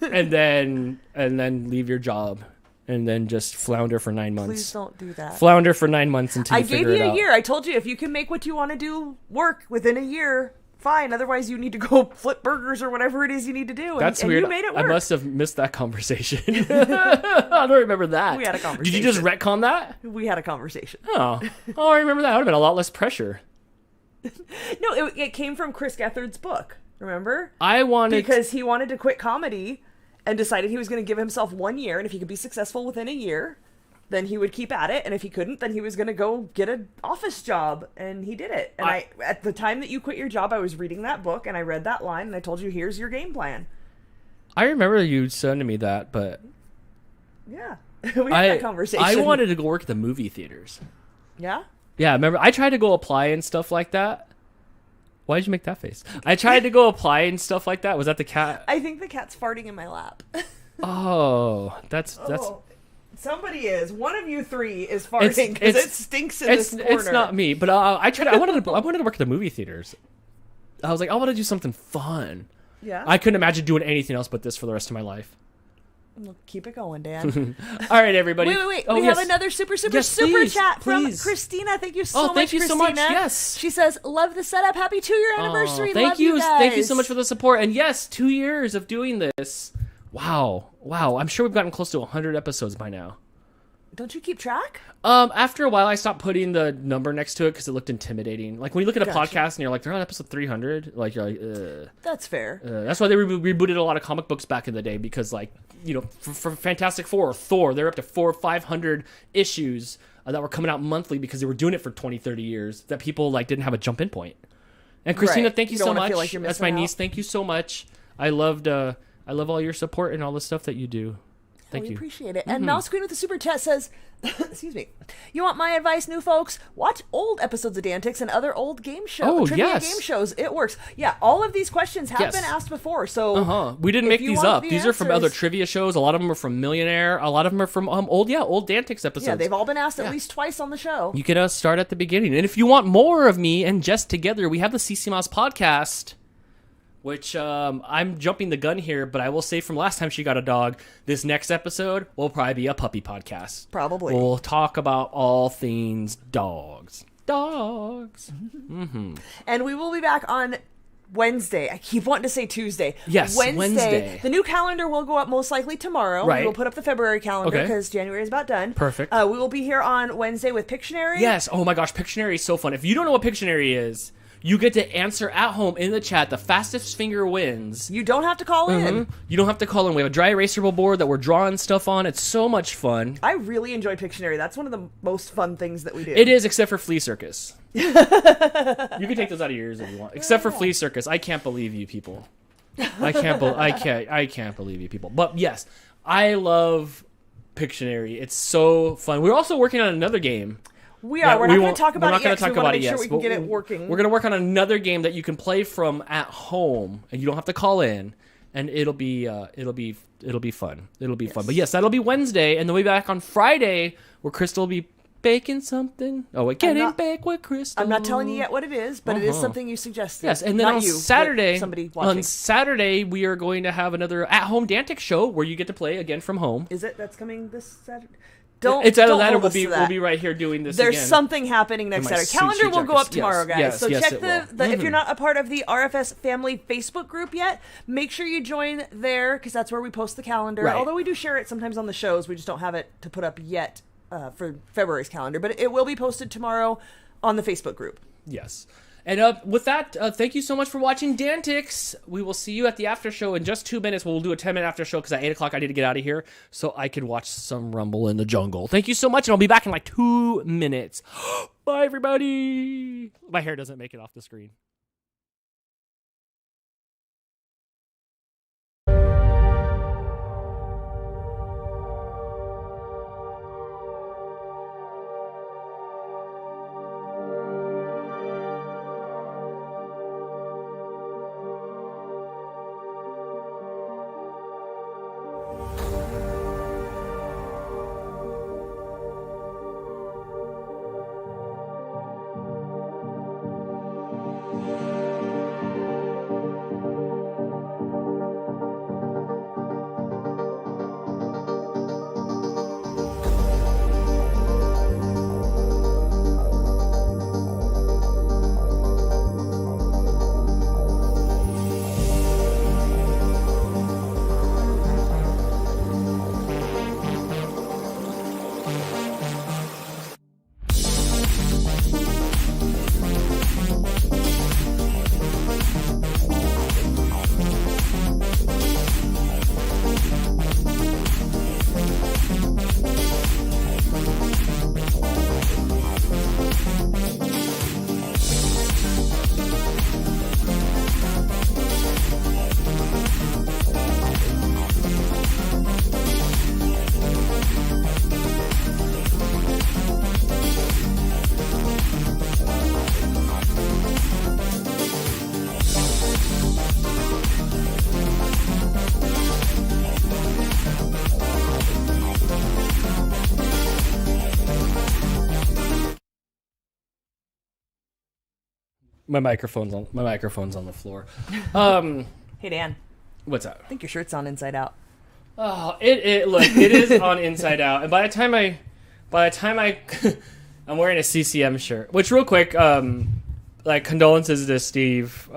and then leave your job and then just flounder for 9 months. Please don't do that. Flounder for 9 months until you figure it out. I gave you a year. I told you if you can make what you want to do work within a year, fine. Otherwise, you need to go flip burgers or whatever it is you need to do. That's and weird. You made it work. I must have missed that conversation. I don't remember that. We had a conversation. Did you just retcon that? We had a conversation. Oh, I remember that. That would have been a lot less pressure. No, it came from Chris Gethard's book. Remember? Because he wanted to quit comedy and decided he was going to give himself 1 year, and if he could be successful within a year, then he would keep at it, and if he couldn't, then he was going to go get an office job, and he did it. And I at the time that you quit your job, I was reading that book, and I read that line, and I told you, here's your game plan. I remember you sending me that, but... Yeah, we had that conversation. I wanted to go work at the movie theaters. Yeah? Yeah, remember, I tried to go apply and stuff like that. Why did you make that face? I tried to go apply and stuff like that. Was that the cat? I think the cat's farting in my lap. Oh, that's Somebody is. One of you three is farting because it stinks in this corner. It's not me, but I wanted to work at the movie theaters. I was like, I want to do something fun. Yeah. I couldn't imagine doing anything else but this for the rest of my life. Well, keep it going, Dan. All right, everybody. Wait. We have another super chat from Christina. Thank you so much, thank you Christina. so much. Yes. She says, love the setup. Happy 2-year anniversary. Thank love you guys. Thank you so much for the support. And yes, 2 years of doing this. Wow. I'm sure we've gotten close to 100 episodes by now. Don't you keep track? After a while, I stopped putting the number next to it because it looked intimidating. Like when you look at a podcast and you're like, they're on episode 300. Like you're like, ugh. That's fair. That's why they rebooted a lot of comic books back in the day because, like, you know, for Fantastic Four or Thor, they're up to 400 or 500 issues that were coming out monthly because they were doing it for 20, 30 years. That people like didn't have a jump in point. And Christina, thank you so much. Feel like that's my niece. Thank you so much. I love all your support and all the stuff that you do. Thank you. We appreciate it. And Mouse Queen with the super chat says, excuse me, you want my advice, new folks? Watch old episodes of DANtics and other old game shows, trivia game shows. It works. Yeah, all of these questions have been asked before. So we didn't make these up. These are from other trivia shows. A lot of them are from Millionaire. A lot of them are from old DANtics episodes. Yeah, they've all been asked at least twice on the show. You can start at the beginning. And if you want more of me and Jess together, we have the CC Mouse podcast, which I'm jumping the gun here, but I will say from last time she got a dog, this next episode will probably be a puppy podcast. Probably. We'll talk about all things dogs. Mm-hmm. And we will be back on Wednesday. I keep wanting to say Tuesday. Yes, Wednesday. The new calendar will go up most likely tomorrow. Right. We will put up the February calendar because January is about done. Perfect. We will be here on Wednesday with Pictionary. Yes. Oh my gosh, Pictionary is so fun. If you don't know what Pictionary is, you get to answer at home in the chat. The fastest finger wins. You don't have to call in. You don't have to call in. We have a dry erasable board that we're drawing stuff on. It's so much fun. I really enjoy Pictionary. That's one of the most fun things that we do. It is, except for Flea Circus. You can take those out of your ears if you want. Except for Flea Circus. I can't believe you people. I can't believe you people. But yes, I love Pictionary. It's so fun. We're also working on another game. We're not going to talk about it yet. We're not going to talk about it yet. Sure we can get it working. We're going to work on another game that you can play from at home, and you don't have to call in, and it'll be fun. It'll be fun. But yes, that'll be Wednesday, and then we'll be back on Friday where Crystal will be baking something. Oh, wait, getting baked with Crystal. I'm not telling you yet what it is, but it is something you suggested. Yes, and then not on you, Saturday, somebody watching. on Saturday we are going to have another at-home DANtics show where you get to play again from home. Is it? That's coming this Saturday. It's either that or we'll be right here doing this There's again. something happening next Saturday. Calendar will go up tomorrow, guys. Yes, so check if you're not a part of the RFS family Facebook group yet, make sure you join there because that's where we post the calendar. Right. Although we do share it sometimes on the shows, we just don't have it to put up yet for February's calendar. But it will be posted tomorrow on the Facebook group. Yes. And with that, thank you so much for watching DANtics. We will see you at the after show in just 2 minutes. We'll do a 10-minute after show because at 8 o'clock I need to get out of here so I can watch some Rumble in the Jungle. Thank you so much, and I'll be back in like 2 minutes. Bye, everybody. My hair doesn't make it off the screen. My microphone's on the floor. Hey Dan, What's up? I think your shirt's on inside out. Oh, it is on inside out. And by the time I I'm wearing a CCM shirt, which real quick, like condolences to Steve,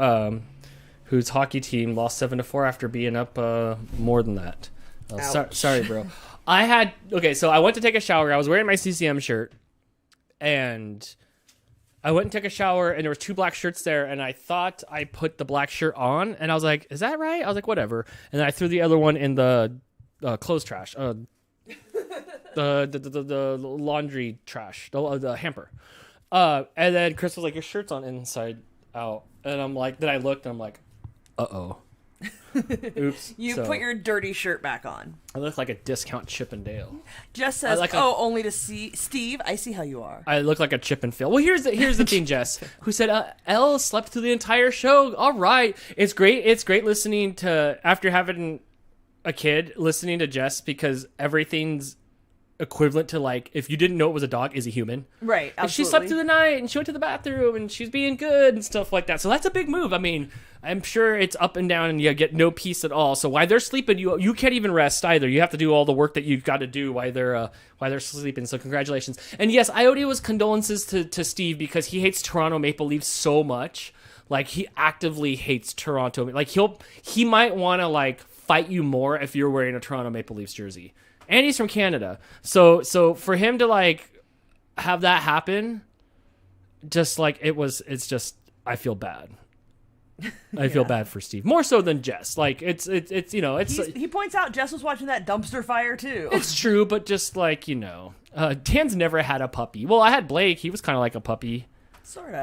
whose hockey team lost 7-4 after being up more than that. Sorry, bro. So I went to take a shower. I was wearing my CCM shirt, and I went and took a shower, and there was 2 black shirts there, and I thought I put the black shirt on, and I was like, "Is that right?" I was like, "Whatever," and then I threw the other one in the clothes trash, the laundry trash, the hamper, and then Chris was like, "Your shirt's on inside out," and I'm like, then I looked, and I'm like, "Uh-oh." Oops. You put your dirty shirt back on. I look like a discount Chip and Dale. Jess says, only to see Steve. I see how you are. I look like a Chip and Phil. Well, here's the thing, Jess, who said Elle slept through the entire show. All right, it's great. It's great listening to after having a kid, listening to Jess, because everything's equivalent to, like, if you didn't know it was a dog, is a human. Right. Absolutely. And she slept through the night, and she went to the bathroom, and she's being good and stuff like that. So that's a big move. I mean, I'm sure it's up and down, and you get no peace at all. So while they're sleeping, you can't even rest either. You have to do all the work that you've got to do while they're sleeping. So congratulations. And yes, I owe his condolences to Steve, because he hates Toronto Maple Leafs so much. Like, he actively hates Toronto. Like, he might want to, like, fight you more if you're wearing a Toronto Maple Leafs jersey. And he's from Canada. So for him to, like, have that happen, just like it's just, I feel bad. I feel bad for Steve. More so than Jess. Like, it's he points out Jess was watching that dumpster fire too. It's true, but just like, Dan's never had a puppy. Well, I had Blake. He was kind of like a puppy. Sort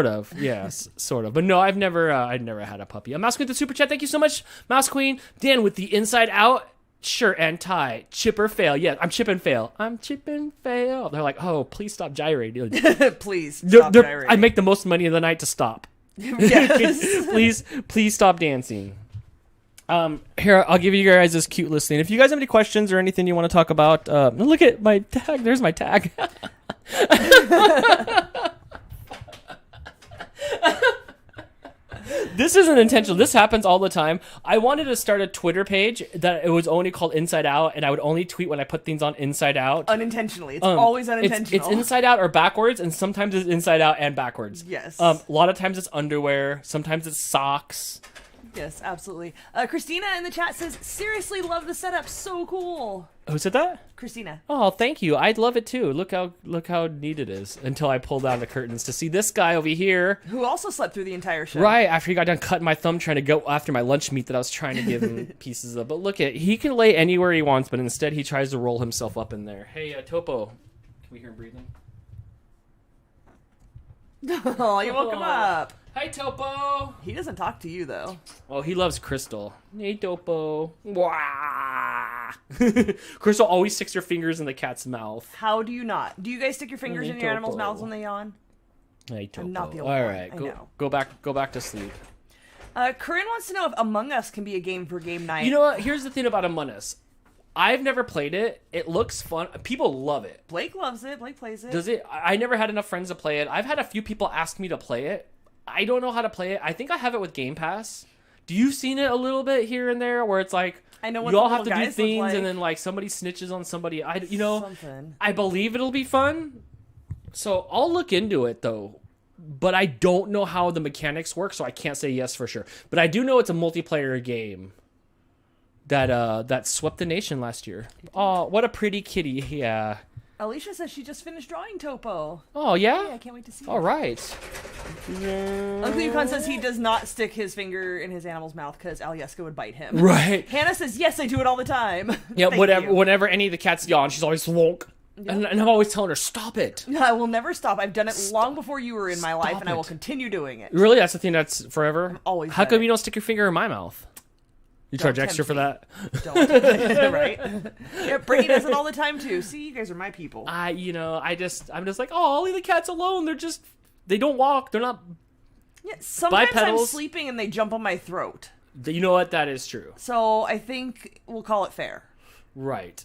of, yes, sort of. But no, I'd never had a puppy. Mouse Queen with the super chat. Thank you so much, Mouse Queen. Dan with the inside out shirt and tie. Chip or fail. Yeah, I'm chip and fail. I'm chip and fail. They're like, oh, please stop gyrating. Please stop gyrating. I make the most money of the night to stop. Yes. please stop dancing. Here, I'll give you guys this cute listing. If you guys have any questions or anything you want to talk about, look at my tag. There's my tag. This isn't intentional. This happens all the time. I wanted to start a Twitter page that it was only called Inside Out, and I would only tweet when I put things on Inside Out. Unintentionally. It's always unintentional. It's inside out or backwards, and sometimes it's inside out and backwards. Yes. A lot of times it's underwear. Sometimes it's socks. Yes, absolutely. Christina in the chat says, seriously love the setup. So cool. Who said that? Christina. Oh, thank you. I'd love it too. Look how neat it is. Until I pull down the curtains to see this guy over here. Who also slept through the entire show. Right, after he got done cutting my thumb trying to go after my lunch meat that I was trying to give him pieces of. But look he can lay anywhere he wants, but instead he tries to roll himself up in there. Hey, Topo. Can we hear him breathing? Oh, you woke him up. Hi, Topo. He doesn't talk to you, though. Oh, he loves Crystal. Hey, Topo. Wah. Crystal always sticks her fingers in the cat's mouth. How do you not? Do you guys stick your fingers in your animals' mouths when they yawn? Hey, Topo. I'm not the only All one. right, go back to sleep. Corinne wants to know if Among Us can be a game for game night. You know what? Here's the thing about Among Us. I've never played it. It looks fun. People love it. Blake loves it. Blake plays it. Does it? I never had enough friends to play it. I've had a few people ask me to play it. I don't know how to play it. I think I have it with Game Pass. Do you seen it a little bit here and there where it's like I know what you all have the to do guys things look like. and then like somebody snitches on somebody. Something. I believe it'll be fun. So I'll look into it though. But I don't know how the mechanics work, so I can't say yes for sure. But I do know it's a multiplayer game that swept the nation last year. Oh, what a pretty kitty. Yeah. Alicia says she just finished drawing Topo. Oh, yeah? I can't wait to see All it. right. Uncle Yukon says he does not stick his finger in his animal's mouth because Alyeska would bite him. Right. Hannah says, yes, I do it all the time. Yeah, Thank you. whenever any of the cats yawn, she's always wonk. Yep. And I'm always telling her, stop it. I will never stop. I've done it long before you were in my life, and I will continue doing it. Really? That's the thing that's forever? I'm always How come you don't stick your finger in my mouth? You charge extra for that? Don't. Right? Yeah, Brady does it all the time, too. See, you guys are my people. I'm just like, oh, I'll leave the cats alone. They don't walk. They're not Yeah, sometimes bipedals. I'm sleeping and they jump on my throat. You know what? That is true. So I think we'll call it fair. Right.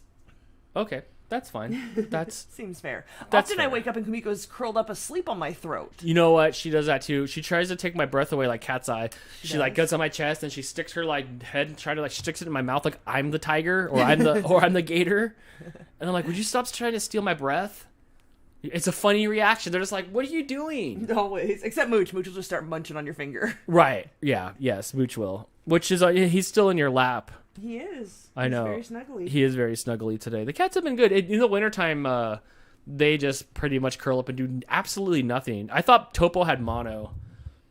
Okay. That's fine. That's seems fair. That's Often I fair. wake up and Kumiko's curled up asleep on my throat. You know what? She does that too. She tries to take my breath away like Cat's Eye. She does. like gets on my chest and she sticks her like head and try to like sticks it in my mouth like I'm the tiger or I'm the gator. And I'm like, would you stop trying to steal my breath? It's a funny reaction. They're just like, what are you doing? Always. Except Mooch. Mooch will just start munching on your finger. Right. Yeah. Yes. Mooch will. Which is he's still in your lap. He is. I know. He's very snuggly. He is very snuggly today. The cats have been good. In the wintertime, they just pretty much curl up and do absolutely nothing. I thought Topo had mono.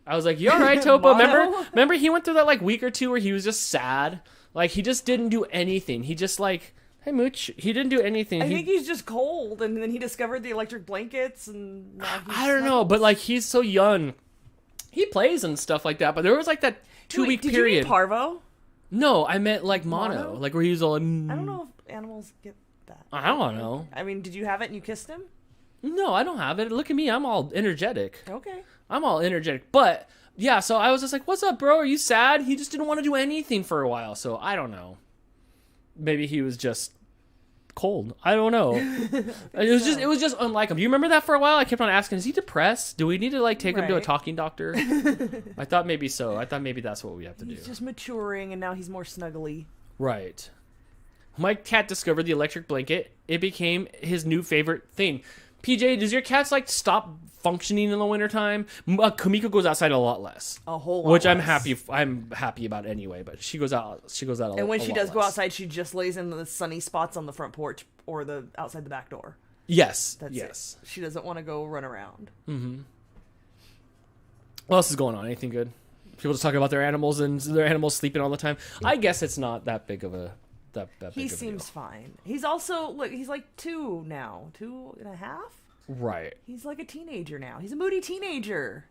I was like, you all right, Topo? Remember he went through that like week or two where he was just sad? Like he just didn't do anything. He just like, hey Mooch, he didn't do anything. I think he's just cold, and then he discovered the electric blankets, and now he's I don't know, but like he's so young. He plays and stuff like that, but there was like that 2-week Did period. you mean parvo? No, I meant like mono? Like where he was all. I don't know if animals get that. I don't know. I mean, did you have it and you kissed him? No, I don't have it. Look at me, I'm all energetic. Okay. I'm all energetic, but yeah. So I was just like, "What's up, bro? Are you sad?" He just didn't want to do anything for a while. So I don't know. Maybe he was just cold. I don't know. It was just unlike him. Do you remember that for a while? I kept on asking, is he depressed? Do we need to like take him to a talking doctor? I thought maybe so. I thought maybe that's what we have to do. He's just maturing, and now he's more snuggly. Right. My cat discovered the electric blanket. It became his new favorite thing. PJ, does your cats like stop functioning in the wintertime? Kumiko goes outside a lot less. A whole lot which less. I'm happy about anyway, but she goes out a lot. And when she does less. go outside, she just lays in the sunny spots on the front porch or the outside the back door. Yes. That's yes. it. She doesn't want to go run around. Mm-hmm. What else is going on? Anything good? People just talking about their animals and their animals sleeping all the time. I guess it's not that big of a that He big of a seems deal. fine. He's also look. He's like 2 now, 2.5. Right. He's like a teenager now. He's a moody teenager.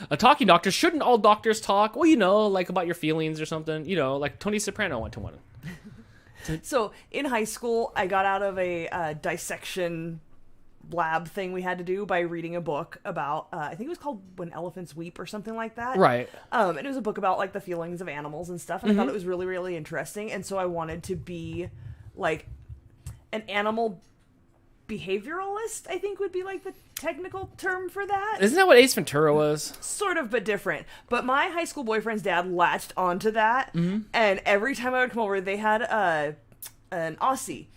A talking doctor. Shouldn't all doctors talk? Well, you know, like about your feelings or something. You know, like Tony Soprano went to one. So in high school, I got out of a dissection lab thing we had to do by reading a book about, I think it was called When Elephants Weep or something like that. Right. And it was a book about like the feelings of animals and stuff. And I thought it was really, really interesting. And so I wanted to be like an animal behavioralist, I think would be like the technical term for that. Isn't that what Ace Ventura was? Sort of, but different. But my high school boyfriend's dad latched onto that, and every time I would come over, they had an Aussie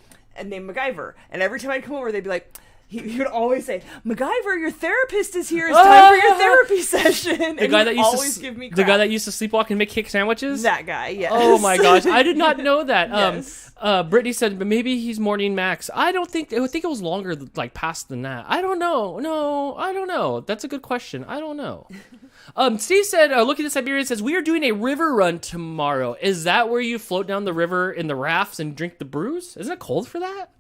named MacGyver, and every time I'd come over, they'd be like, he would always say, MacGyver, your therapist is here. It's time for your therapy session. The guy that used always to give me crap. the guy that used to sleepwalk and make cake sandwiches. That guy, yes. Oh my gosh, I did not know that. Yes. Brittany said, but maybe he's Morning Max. I think it was longer, like past than that. I don't know. No, I don't know. That's a good question. I don't know. Steve said, look at the Siberian says, we are doing a river run tomorrow. Is that where you float down the river in the rafts and drink the brews? Isn't it cold for that?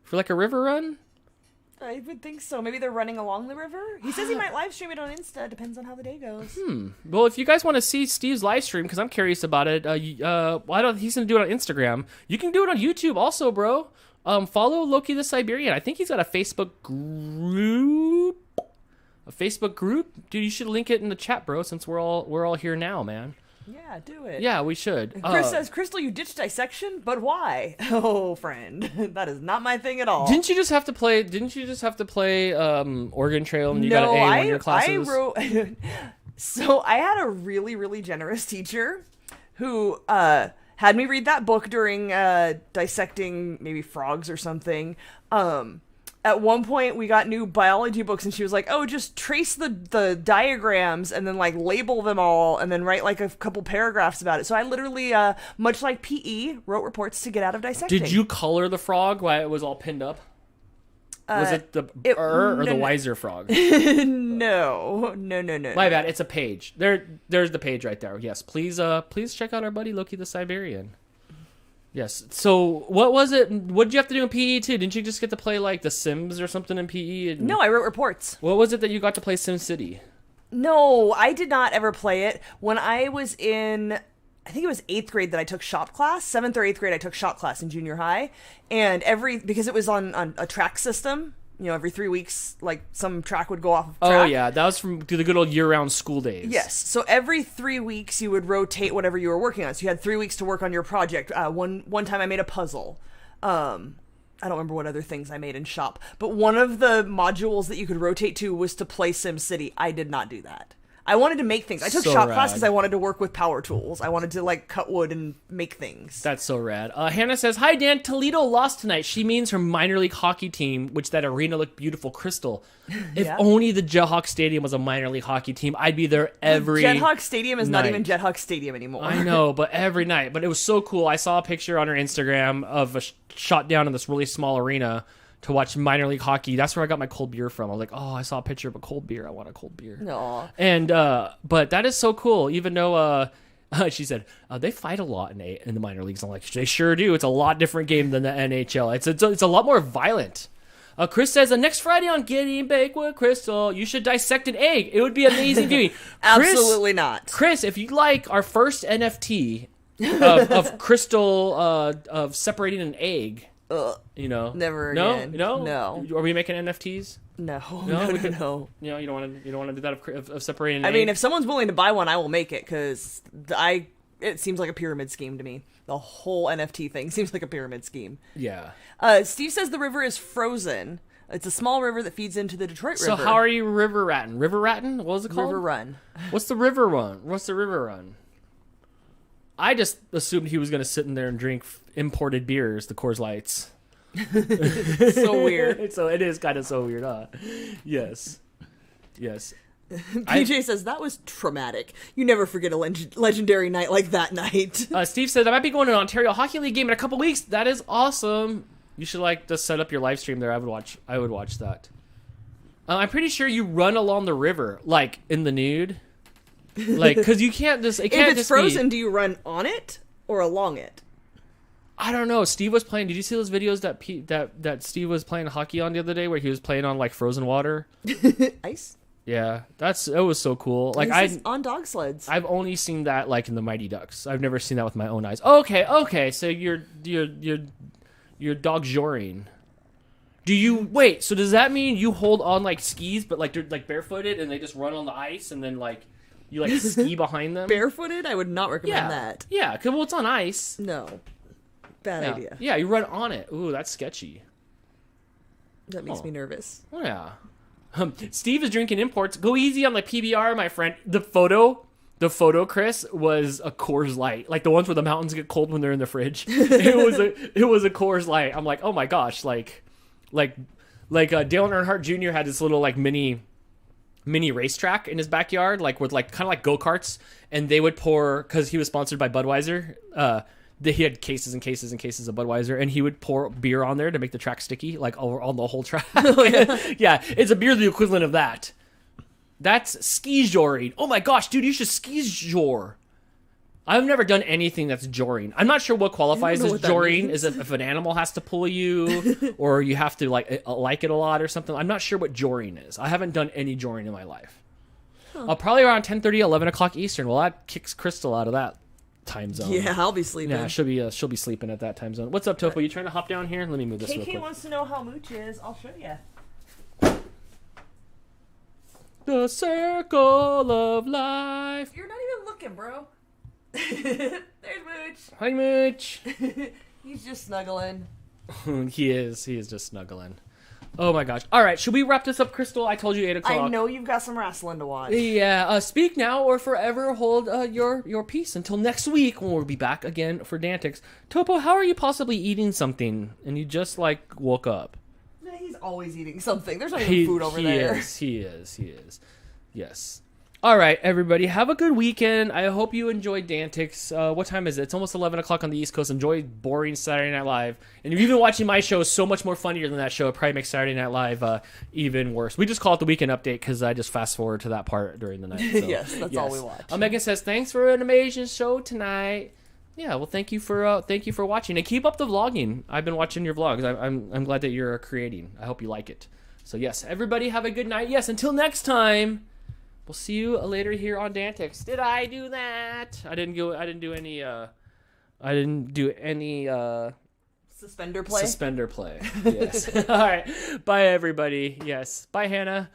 For like a river run? I would think so. Maybe they're running along the river. He says he might live stream it on Insta. Depends on how the day goes. Well, if you guys want to see Steve's live stream, because I'm curious about it, he's going to do it on Instagram. You can do it on YouTube also, bro. Follow Loki the Siberian. I think he's got a Facebook group. Dude, you should link it in the chat, bro, since we're all here now, man. Yeah, do it. Yeah, we should. Chris says, Crystal, you ditched dissection, but why? Oh, friend, that is not my thing at all. Didn't you just have to play Oregon Trail and you got an A in one of your classes? I wrote. So I had a really, really generous teacher who had me read that book during dissecting maybe frogs or something. At one point, we got new biology books, and she was like, oh, just trace the diagrams and then, like, label them all and then write, like, a couple paragraphs about it. So I literally, much like PE, wrote reports to get out of dissecting. Did you color the frog while it was all pinned up? Was it the the wiser frog? No. My bad. It's a page. There's the page right there. Yes, please check out our buddy Loki the Siberian. Yes. So what was it? What did you have to do in PE too? Didn't you just get to play like The Sims or something in PE? No, I wrote reports. What was it that you got to play SimCity? No, I did not ever play it. When I was in, I think it was 8th grade that I took shop class. 7th or 8th grade I took shop class in junior high. And because it was on a track system, you know, every 3 weeks, like some track would go off of track. Oh yeah, that was from the good old year-round school days. Yes, so every 3 weeks you would rotate whatever you were working on. So you had 3 weeks to work on your project. One time I made a puzzle. I don't remember what other things I made in Shop, but one of the modules that you could rotate to was to play SimCity. I did not do that. I wanted to make things. I took So shop rad. class because I wanted to work with power tools. I wanted to like cut wood and make things. That's so rad. Hannah says, "Hi Dan, Toledo lost tonight. She means her minor league hockey team, which that arena looked beautiful. Crystal. If only the Jethawk Stadium was a minor league hockey team, I'd be there every Jethawk Stadium is night. not even Jethawk Stadium anymore. I know, but every night. But it was so cool. I saw a picture on her Instagram of a shot down in this really small arena to watch minor league hockey. That's where I got my cold beer from. I was like, oh, I saw a picture of a cold beer. I want a cold beer. Aw. And but that is so cool. Even though she said they fight a lot in the minor leagues. I'm like, they sure do. It's a lot different game than the NHL. It's a lot more violent. Chris says, next Friday on Getting Baked with Crystal, you should dissect an egg. It would be amazing viewing. Absolutely not. Chris, if you like our first NFT of Crystal of separating an egg, Never no, again. No. Are we making NFTs? No. No. You don't want to do that of separating. I mean, if someone's willing to buy one, I will make it because it seems like a pyramid scheme to me. The whole NFT thing seems like a pyramid scheme. Yeah. Steve says the river is frozen. It's a small river that feeds into the Detroit River. So how are you river ratting? River ratting? What was it called? River Run. What's the river run? What's the river run? I just assumed he was going to sit in there and drink imported beers, the Coors Lights. So weird. So it is kind of so weird, huh? Yes. PJ says that was traumatic. You never forget a legendary night like that night. Steve says I might be going to an Ontario Hockey League game in a couple weeks. That is awesome. You should just set up your live stream there. I would watch that. I'm pretty sure you run along the river, like in the nude, like because you can't just. It can't if it's just frozen, do you run on it or along it? I don't know. Steve was playing. Did you see those videos that Steve was playing hockey on the other day, where he was playing on like frozen water? Ice. Yeah, it was so cool. Like on dog sleds. I've only seen that like in the Mighty Ducks. I've never seen that with my own eyes. Okay. So you're dog joring. Do you wait? So does that mean you hold on like skis, but like they're like barefooted and they just run on the ice and then like you like ski behind them? Barefooted? I would not recommend that. Yeah, because it's on ice. No. Bad idea. Yeah, you run on it. Ooh, that's sketchy. That makes me nervous. Oh, yeah. Steve is drinking imports. Go easy on the PBR, my friend. The photo, Chris, was a Coors Light, like the ones where the mountains get cold when they're in the fridge. It was a Coors Light. I'm like, oh my gosh, like Dale Earnhardt Jr. had this little like mini racetrack in his backyard, like with like kind of like go-karts, and they would pour, because he was sponsored by Budweiser. He had cases and cases and cases of Budweiser, and he would pour beer on there to make the track sticky, like on the whole track. Oh, yeah. Yeah, it's a beer the equivalent of that. That's ski joring. Oh my gosh, dude, you should ski jor. I've never done anything that's joring. I'm not sure what qualifies as joring. Is if an animal has to pull you, or you have to like it a lot or something. I'm not sure what joring is. I haven't done any joring in my life. Probably around 10:30, 11 o'clock Eastern. Well, that kicks Crystal out of that time zone. Yeah, I'll be sleeping. Yeah, she'll be sleeping at that time zone. What's up, Topo? You trying to hop down here? Let me move this real quick. KK wants to know how Mooch is. I'll show you. The circle of life. You're not even looking, bro. There's Mooch. Hi, Mooch. He's just snuggling. He is just snuggling. Oh my gosh. All right, should we wrap this up, Crystal? I told you 8 o'clock. I know you've got some wrestling to watch. Yeah, speak now or forever hold your peace until next week when we'll be back again for DANtics. Topo, how are you possibly eating something and you just like woke up? He's always eating something. There's not even food over there. He is. Yes. All right, everybody, have a good weekend. I hope you enjoyed DANtics. What time is it? It's almost 11 o'clock on the East Coast. Enjoy boring Saturday Night Live. And if you've been watching my show, so much more funnier than that show. It probably makes Saturday Night Live even worse. We just call it the weekend update because I just fast forward to that part during the night. So, yes, all we watch. Megan says, thanks for an amazing show tonight. Yeah, well, thank you for watching. And keep up the vlogging. I've been watching your vlogs. I'm glad that you're creating. I hope you like it. So, yes, everybody have a good night. Yes, until next time. We'll see you later here on DANtics. Did I do that? I didn't do any suspender play. Suspender play. Yes. All right. Bye everybody. Yes. Bye Hannah.